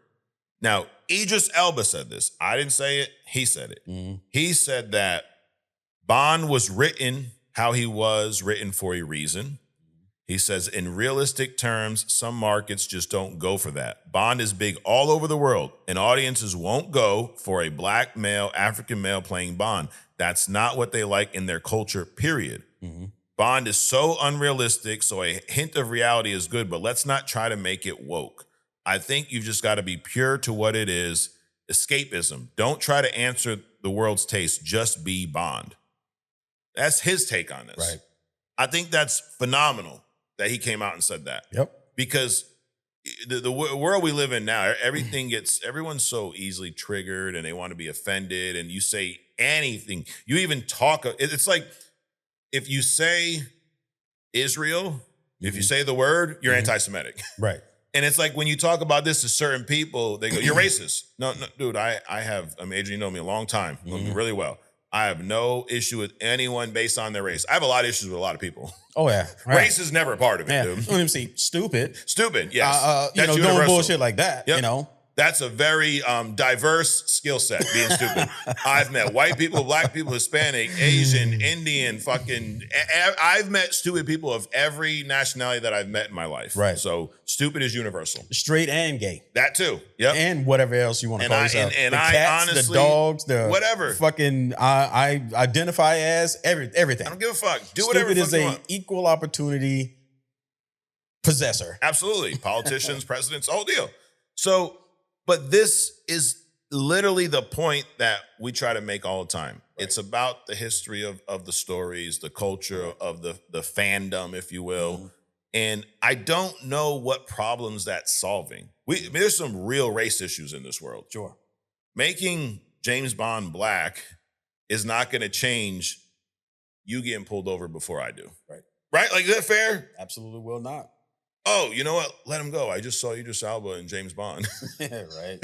Now, Idris Elba said this. I didn't say it. He said it. He said that Bond was written how he was written for a reason. He says, in realistic terms, some markets just don't go for that. Bond is big all over the world, and audiences won't go for a black male, African male playing Bond. That's not what they like in their culture, period. Bond is so unrealistic, so a hint of reality is good, but let's not try to make it woke. I think you've just got to be pure to what it is. Escapism. Don't try to answer the world's taste. Just be Bond. That's his take on this. Right. I think that's phenomenal that he came out and said that. Yep. Because the world we live in now, everyone's so easily triggered and they want to be offended, and you say anything. You even talk. It's like if you say Israel, if you say the word, you're anti-Semitic. Right. And it's like when you talk about this to certain people, they go, "You're racist." No, dude, I have. I mean, Adrian, you know me a long time, know me really well. I have no issue with anyone based on their race. I have a lot of issues with a lot of people. Oh yeah, race is never a part of it, yeah. dude. Let me see. Stupid, yes. you know, universal. doing bullshit like that. Yep. You know, that's a very diverse skill set, being stupid. I've met white people, black people, Hispanic, Asian, Indian, fucking. I've met stupid people of every nationality that I've met in my life. Right. So stupid is universal. Straight and gay. That too. Yep. And whatever else you want to call yourself. And the I cats, honestly, the dogs, the whatever. Fucking, I identify as everything. I don't give a fuck. Do whatever Stupid the is fuck you a want. equal opportunity possessor. Absolutely. Politicians, presidents, whole deal. So, but this is literally the point that we try to make all the time. Right. It's about the history of the stories, the culture of the fandom, if you will. And I don't know what problems that's solving. There's some real race issues in this world. Sure. Making James Bond black is not going to change you getting pulled over before I do. Right. Right? Like, is that fair? Absolutely will not. Oh, you know what? Let him go. I just saw Idris Elba and James Bond. Right.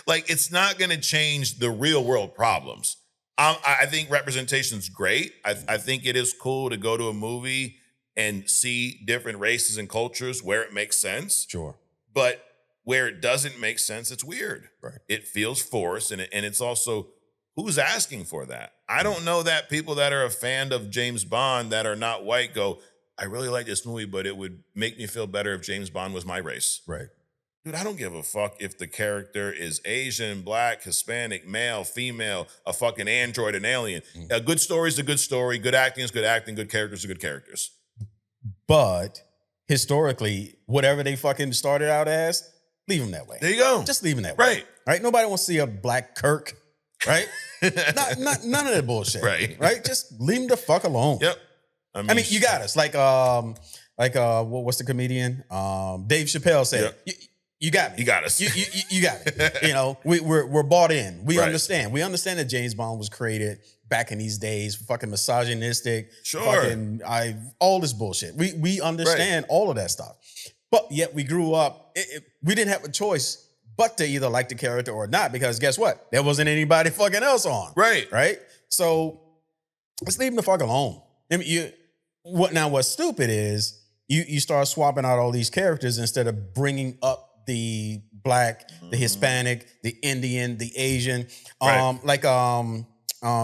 Like, it's not going to change the real world problems. I think representation's great. I think it is cool to go to a movie and see different races and cultures where it makes sense. Sure. But where it doesn't make sense, it's weird. Right. It feels forced, and it's also, who's asking for that? I don't know that people that are a fan of James Bond that are not white go, I really like this movie, but it would make me feel better if James Bond was my race. Right. Dude, I don't give a fuck if the character is Asian, black, Hispanic, male, female, a fucking android, an alien. A good story is a good story. Good acting is good acting. Good characters are good characters. But historically, whatever they fucking started out as, leave them that way. There you go. Just leave them that way. Right. Right? Nobody wants to see a black Kirk. Right? None of that bullshit. Right. Right? Just leave them the fuck alone. Yep. I mean, you got us. Like what's the comedian? Dave Chappelle said, you got me. You got us. You got me. You know, we're bought in. We Right. understand. We understand that James Bond was created back in these days, fucking misogynistic, Sure. fucking all this bullshit. We understand all of that stuff. But yet we grew up, we didn't have a choice but to either like the character or not, because guess what? There wasn't anybody fucking else on. Right. Right? So let's leave them the fuck alone. I mean, what's stupid is you start swapping out all these characters instead of bringing up the black, the Hispanic, the Indian, the Asian, like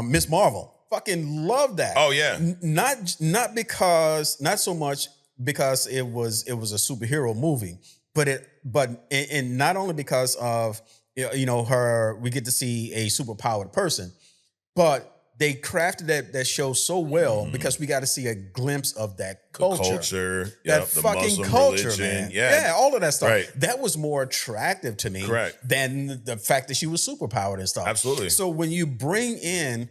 Miss Marvel. Fucking love that. Oh yeah. Not so much because it was a superhero movie, but not only because of her, we get to see a superpowered person, but they crafted that show so well because we got to see a glimpse of that culture. That the fucking Muslim culture, religion, man. Yeah, all of that stuff. Right. That was more attractive to me than the fact that she was superpowered and stuff. Absolutely. So when you bring in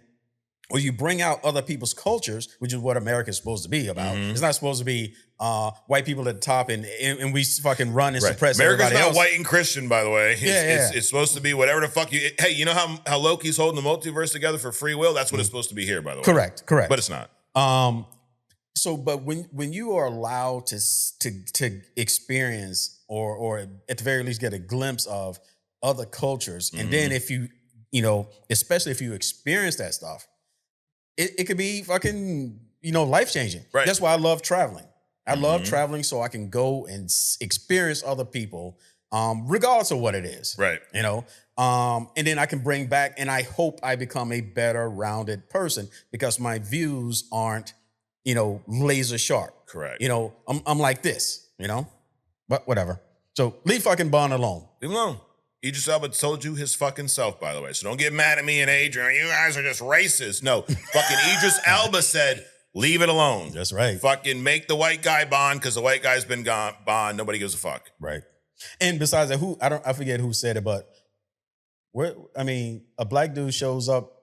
or you bring out other people's cultures, which is what America is supposed to be about. It's not supposed to be white people at the top and we fucking run and suppress America's everybody not else. white and Christian, by the way. It's supposed to be whatever the fuck you. Hey, you know how Loki's holding the multiverse together for free will? That's what it's supposed to be here, by the way. Correct. But it's not. But when you are allowed to experience or at the very least get a glimpse of other cultures, and then if you especially if you experience that stuff, it could be fucking life changing. Right. That's why I love traveling. I love traveling so I can go and experience other people, regardless of what it is. Right. And then I can bring back, and I hope I become a better rounded person because my views aren't, laser sharp. Correct. I'm like this, but whatever. So leave fucking Bond alone. Leave him alone. Idris Elba told you his fucking self, by the way. So don't get mad at me and Adrian. You guys are just racist. No, fucking Idris Elba said, leave it alone. That's right. Fucking make the white guy Bond because the white guy's been gone. Bond. Nobody gives a fuck. Right. And besides that, I forget who said it, but a black dude shows up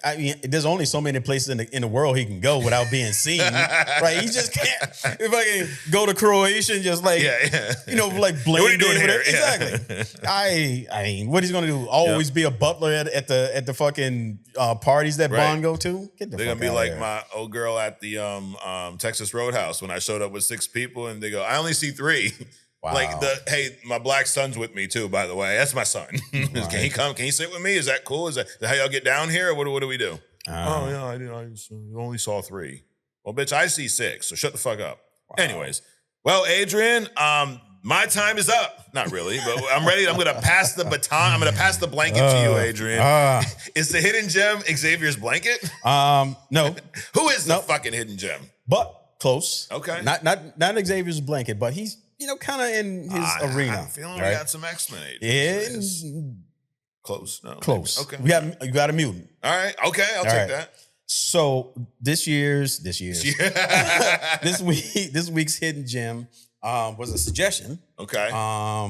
I mean, there's only so many places in the world he can go without being seen, right? He just can't. If I can go to Croatia and just like, like blend What are you doing in with here? it. Exactly. I mean, what he's gonna do? Always be a butler at the fucking parties that Bond go to? Get the They're fuck gonna be out like of here. my old girl at the Texas Roadhouse when I showed up with 6 people and they go, I only see 3. Wow. Like hey, my black son's with me too, by the way. That's my son. Can he come? Can he sit with me? Is that cool? Is that how y'all get down here? Or what do we do? Oh yeah, I only saw 3. Well, bitch, I see 6. So shut the fuck up. Wow. Anyways, well, Adrian, my time is up. Not really, but I'm ready. I'm gonna pass the baton. I'm gonna pass the blanket to you, Adrian. Is the hidden gem Xavier's blanket? No. Who is the fucking hidden gem? But close. Okay. Not Xavier's blanket, but he's kind of in his arena. I'm feeling right? we got some X-Men. Yeah. Close. No. Close. Okay. You got a mutant. All right. Okay. I'll take that. So this week's hidden gem was a suggestion. Okay. A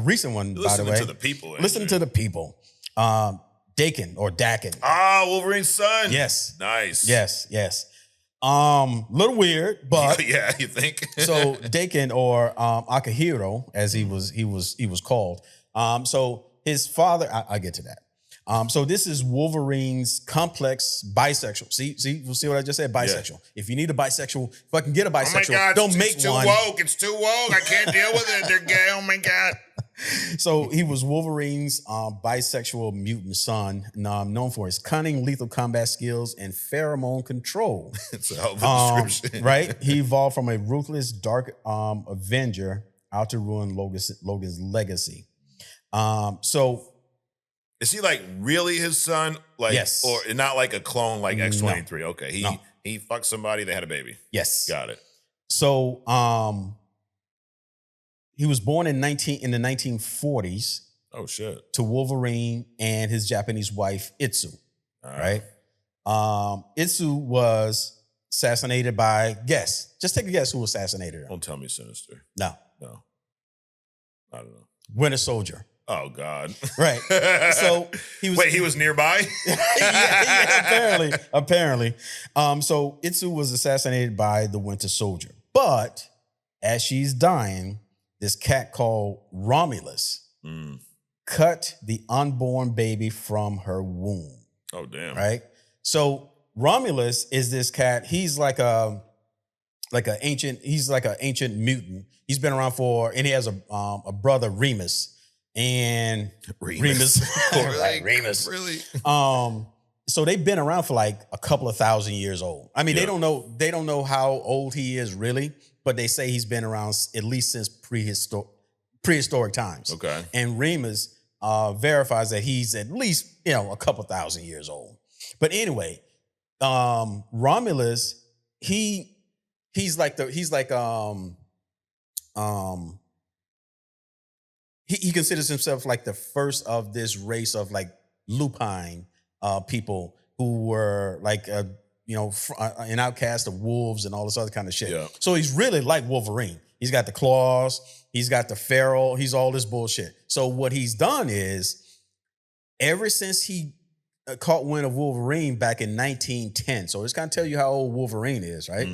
recent one, by the way. Listening to the people. Listen to the people. Dakin or Dakin. Wolverine's son. Yes. Nice. Yes. Little weird, but yeah, you think? So Dakin or Akihiro, as he was called. So his father, I get to that. So this is Wolverine's complex bisexual. See what I just said? Bisexual. Yeah. If you need a bisexual, if I can get a bisexual, oh my God, don't make it's too one. woke. It's too woke. I can't deal with it. They're gay. Oh my God. So he was Wolverine's bisexual mutant son, known for his cunning, lethal combat skills, and pheromone control. It's a hell of a description. Right? He evolved from a ruthless, dark Avenger out to ruin Logan's legacy. So is he like really his son? Like, yes. Or not like a clone like X-23? No. Okay. No. He fucked somebody, they had a baby. Yes. Got it. So he was born in the 1940s. Oh shit. To Wolverine and his Japanese wife, Itsu. Right? Itsu was assassinated by, guess. Just take a guess who assassinated her. Don't tell me Sinister. No. I don't know. Winter Soldier. Oh God. Right. So he was. Wait, he was nearby? yeah, apparently. So Itsu was assassinated by the Winter Soldier. But as she's dying, this cat called Romulus cut the unborn baby from her womb. Oh damn. Right? So Romulus is this cat. He's like an ancient mutant. He's been around and he has a brother, Remus. And Remus. Like, Remus. Really? So they've been around for like a couple of thousand years old. I mean, they don't know how old he is really, but they say he's been around at least since prehistoric times. Okay. And Remus verifies that he's at least, a couple thousand years old. But anyway, Romulus, he considers himself like the first of this race of like lupine people who were like an outcast of wolves and all this other kind of shit. Yeah. So he's really like Wolverine. He's got the claws, he's got the feral, he's all this bullshit. So what he's done is, ever since he caught wind of Wolverine back in 1910, so it's gonna tell you how old Wolverine is, right?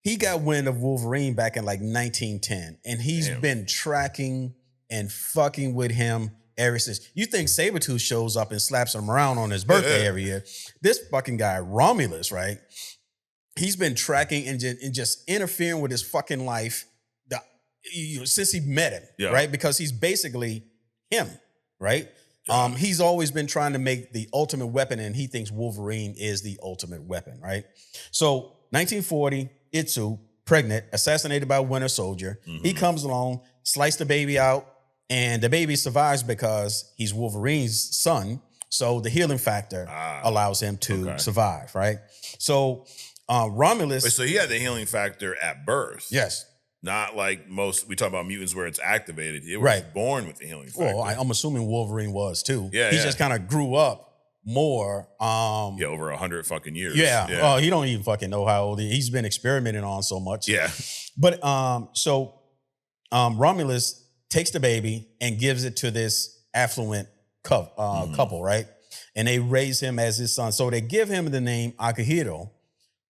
He got wind of Wolverine back in like 1910, and he's been tracking and fucking with him ever since. You think Sabretooth shows up and slaps him around on his birthday every year. This fucking guy, Romulus, right? He's been tracking and just interfering with his fucking life since he met him, right? Because he's basically him, right? He's always been trying to make the ultimate weapon, and he thinks Wolverine is the ultimate weapon, right? So 1940, Itsu, pregnant, assassinated by Winter Soldier. He comes along, sliced the baby out, and the baby survives because he's Wolverine's son. So the healing factor allows him to survive, right? So Romulus. Wait, so he had the healing factor at birth. Yes. Not like we talk about mutants where it's activated. It was born with the healing factor. Well, I'm assuming Wolverine was too. Yeah. He just kind of grew up more. Over 100 fucking years. Yeah. Oh, he don't even fucking know how old he's been experimenting on so much. Yeah. But Romulus takes the baby and gives it to this affluent couple, right? and they raise him as his son. So they give him the name Akihiro,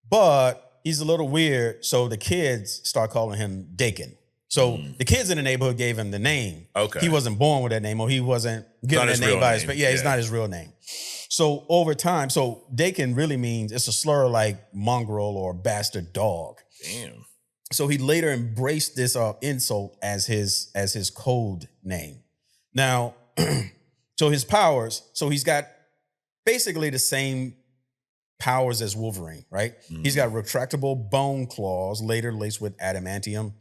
but he's a little weird. So the kids start calling him Dakin. So the kids in the neighborhood gave him the name. Okay. He wasn't born with that name, or he wasn't given that name by his parents. Yeah, it's not his real name. So over time, so Dakin really means, it's a slur like mongrel or bastard dog. Damn. So he later embraced this insult as his code name. Now, so his powers, so he's got basically the same powers as Wolverine, right? He's got retractable bone claws, later laced with adamantium,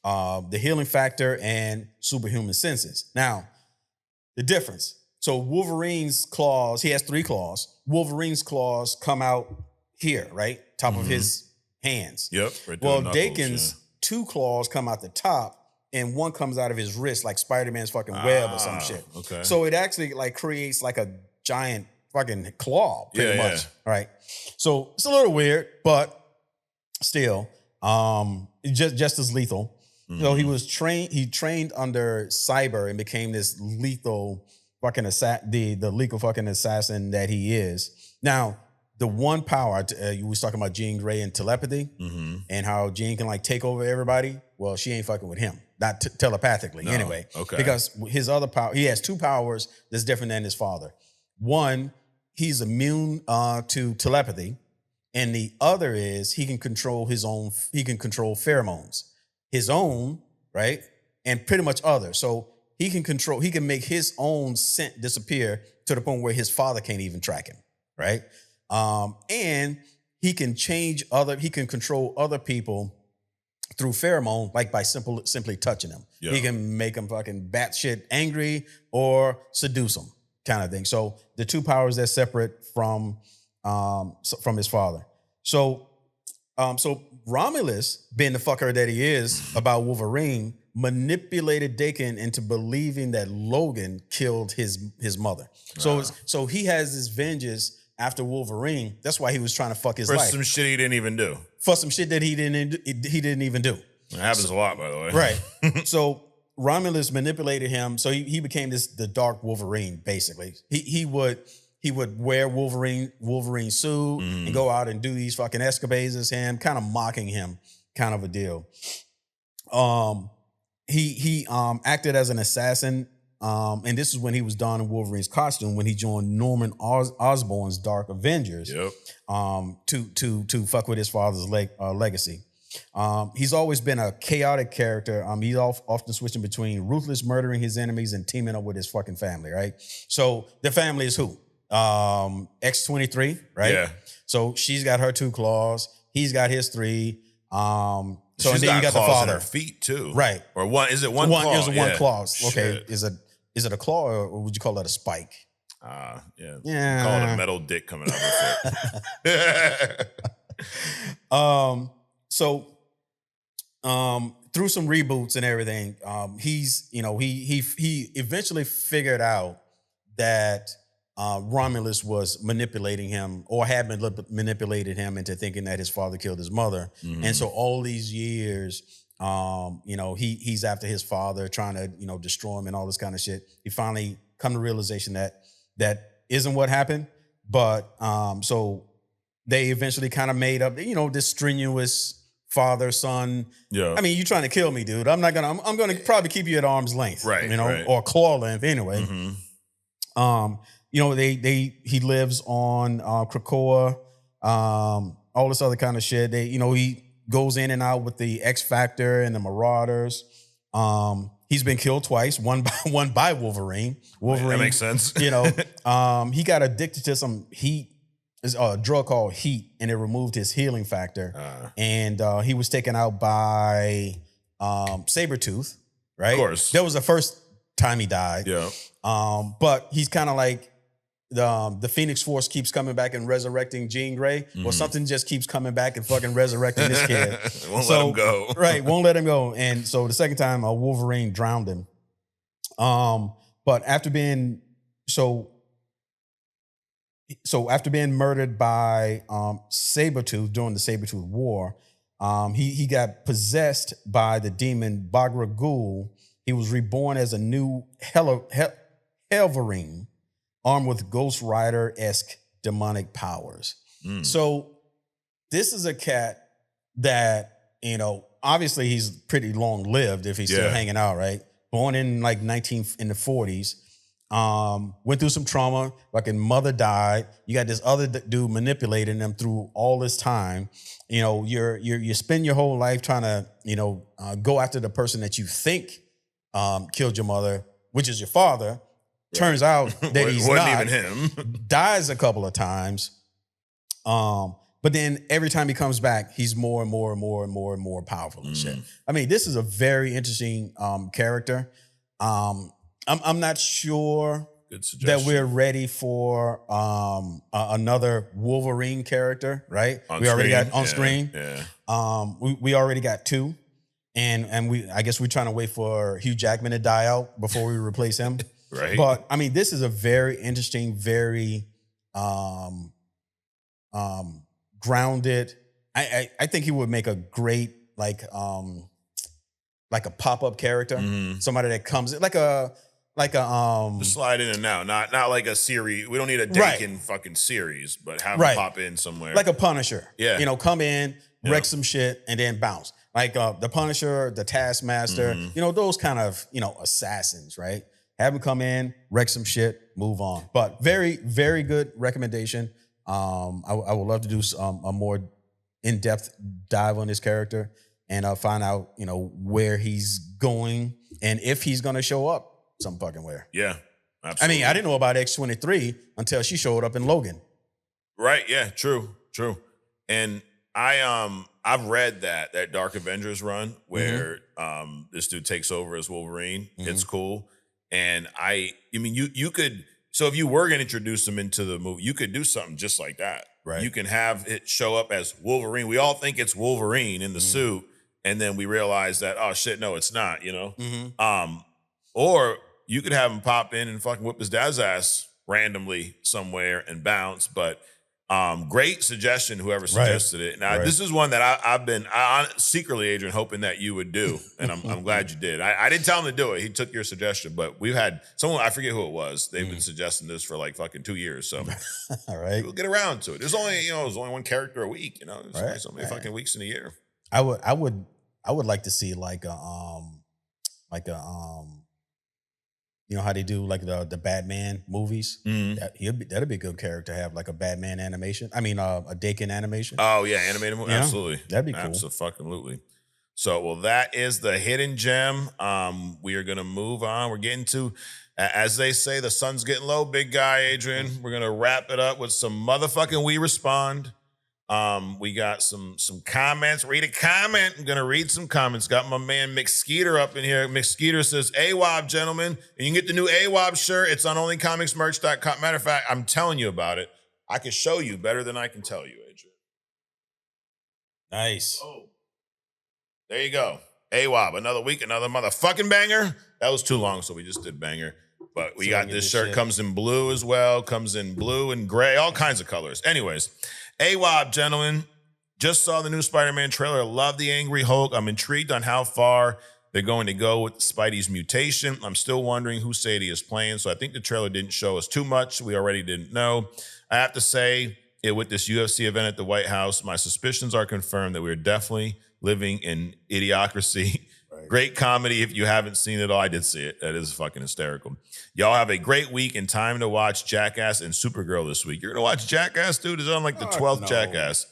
the healing factor, and superhuman senses. Now, the difference. So Wolverine's claws, he has 3 claws. Wolverine's claws come out here, right? Top of his hands. Yep. Right, well, Dakin's 2 claws come out the top, and 1 comes out of his wrist, like Spider-Man's fucking web or some shit. Okay. So it actually like creates like a giant fucking claw, pretty much. Right. So it's a little weird, but still, just as lethal. So he trained under Cyber and became this lethal fucking the lethal fucking assassin that he is. Now, the one power, we was talking about Jean Grey and telepathy, and how Jean can like take over everybody. Well, she ain't fucking with him, not telepathically anyway. Okay. Because his other power, he has 2 powers that's different than his father. One, he's immune to telepathy, and the other is he can control pheromones, his own, right, and pretty much others. So he can make his own scent disappear to the point where his father can't even track him, right? And he can control other people through pheromone, like by simply touching them. Yeah. He can make them fucking batshit angry or seduce them, kind of thing. So the 2 powers that's separate from his father. So Romulus, being the fucker that he is about Wolverine, manipulated Dakin into believing that Logan killed his mother. So he has this vengeance after Wolverine. That's why he was trying to fuck his life. For some shit he didn't even do. For some shit that he didn't even do. It happens a lot, by the way. Right. So Romulus manipulated him. So he became the Dark Wolverine, basically. He would wear Wolverine suit and go out and do these fucking escapades as him, kind of mocking him, kind of a deal. He acted as an assassin, and this is when he was donning Wolverine's costume when he joined Norman Osborn's Dark Avengers. Yep. To fuck with his father's legacy. He's always been a chaotic character. He's often switching between ruthless murdering his enemies and teaming up with his fucking family, right? So the family is who? X-23, right? Yeah. So she's got her 2 claws. He's got his 3. So she's and then you got the father. In her feet too, right? Or one? Is it one claw? It was one claw. Okay, is it a claw or would you call that a spike? Yeah. Call it a metal dick coming out of her foot. Through some reboots and everything, he eventually figured out that Romulus was manipulating him or had manipulated him into thinking that his father killed his mother. And so all these years, he's after his father, trying to, destroy him and all this kind of shit. He finally come to realization that isn't what happened. But so they eventually kind of made up, this strenuous father, son. Yeah. I mean, you trying to kill me, dude. I'm going to probably keep you at arm's length, right? Or claw length anyway. He lives on Krakoa, all this other kind of shit. He goes in and out with the X Factor and the Marauders. He's been killed twice, one by Wolverine. That makes sense. He got addicted to some heat, a drug called heat, and it removed his healing factor. And he was taken out by Sabretooth, right? Of course. That was the first time he died. Yeah. But he's kind of like, the Phoenix Force keeps coming back and resurrecting Jean Grey. Well, something just keeps coming back and fucking resurrecting this kid. Won't let him go. Right, won't let him go. And so the second time, Wolverine drowned him. But after being after being murdered by Sabretooth during the Sabretooth War, he got possessed by the demon Bagra Ghul. He was reborn as a new Helverine. armed with Ghost Rider-esque demonic powers. So this is a cat that, obviously he's pretty long-lived if he's still hanging out, right? Born in like in the 40s. Went through some trauma. Fucking mother died. You got this other dude manipulating them through all this time. You spend your whole life trying to, go after the person that you think killed your mother, which is your father. Right. Turns out that he's wasn't not. even him. Dies a couple of times. But then every time he comes back, he's more and more and more and more and more powerful and shit. I mean, this is a very interesting character. I'm not sure that we're ready for another Wolverine character, right? We already got on screen. Yeah. We already got two, and I guess we're trying to wait for Hugh Jackman to die out before we replace him. Right. But I mean, this is a very interesting, very grounded. I think he would make a great like a pop-up character, somebody that comes in like a just slide in and out, not like a series. We don't need a Dakin fucking series, but have him pop in somewhere. Like a Punisher. Yeah. Come in, wreck some shit, and then bounce. Like the Punisher, the Taskmaster, those kind of, assassins, right? Have him come in, wreck some shit, move on. But very, very good recommendation. I would love to do a more in-depth dive on this character and find out, where he's going and if he's going to show up some fucking where. Yeah, absolutely. I mean, I didn't know about X-23 until she showed up in Logan. Right. Yeah. True. And I've read that Dark Avengers run where this dude takes over as Wolverine. It's cool. And I mean, you could. So if you were going to introduce him into the movie, you could do something just like that. Right. You can have it show up as Wolverine. We all think it's Wolverine in the suit, and then we realize that, oh shit, no, it's not. Or you could have him pop in and fucking whip his dad's ass randomly somewhere and bounce. But great suggestion, whoever suggested it. Now, this is one that I've been secretly, Adrian, hoping that you would do. And I'm glad you did. I didn't tell him to do it. He took your suggestion. But we've had someone, I forget who it was. They've been suggesting this for like fucking 2 years. So all right, we'll get around to it. There's only, there's only one character a week. There's only so many fucking weeks in a year. I would like to see like a how they do like the Batman movies. That'd be a good character to have, like a Batman animation. I mean, a Dakin animation. Oh yeah, animated movie. Absolutely, that'd be cool. Absolutely. So, well, that is the hidden gem. We are gonna move on. We're getting to, as they say, the sun's getting low. Big guy, Adrian. We're gonna wrap it up with some motherfucking We Respond. We got some comments. Read a comment. I'm gonna read some comments. Got my man McSkeeter up in here. McSkeeter says, AWOB, gentlemen. And you can get the new AWOB shirt. It's on onlycomicsmerch.com. Matter of fact, I'm telling you about it. I can show you better than I can tell you, Adrian. Nice. Oh. There you go. AWOB, another week, another motherfucking banger. That was too long, so we just did banger. But we got this shirt. Comes in blue as well. Comes in blue and gray. All kinds of colors. Anyways. AWOB, gentlemen, just saw the new Spider-Man trailer. Love the Angry Hulk. I'm intrigued on how far they're going to go with Spidey's mutation. I'm still wondering who Sadie is playing, so I think the trailer didn't show us too much. We already didn't know. I have to say, with this UFC event at the White House, my suspicions are confirmed that we're definitely living in idiocracy. Right. Great comedy if you haven't seen it all. I did see it. That is fucking hysterical. Y'all have a great week and time to watch Jackass and Supergirl this week. You're going to watch Jackass, dude? It's on like the 12th Jackass.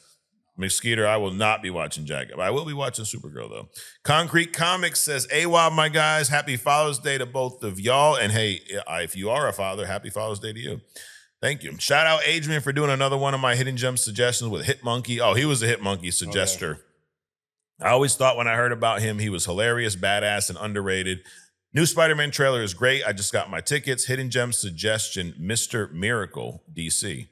McSkeeter, I will not be watching Jackass. I will be watching Supergirl, though. Concrete Comics says, AWOB, my guys, happy Father's Day to both of y'all. And hey, if you are a father, happy Father's Day to you. Thank you. Shout out Adrian for doing another one of my Hidden Gem suggestions with Hit Monkey. Oh, he was a Hit Monkey suggester. Okay. I always thought when I heard about him, he was hilarious, badass, and underrated. New Spider-Man trailer is great. I just got my tickets. Hidden Gem suggestion, Mr. Miracle, DC.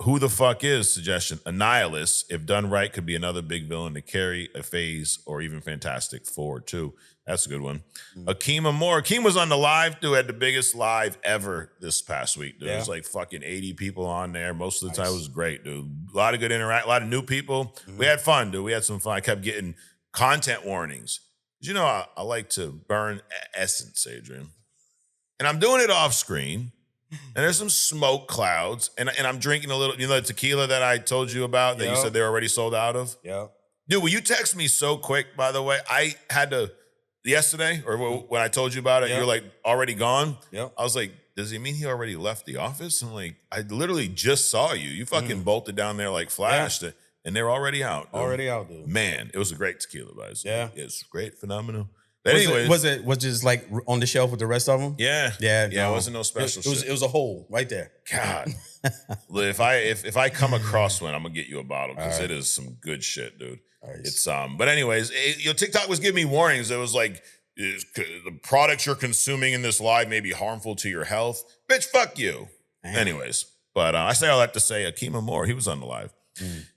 Who the fuck is suggestion? Annihilus, if done right, could be another big villain to carry a phase or even Fantastic Four, too. That's a good one. Akeem Moore. Akeem was on the live, dude, had the biggest live ever this past week, dude. Yeah. There's like fucking 80 people on there. Most of the time it was great, dude. A lot of good interact, a lot of new people. We had fun, dude. We had some fun. I kept getting content warnings. You know, I like to burn essence, Adrian. And I'm doing it off screen. and there's some smoke clouds, and I'm drinking a little, the tequila that I told you about that you said they're already sold out of. Yeah. Dude, will you text me so quick, by the way? I had to, yesterday, or when I told you about it, you're like, already gone? Yep. I was like, does he mean he already left the office? I'm like, I literally just saw you. You fucking bolted down there like Flash, and they're already out. Dude. Already out, dude. Man, it was a great tequila, guys. Yeah. It's great, phenomenal. But was it just like on the shelf with the rest of them? Yeah. Yeah. It wasn't no special shit. It was a hole right there. God. if I come across one, I'm gonna get you a bottle because it is some good shit, dude. Nice. It's but anyways, TikTok was giving me warnings. It was like the products you're consuming in this live may be harmful to your health. Bitch, fuck you. Damn. Anyways, but I say all that to say Akima Moore, he was on the live.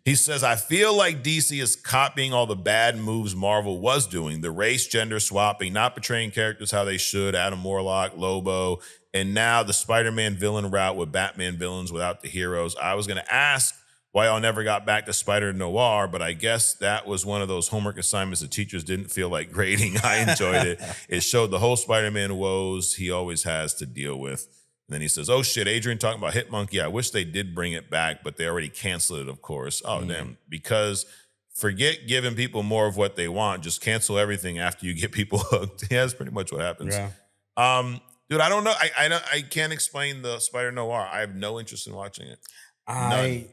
He says, I feel like DC is copying all the bad moves Marvel was doing. The race, gender swapping, not portraying characters how they should. Adam Warlock, Lobo, and now the Spider-Man villain route with Batman villains without the heroes. I was going to ask why y'all never got back to Spider Noir, but I guess that was one of those homework assignments the teachers didn't feel like grading. I enjoyed it. It showed the whole Spider-Man woes he always has to deal with. And then he says, oh shit, Adrian talking about Hitmonkey. I wish they did bring it back, but they already canceled it, of course. Oh, damn. Because forget giving people more of what they want. Just cancel everything after you get people hooked. Yeah, that's pretty much what happens. Yeah. Dude, I don't know. I can't explain the Spider Noir. I have no interest in watching it. I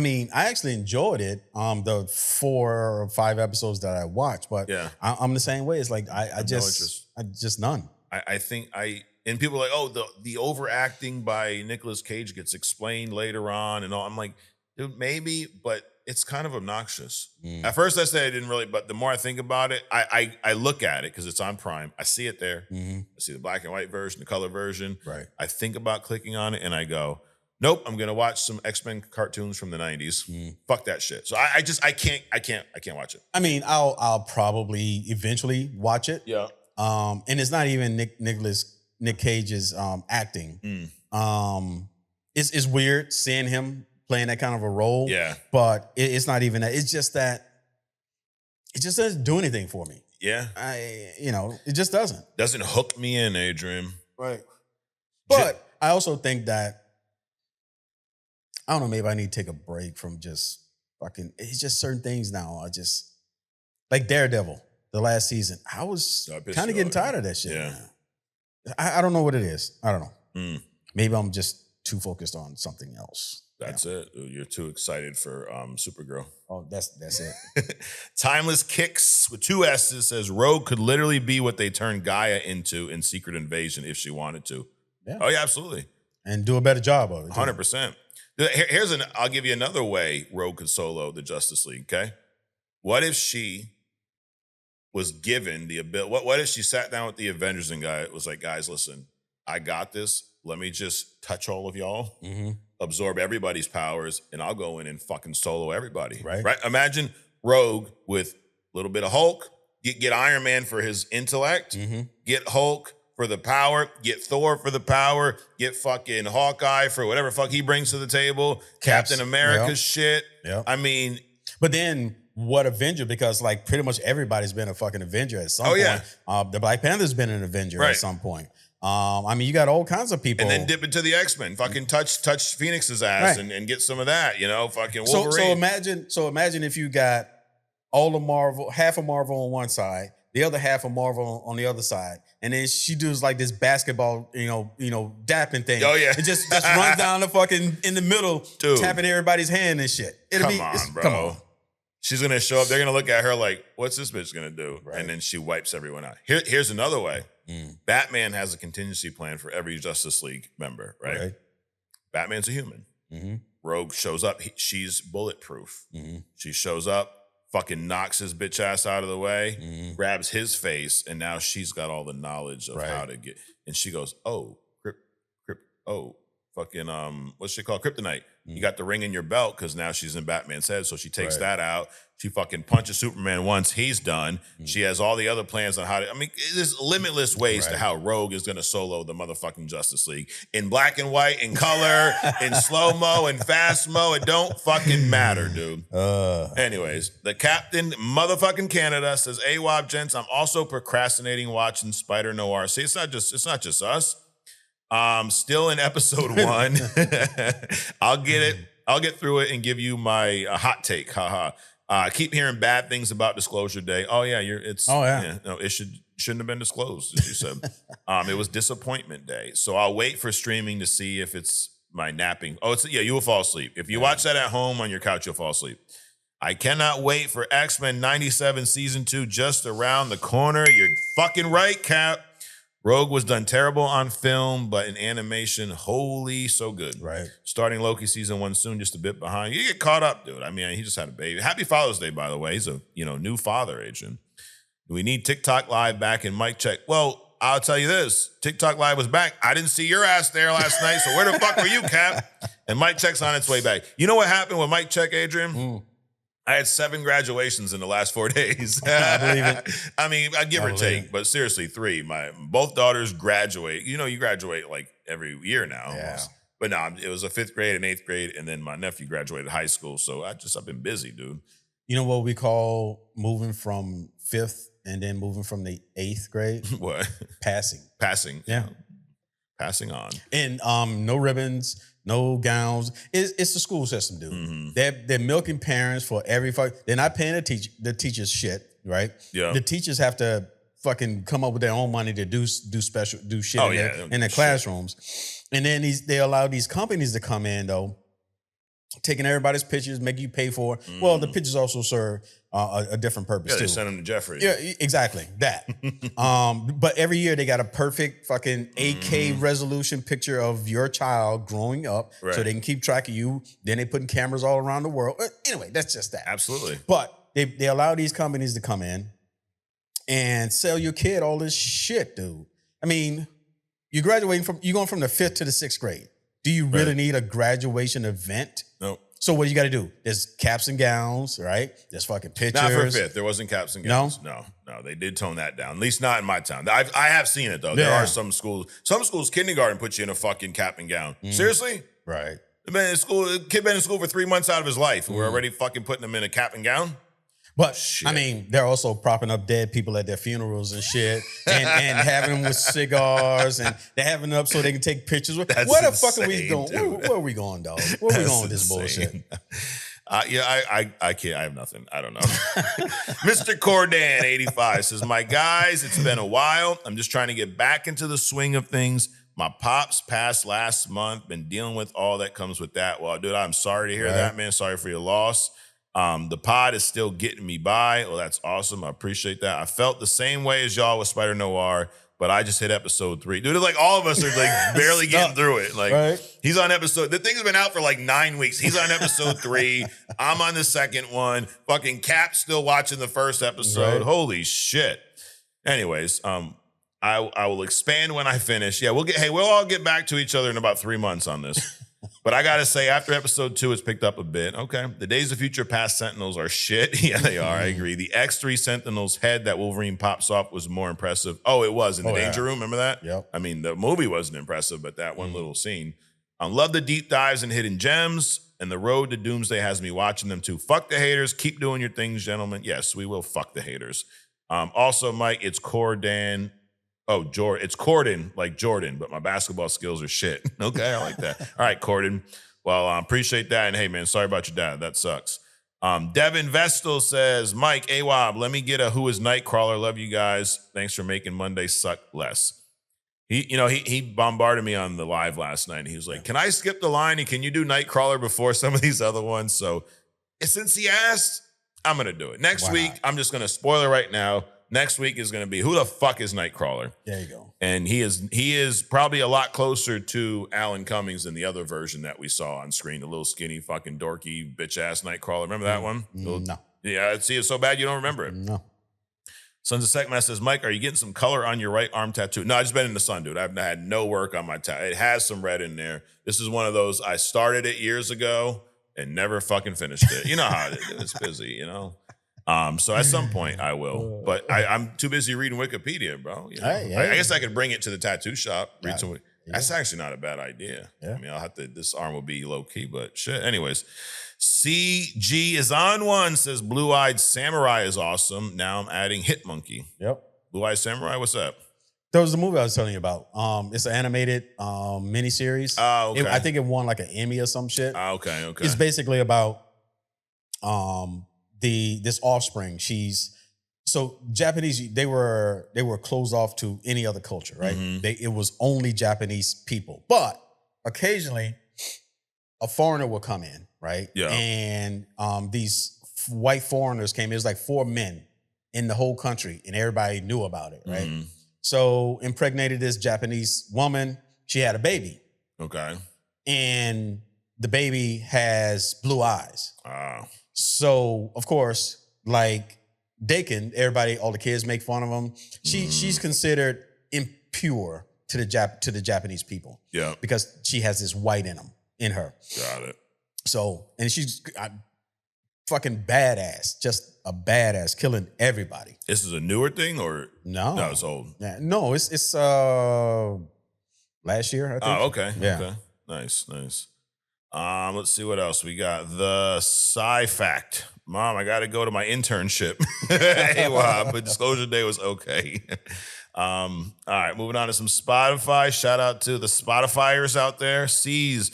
mean, I actually enjoyed it. The 4 or 5 episodes that I watched, but I'm the same way. It's like I just none. I think and people are like, oh, the overacting by Nicolas Cage gets explained later on and all. I'm like, dude, maybe, but it's kind of obnoxious. At first I said I didn't really, but the more I think about it, I look at it because it's on Prime. I see it there. I see the black and white version, the color version. Right. I think about clicking on it and I go, nope, I'm gonna watch some X-Men cartoons from the 90s. Fuck that shit. So I can't watch it. I mean, I'll probably eventually watch it. Yeah. And it's not even Nick Cage's acting. It's weird seeing him playing that kind of a role. Yeah. But it's not even that. It's just that it just doesn't do anything for me. Yeah. It just doesn't. Doesn't hook me in, Adrian. Right. But I also think that I don't know, maybe I need to take a break from just fucking, it's just certain things now. I just, like Daredevil, the last season, I was kind of getting tired of that shit. Yeah. I don't know what it is. I don't know. Maybe I'm just too focused on something else. That's it. You're too excited for Supergirl. Oh, that's it. Timeless Kicks with 2 S's says Rogue could literally be what they turned Gaia into in Secret Invasion if she wanted to. Yeah. Oh, yeah, absolutely. And do a better job of it. 100%. I'll give you another way Rogue could solo the Justice League, okay? What if she was given the ability, what if she sat down with the Avengers and was like, guys, listen, I got this. Let me just touch all of y'all, absorb everybody's powers, and I'll go in and fucking solo everybody. Right? Imagine Rogue with a little bit of Hulk, get Iron Man for his intellect, get Hulk for the power, get Thor for the power, get fucking Hawkeye for whatever fuck he brings to the table, Captain America's shit. Yep. I mean, but then what Avenger? Because like pretty much everybody's been a fucking Avenger at some point. Yeah. The Black Panther's been an Avenger at some point. I mean, you got all kinds of people. And then dip into the X-Men, fucking touch Phoenix's ass and get some of that, fucking Wolverine. So imagine if you got all of Marvel, half of Marvel on one side, the other half of Marvel on the other side. And then she does like this basketball, dapping thing. Oh, yeah. It just runs down the fucking in the middle, dude, tapping everybody's hand and shit. Come on. She's going to show up. They're going to look at her like, what's this bitch going to do? Right. And then she wipes everyone out. Here's another way. Batman has a contingency plan for every Justice League member, right? Batman's a human. Rogue shows up. She's bulletproof. She shows up, fucking knocks his bitch ass out of the way, grabs his face, and now she's got all the knowledge of how to get. And she goes, oh, fucking, what's she called? Kryptonite. You got the ring in your belt because now she's in Batman's head. So she takes that out. She fucking punches Superman once he's done. She has all the other plans on how to, there's limitless ways to how Rogue is going to solo the motherfucking Justice League. In black and white, in color, in slow-mo, in fast-mo. It don't fucking matter, dude. Anyways, the Captain motherfucking Canada says, AWOB, gents, I'm also procrastinating watching Spider Noir. See, it's not just us. Still in episode 1. I'll get through it and give you my hot take. Haha. I keep hearing bad things about Disclosure Day. Oh yeah, no, it shouldn't have been disclosed, as you said. It was Disappointment Day. So I'll wait for streaming to see if it's my napping. Oh, you will fall asleep. If you watch that at home on your couch, you'll fall asleep. I cannot wait for X-Men 97 Season 2 just around the corner. You're fucking right, Cap. Rogue was done terrible on film, but in animation, holy, so good. Right. Starting Loki Season 1 soon, just a bit behind. You get caught up, dude. I mean, he just had a baby. Happy Father's Day, by the way. He's a new father, Adrian. Do we need TikTok Live back in mic check? Well, I'll tell you this. TikTok Live was back. I didn't see your ass there last night, so where the fuck were you, Cap? And mic check's on its way back. You know what happened with mic check, Adrian? I had 7 graduations in the last 4 days. I believe it. I mean, I give or take, but seriously, 3. My both daughters graduate. You graduate like every year now. Yeah. Almost. But no, it was a 5th grade and 8th grade, and then my nephew graduated high school. So I've been busy, dude. You know what we call moving from 5th and then moving from the 8th grade? What? Passing. Yeah. Passing on. And no ribbons, no gowns. It's the school system, dude. Mm-hmm. They're milking parents for every they're not paying the teachers shit, right? Yeah. The teachers have to fucking come up with their own money to do shit in their classrooms. And then they allow these companies to come in though, taking everybody's pictures, make you pay for it. Well, the pictures also serve a different purpose too. They send them to Jeffrey. Yeah, exactly. That. But every year they got a perfect fucking 8K resolution picture of your child growing up so they can keep track of you. Then they putting cameras all around the world. Anyway, that's just that. Absolutely. But they allow these companies to come in and sell your kid all this shit, dude. I mean, you're going from the 5th to the 6th grade. Do you really need a graduation event? No. So what you got to do? There's caps and gowns, right? There's fucking pictures. Not for 5th. There wasn't caps and gowns. No, they did tone that down. At least not in my town. I have seen it though. There are some schools. Some schools, kindergarten puts you in a fucking cap and gown. Seriously? Right. Kid been in school for 3 months out of his life. We're already fucking putting him in a cap and gown. But I mean, they're also propping up dead people at their funerals and shit, and having them with cigars, and they're having them up so they can take pictures. Where the fuck are we going? Where are we going, dog? Where are we going with this bullshit? I can't. I have nothing. I don't know. Mr. Cordan 85 says, "My guys, it's been a while. I'm just trying to get back into the swing of things. My pops passed last month. Been dealing with all that comes with that. Well, dude, I'm sorry to hear that, man. Sorry for your loss." The pod is still getting me by. Well, that's awesome. I appreciate that. I felt the same way as y'all with Spider Noir, but I just hit episode 3. Dude, like all of us are like barely getting through it. Like he's on episode, the thing's been out for like 9 weeks. He's on episode 3. I'm on the 2nd one. Fucking Cap's still watching the 1st episode. Holy shit. Anyways, I will expand when I finish. Yeah, we'll all get back to each other in about 3 months on this. But I gotta say, after episode 2, it's picked up a bit. Okay. The Days of Future Past Sentinels are shit. Yeah, they are. I agree. The X3 Sentinel's head that Wolverine pops off was more impressive. Oh, it was in the Danger Room. Remember that? Yep. I mean, the movie wasn't impressive, but that one little scene. Love the deep dives and hidden gems. And the road to Doomsday has me watching them too. Fuck the haters. Keep doing your things, gentlemen. Yes, we will fuck the haters. Also, Mike, it's Cordan. Oh, Jordan. It's Corden, like Jordan, but my basketball skills are shit. Okay, I like that. All right, Corden. Well, appreciate that. And hey, man, sorry about your dad. That sucks. Devin Vestal says, Mike, AWOB, let me get a Who is Nightcrawler. Love you guys. Thanks for making Monday suck less. He bombarded me on the live last night. And he was like, can I skip the line? And can you do Nightcrawler before some of these other ones? So since he asked, I'm going to do it. Next week, I'm just going to spoil it right now. Next week is going to be who the fuck is Nightcrawler? There you go. And he is probably a lot closer to Alan Cummings than the other version that we saw on screen, the little skinny fucking dorky bitch ass Nightcrawler. Remember that one? No. Yeah, see, it's so bad you don't remember it. No. Sons of Seckman says, Mike, are you getting some color on your right arm tattoo? No, I just been in the sun, dude. I've had no work on my tattoo. It has some red in there. This is one of those, I started it years ago and never fucking finished it. You know how it is. It's busy, you know? So at some point I will, but I'm too busy reading Wikipedia, bro. You know? I guess I could bring it to the tattoo shop. Read some. That's actually not a bad idea. Yeah. I mean, I'll have to. This arm will be low key, but shit. Anyways, CG is on one. Says Blue Eyed Samurai is awesome. Now I'm adding Hit Monkey. Yep. Blue Eyed Samurai. What's up? There was the movie I was telling you about. It's an animated miniseries. Oh, okay. I think it won like an Emmy or some shit. Okay. It's basically about this offspring. So Japanese, they were closed off to any other culture, right? Mm-hmm. It was only Japanese people, but occasionally a foreigner will come in, right? Yeah. And these white foreigners came. It was like 4 men in the whole country, and everybody knew about it, right? Mm-hmm. So impregnated this Japanese woman. She had a baby. Okay. And the baby has blue eyes. Wow. So, of course, like Dakin, everybody, all the kids make fun of him. She's considered impure to the Japanese people. Yeah. Because she has this white in her. Got it. So, and she's fucking badass, just a badass, killing everybody. This is a newer thing or no? No, it's old. Yeah, no, it's last year, I think. Oh, okay. Yeah. Okay. Nice. Let's see what else we got. The Sci-Fact. Mom, I got to go to my internship. Hey, wow, but disclosure day was okay. All right, moving on to some Spotify. Shout out to the Spotifyers out there. C's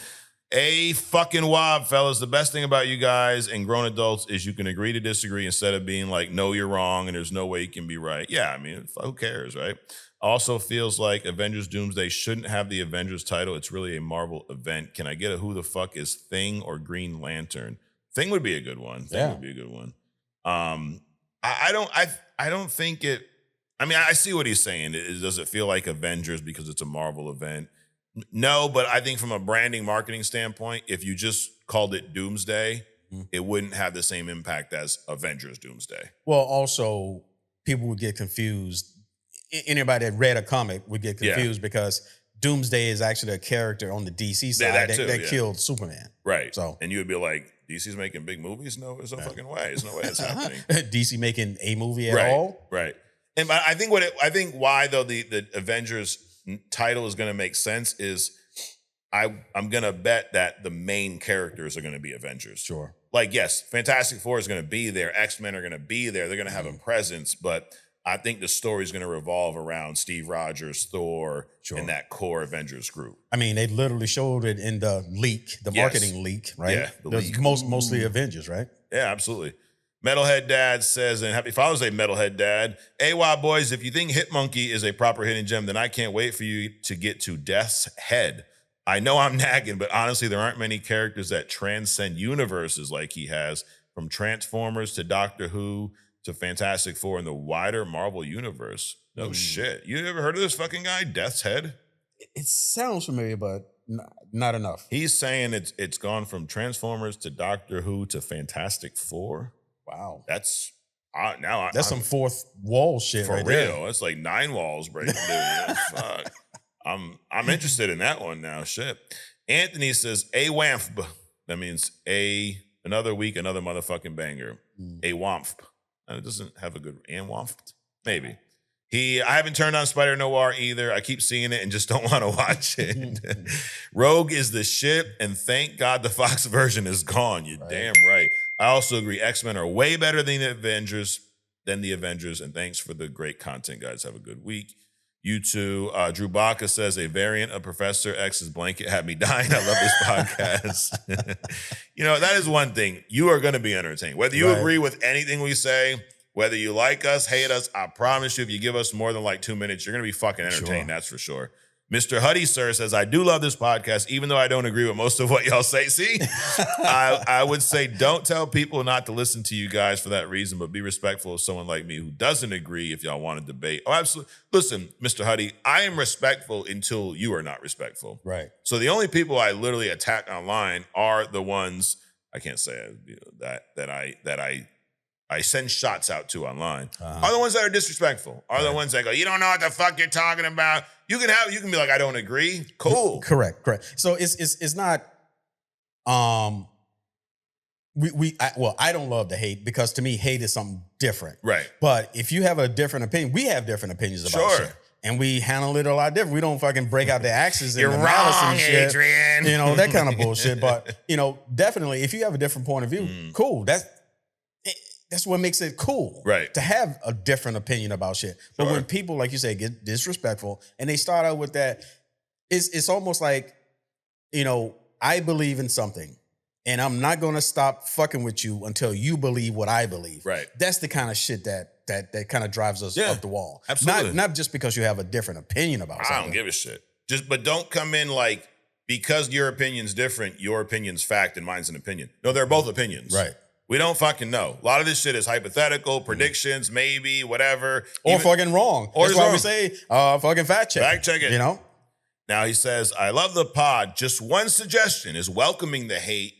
a fucking wob, fellas. The best thing about you guys and grown adults is you can agree to disagree instead of being like, no, you're wrong and there's no way you can be right. Yeah, I mean, who cares, right? Also feels like Avengers Doomsday shouldn't have the Avengers title. It's really a Marvel event. Can I get a who the fuck is Thing or Green Lantern? Thing would be a good one. Thing would be a good one. I don't think it. I mean, I see what he's saying. Does it feel like Avengers because it's a Marvel event? No, but I think from a branding marketing standpoint, if you just called it Doomsday, it wouldn't have the same impact as Avengers Doomsday. Well, also, people would get confused. Anybody that read a comic would get confused because Doomsday is actually a character on the DC side that killed Superman. Right. So, and you would be like, DC's making big movies? No, there's no fucking way. There's no way it's happening. DC making a movie at all? Right. And I think why though the Avengers title is going to make sense is I'm going to bet that the main characters are going to be Avengers. Sure. Like, yes, Fantastic Four is going to be there. X-Men are going to be there. They're going to have a presence, but I think the story is going to revolve around Steve Rogers, Thor, and that core Avengers group. I mean, they literally showed it in the leak, the marketing leak, right? Yeah, the leak. Mostly Avengers, right? Yeah, absolutely. Metalhead Dad says, and happy Father's Day, Metalhead Dad. AY boys, if you think Hitmonkey is a proper hidden gem, then I can't wait for you to get to Death's Head. I know I'm nagging, but honestly, there aren't many characters that transcend universes like he has, from Transformers to Doctor Who to Fantastic Four in the wider Marvel universe. No shit. You ever heard of this fucking guy, Death's Head? It sounds familiar, but not enough. He's saying it's gone from Transformers to Doctor Who to Fantastic Four. Wow. That's some fourth wall shit for right real. there. That's like 9 walls breaking, dude. Fuck. I'm interested in that one now. Shit. Anthony says a wamp. That means another week, another motherfucking banger. A wamp. It doesn't have a good wamp. Maybe. I haven't turned on Spider Noir either. I keep seeing it and just don't want to watch it. Rogue is the shit, and thank God the Fox version is gone. You're damn right. I also agree. X-Men are way better than the Avengers, and thanks for the great content, guys. Have a good week. You too. Drew Baca says a variant of Professor X's blanket had me dying. I love this podcast. That is one thing. You are going to be entertained. Whether you agree with anything we say, whether you like us, hate us, I promise you, if you give us more than like 2 minutes, you're going to be fucking entertained. That's for sure. Mr. Huddy, sir, says, I do love this podcast, even though I don't agree with most of what y'all say. See, I would say don't tell people not to listen to you guys for that reason, but be respectful of someone like me who doesn't agree if y'all want to debate. Oh, absolutely. Listen, Mr. Huddy, I am respectful until you are not respectful. Right. So the only people I literally attack online are the ones, I can't say that I send shots out to online, are the ones that are disrespectful, are the ones that go, you don't know what the fuck you're talking about. You can be like, I don't agree. Cool. Correct. So it's not, I don't love the hate because to me, hate is something different. Right. But if you have a different opinion, we have different opinions about shit. And we handle it a lot different. We don't fucking break out the axes and You're the malice and wrong, shit. Adrian. That kind of bullshit. But, definitely, if you have a different point of view, cool. that's what makes it cool. Right. To have a different opinion about shit. But Sure. when people, like you say, get disrespectful and they start out with that, it's almost like, I believe in something and I'm not going to stop fucking with you until you believe what I believe. Right. That's the kind of shit that kind of drives us up the wall. Absolutely. Not just because you have a different opinion about something. I don't give a shit. But don't come in like, because your opinion's different, your opinion's fact and mine's an opinion. No, they're both opinions. Right. We don't fucking know. A lot of this shit is hypothetical, predictions, maybe, whatever. Or fucking wrong. Or That's why wrong. we say fucking fact check. Fact check it. You know? Now he says, I love the pod. Just one suggestion is welcoming the hate.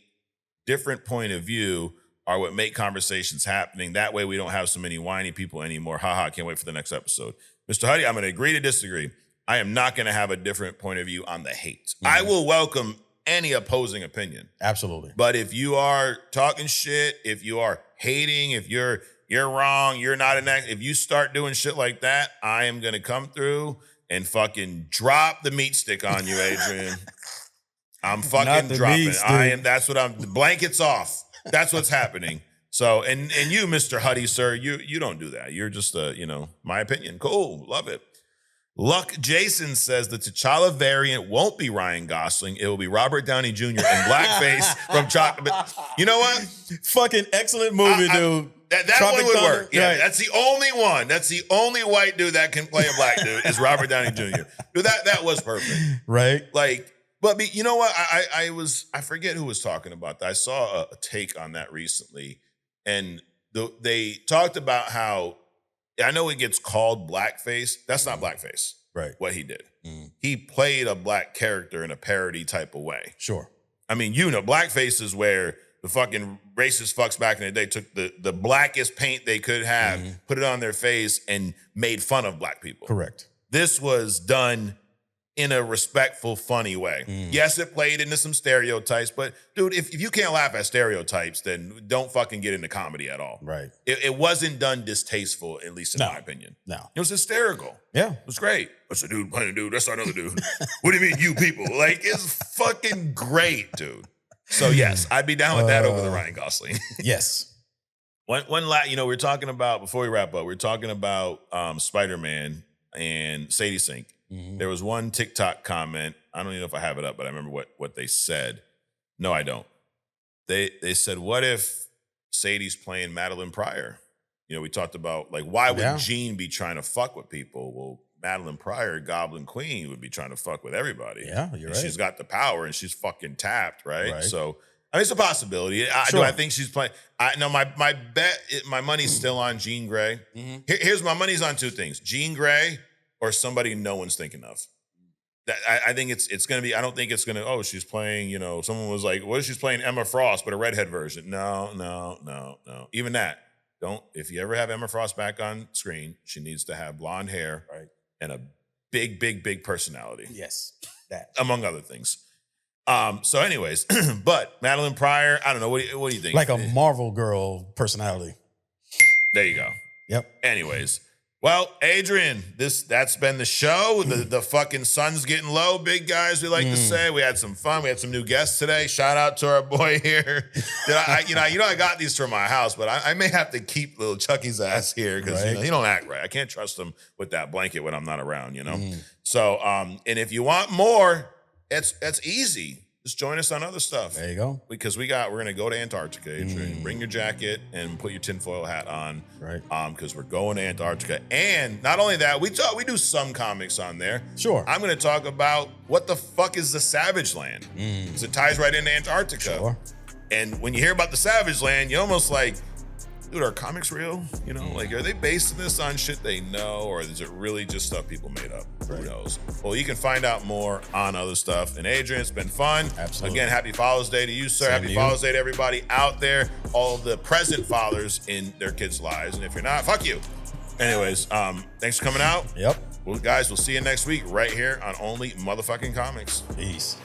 Different point of view are what make conversations happening. That way we don't have so many whiny people anymore. Haha, can't wait for the next episode. Mr. Huddy, I'm going to agree to disagree. I am not going to have a different point of view on the hate. I will welcome any opposing opinion. Absolutely. But if you are talking shit, if you are hating, if you're wrong, you're not if you start doing shit like that, I am going to come through and fucking drop the meat stick on you, Adrian. I'm fucking dropping. The blanket's off. That's what's happening. So, and you, Mr. Huddy, sir, you don't do that. You're just my opinion. Cool. Love it. Luck Jason says the T'Challa variant won't be Ryan Gosling. It will be Robert Downey Jr. in blackface from Chocolate. You know what? Fucking excellent movie, dude. That Tropic one would Thunder, work. Yeah, right. that's the only one. That's the only white dude that can play a black dude is Robert Downey Jr. Dude, that was perfect. Right. Like, but you know what? I forget who was talking about that. I saw a take on that recently, and they talked about how, I know it gets called blackface. That's not blackface. Right. What he did. He played a black character in a parody type of way. Sure. I mean, blackface is where the fucking racist fucks back in the day took the blackest paint they could have, put it on their face, and made fun of black people. Correct. This was done in a respectful, funny way. Yes, it played into some stereotypes, but dude, if you can't laugh at stereotypes, then don't fucking get into comedy at all. Right. It wasn't done distasteful, at least in my opinion. No. It was hysterical. Yeah. It was great. That's a dude playing a dude. That's another dude. What do you mean, you people? Like, it's fucking great, dude. So yes, I'd be down with that over the Ryan Gosling. Yes. We're talking about, before we wrap up, we're talking about Spider-Man and Sadie Sink. There was one TikTok comment. I don't even know if I have it up, but I remember what they said. No, I don't. They said, what if Sadie's playing Madeline Pryor? We talked about, like, why would Jean be trying to fuck with people? Well, Madeline Pryor, Goblin Queen, would be trying to fuck with everybody. Yeah, you're right. She's got the power and she's fucking tapped, right? Right. So, I mean, it's a possibility. Do I think she's playing? My bet, my money's still on Jean Grey. Here's my money's on two things: Jean Grey or somebody no one's thinking of. I think it's going to be, I don't think it's going to, oh, she's playing, someone was like, what if she's playing Emma Frost, but a redhead version? No. Even that. If you ever have Emma Frost back on screen, she needs to have blonde hair and a big personality. Yes. That. Among other things. So anyways, but Madeline Pryor, I don't know. What do you think? Like a Marvel girl personality. There you go. Yep. Anyways. Well, Adrian, that's been the show. The fucking sun's getting low, big guys, we like to say. We had some fun. We had some new guests today. Shout out to our boy here. I got these from my house, but I may have to keep little Chucky's ass here because he don't act right. I can't trust him with that blanket when I'm not around, So, and if you want more, that's easy. Just join us on other stuff. There you go. Because we're going to go to Antarctica, Adrian. Bring your jacket and put your tinfoil hat on. Right. Because we're going to Antarctica. And not only that, we do some comics on there. Sure. I'm going to talk about what the fuck is the Savage Land. Because it ties right into Antarctica. Sure. And when you hear about the Savage Land, you're almost like, dude, are comics real? Like, are they basing this on shit they know, or is it really just stuff people made up? Who knows? Well, you can find out more on other stuff. And Adrian, it's been fun. Absolutely. Again, happy Father's Day to you, sir. Happy Father's Day to everybody out there, all the present fathers in their kids' lives. And if you're not, fuck you. Anyways, thanks for coming out. Yep. Well, guys, we'll see you next week right here on Only Motherfucking Comics. Peace.